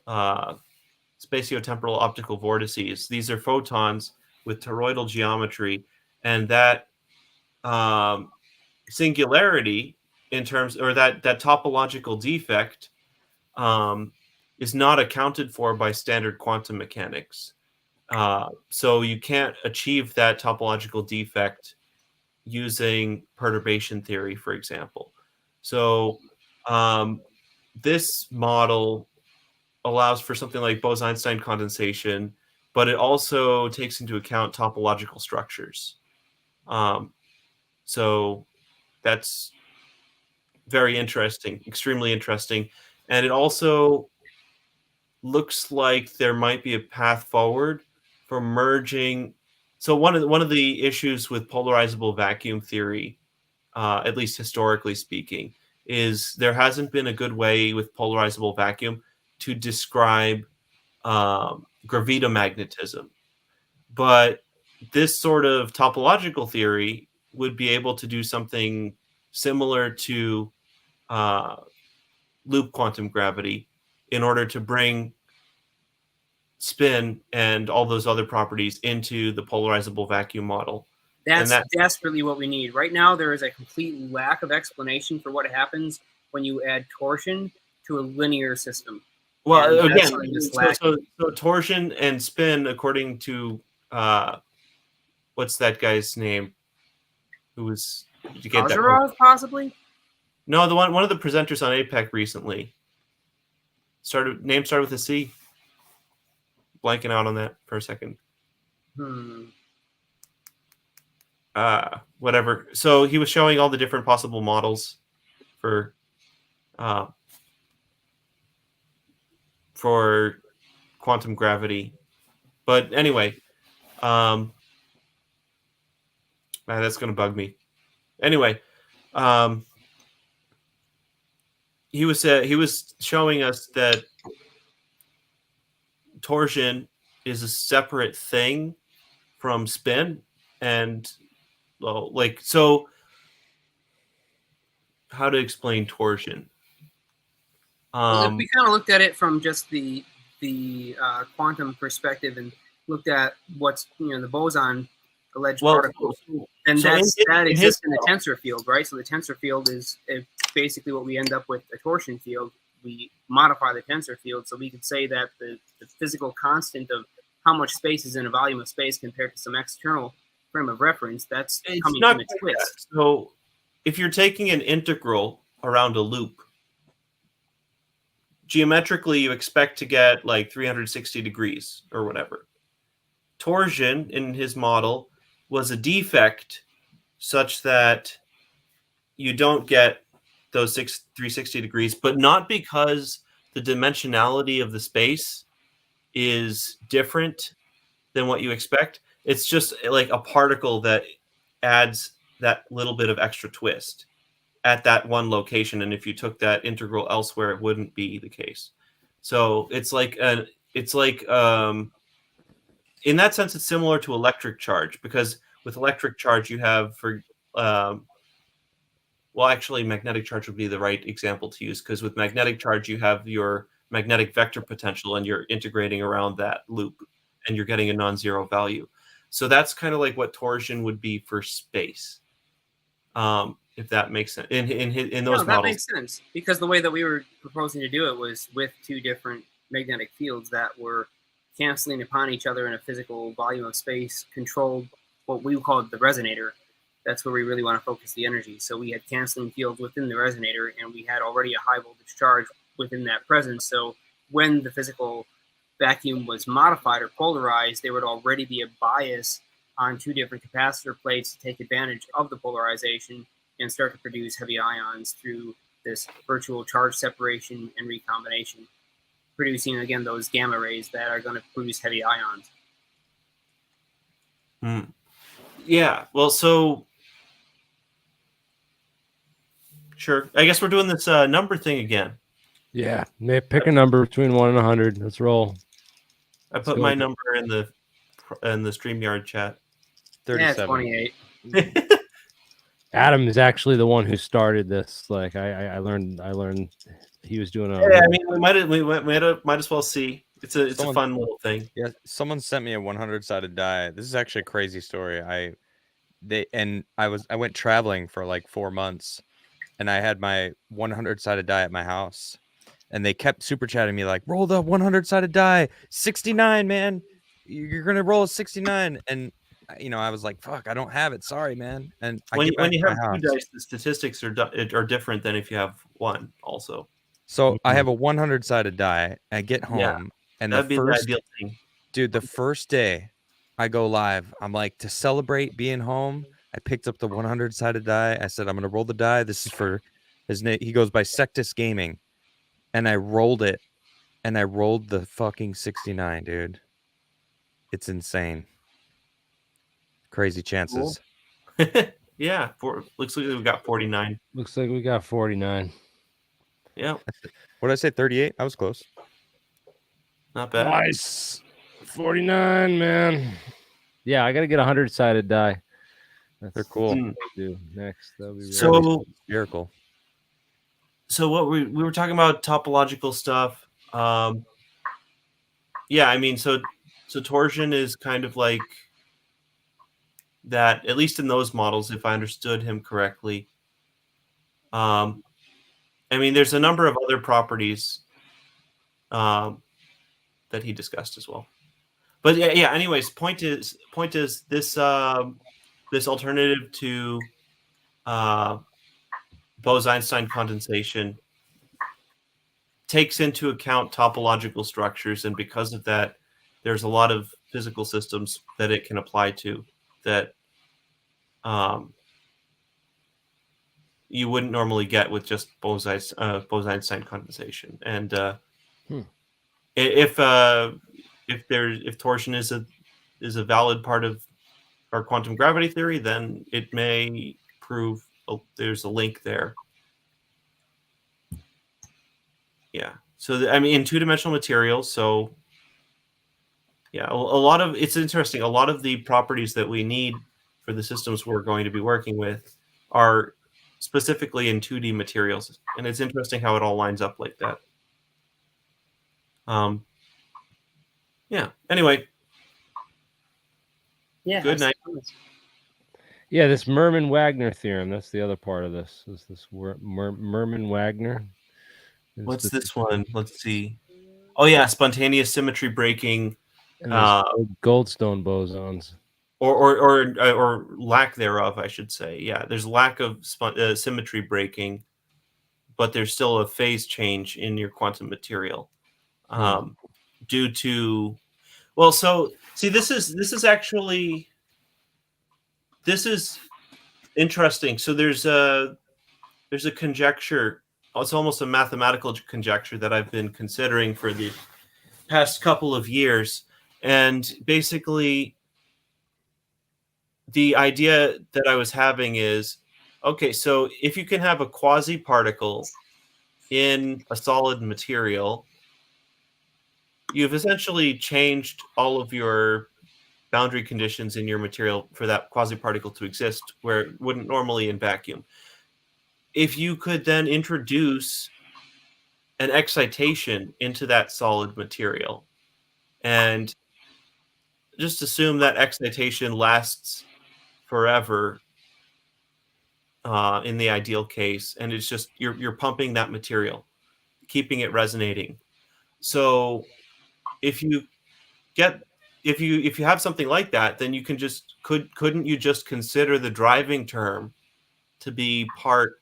spatiotemporal optical vortices, these are photons with toroidal geometry, and that singularity in terms, or that topological defect is not accounted for by standard quantum mechanics. So you can't achieve that topological defect using perturbation theory, for example. So this model allows for something like Bose-Einstein condensation, but it also takes into account topological structures. So that's very interesting, extremely interesting. And it also looks like there might be a path forward for merging. So one of the issues with polarizable vacuum theory at least historically speaking, is there hasn't been a good way with polarizable vacuum to describe gravitomagnetism. But this sort of topological theory would be able to do something similar to loop quantum gravity in order to bring spin and all those other properties into the polarizable vacuum model. That's desperately what we need. Right now, there is a complete lack of explanation for what happens when you add torsion to a linear system. Well, again, so torsion and spin, according to what's that guy's name? Who was? Did you get Kozarov, possibly? No, the one of the presenters on APEC recently. Name started with a C. Blanking out on that for a second. Whatever. So he was showing all the different possible models for quantum gravity. But anyway, that's going to bug me. Anyway, he was showing us that torsion is a separate thing from spin, and so how to explain torsion? Well, if we kind of looked at it from just the quantum perspective and looked at what's the boson alleged particle, then that exists in the tensor field, right? So the tensor field is basically what we end up with a torsion field. We modify the tensor field, so we could say that the physical constant of how much space is in a volume of space compared to some external frame of reference, that's coming from a twist. So if you're taking an integral around a loop, geometrically you expect to get like 360 degrees or whatever. Torsion in his model was a defect such that you don't get those 360 degrees, but not because the dimensionality of the space is different than what you expect. It's just like a particle that adds that little bit of extra twist at that one location, and if you took that integral elsewhere, it wouldn't be the case. So it's like in that sense, it's similar to electric charge, because with electric charge you have actually magnetic charge would be the right example to use, because with magnetic charge you have your magnetic vector potential and you're integrating around that loop and you're getting a non-zero value. So that's kind of like what torsion would be for space. If that makes sense in those models. That makes sense, because the way that we were proposing to do it was with two different magnetic fields that were canceling upon each other in a physical volume of space, controlled what we call the resonator. That's where we really want to focus the energy. So we had canceling fields within the resonator, and we had already a high voltage charge within that presence. So when the physical vacuum was modified or polarized, there would already be a bias on two different capacitor plates to take advantage of the polarization and start to produce heavy ions through this virtual charge separation and recombination, producing, again, those gamma rays that are going to produce heavy ions. Yeah, well, so sure. I guess we're doing this number thing again. Yeah, pick a number between 1 and 100. Let's roll. I put my number in the StreamYard chat. 37. Yeah, 28. Adam is actually the one who started this. Like I learned he was doing a. Yeah, I mean, we might as well see. It's a fun little thing. Yeah, someone sent me a 100-sided die. This is actually a crazy story. I went traveling for like 4 months, and I had my 100-sided die at my house, and they kept super chatting me like, roll the 100-sided die, 69, man, you're gonna roll a 69, and I was like, fuck, I don't have it, sorry, man. And when you have two dice, the statistics are different than if you have one also. So I have a 100-sided die. I get home, and that'd be the ideal thing. Dude, the first day I go live, I'm like, to celebrate being home, I picked up the 100-sided die. I said, I'm going to roll the die. This is for his name. He goes by Sectus Gaming. And I rolled it, and I rolled the fucking 69, dude. It's insane. Crazy chances. Cool. Yeah, looks like we got 49. Looks like we got 49. Yeah, What did I say? 38? I was close. not bad. Nice. 49, man. Yeah, I got to get a 100-sided die. They're cool. Hmm. What I'll do next. That'll be So, Spherical. so what we were talking about topological stuff. Yeah, I mean, so torsion is kind of like that, at least in those models, if I understood him correctly. I mean, there's a number of other properties that he discussed as well. But yeah. Anyways, point is this this alternative to Bose-Einstein condensation takes into account topological structures, and because of that, there's a lot of physical systems that it can apply to that you wouldn't normally get with just Bose-Einstein condensation. And if torsion is a valid part of our quantum gravity theory, then it may prove there's a link there. Yeah. So I mean, in two-dimensional materials, so yeah, a lot of it's interesting. A lot of the properties that we need for the systems we're going to be working with are specifically in 2D materials, and it's interesting how it all lines up like that. Yeah. Anyway. Yeah. Good night. Yeah, this Merman-Wagner theorem. That's the other part of this. Is this Merman-Wagner? What's this one? Let's see. Oh yeah, spontaneous symmetry breaking, Goldstone bosons, or lack thereof, I should say. Yeah, there's lack of symmetry breaking, but there's still a phase change in your quantum material, due to. Well, so see, this is interesting. So there's a conjecture. It's almost a mathematical conjecture that I've been considering for the past couple of years. And basically, the idea that I was having is, okay, so if you can have a quasi-particle in a solid material, you've essentially changed all of your boundary conditions in your material for that quasi-particle to exist, where it wouldn't normally in vacuum. If you could then introduce an excitation into that solid material and just assume that excitation lasts forever, in the ideal case, and it's just you're pumping that material, keeping it resonating. So if you have something like that, then you can couldn't you just consider the driving term to be part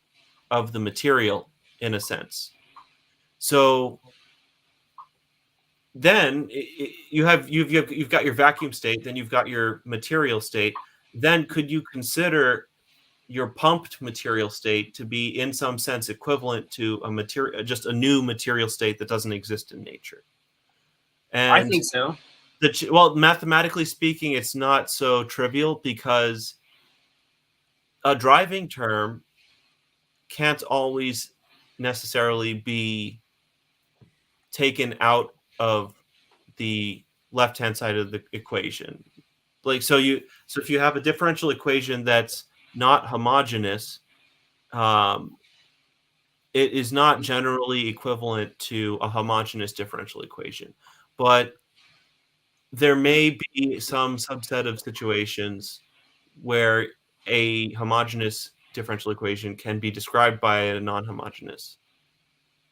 of the material in a sense? So then you've got your vacuum state, then you've got your material state. Then could you consider your pumped material state to be in some sense equivalent to just a new material state that doesn't exist in nature? And I think so. Well, mathematically speaking, it's not so trivial, because a driving term can't always necessarily be taken out of the left-hand side of the equation. Like, so if you have a differential equation that's not homogeneous, it is not generally equivalent to a homogeneous differential equation. But there may be some subset of situations where a homogeneous differential equation can be described by a non-homogeneous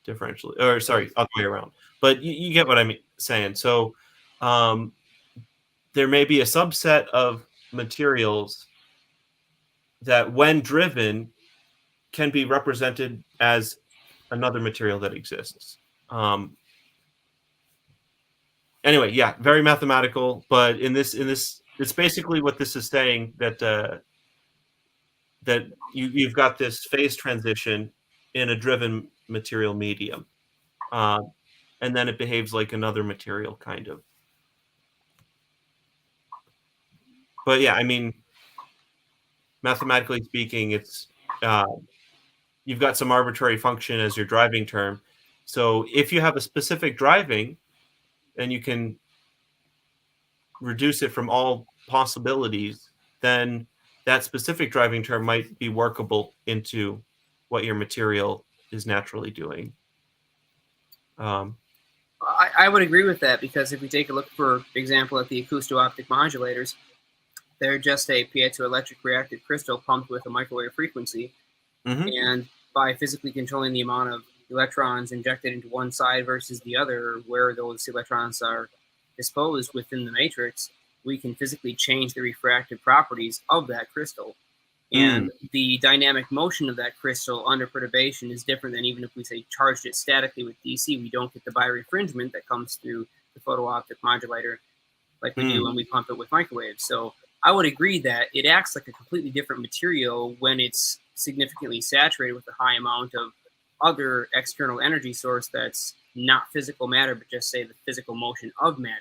differential, or sorry, other way around. But you get what I'm saying. So there may be a subset of materials that, when driven, can be represented as another material that exists. Anyway, yeah, very mathematical, but in this, it's basically what this is saying, that that you've got this phase transition in a driven material medium, and then it behaves like another material, kind of. But yeah, I mean, mathematically speaking, it's you've got some arbitrary function as your driving term. So if you have a specific driving, and you can reduce it from all possibilities, then that specific driving term might be workable into what your material is naturally doing. I would agree with that, because if we take a look, for example, at the acousto-optic modulators, they're just a piezoelectric reactive crystal pumped with a microwave frequency. Mhm. And by physically controlling the amount of electrons injected into one side versus the other, where those electrons are disposed within the matrix, we can physically change the refractive properties of that crystal. And the dynamic motion of that crystal under perturbation is different than even if we say charged it statically with DC. We don't get the birefringent that comes through the photo-optic modulator like we do when we pump it with microwaves. So I would agree that it acts like a completely different material when it's significantly saturated with a high amount of other external energy source that's not physical matter, but just say the physical motion of matter.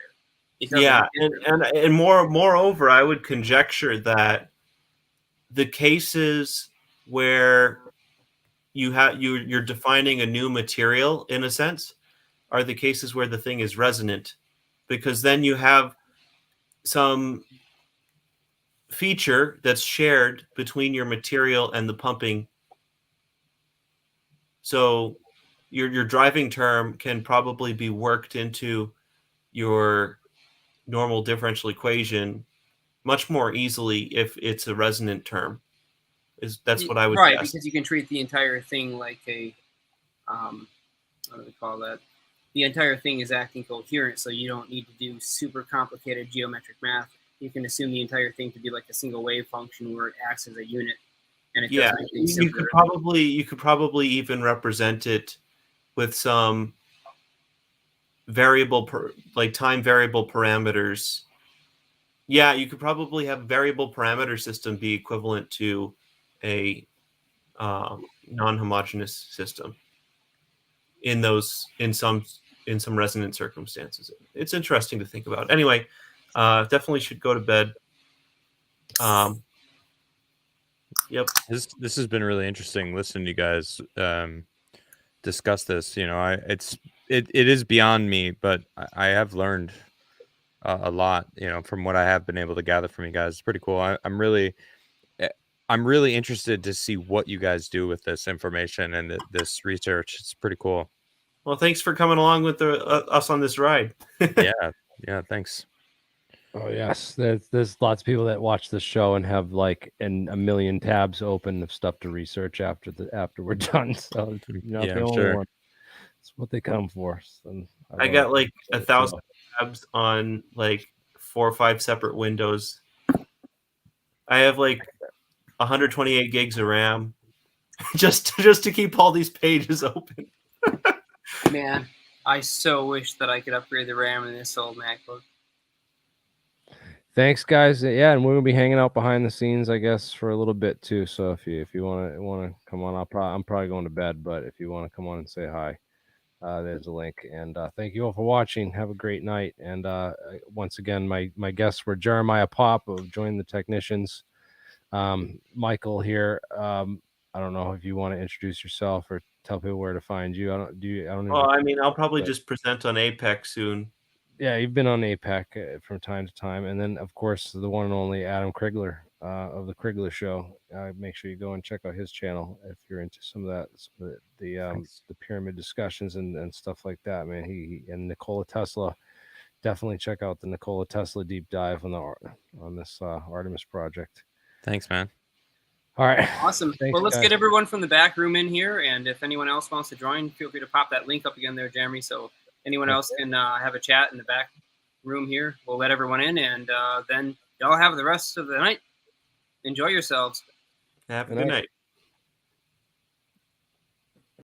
It doesn't Yeah, get there. and moreover, I would conjecture that the cases where you're defining a new material, in a sense, are the cases where the thing is resonant, because then you have some feature that's shared between your material and the pumping. So your driving term can probably be worked into your normal differential equation much more easily if it's a resonant term. That's what I would Right, guess. because you can treat the entire thing like a what do we call that? The entire thing is acting coherent, so you don't need to do super complicated geometric math. You can assume the entire thing to be like a single wave function where it acts as a unit, and it Yeah, does make things you simpler. could probably even represent it with some time variable parameters. Yeah, you could probably have a variable parameter system be equivalent to a non-homogeneous system in some resonant circumstances. It's interesting to think about. Anyway, definitely should go to bed. Yep. This has been really interesting listening to you guys discuss this. You know, it is beyond me, but I have learned a lot. You know, from what I have been able to gather from you guys. It's pretty cool. I'm really interested to see what you guys do with this information and this research. It's pretty cool. Well, thanks for coming along with us on this ride. Yeah, thanks. Oh yes, there's lots of people that watch this show and have like a million tabs open of stuff to research after we're done. So you're not the I'm only sure. one. It's what they come for. And I got like 1,000 tabs on like 4 or 5 separate windows. I have like 128 gigs of RAM just to keep all these pages open. Man, I so wish that I could upgrade the RAM in this old MacBook. Thanks, guys. Yeah, and we're gonna be hanging out behind the scenes, I guess, for a little bit too. So if you want to come on, I'm probably going to bed, but if you want to come on and say hi, there's a link. And thank you all for watching. Have a great night. And once again, my guests were Jeremiah Pop of Join the Technicians, Michael here. I don't know if you want to introduce yourself or tell people where to find you. I don't. Well, I mean, I'll probably just present on APEC soon. Yeah, you've been on APEC from time to time, and then of course the one and only Adam Krigler of the Krigler Show. Make sure you go and check out his channel if you're into some of the pyramid discussions and stuff like that. Man, he and Nikola Tesla. Definitely check out the Nikola Tesla deep dive on this Artemis project. Thanks, man. All right, awesome. Thanks, well, let's guys. get everyone from the back room in here, and if anyone else wants to join, feel free to pop that link up again there, Jeremy. So anyone else can have a chat in the back room here. We'll let everyone in, and then y'all have the rest of the night. Enjoy yourselves. Have a good night.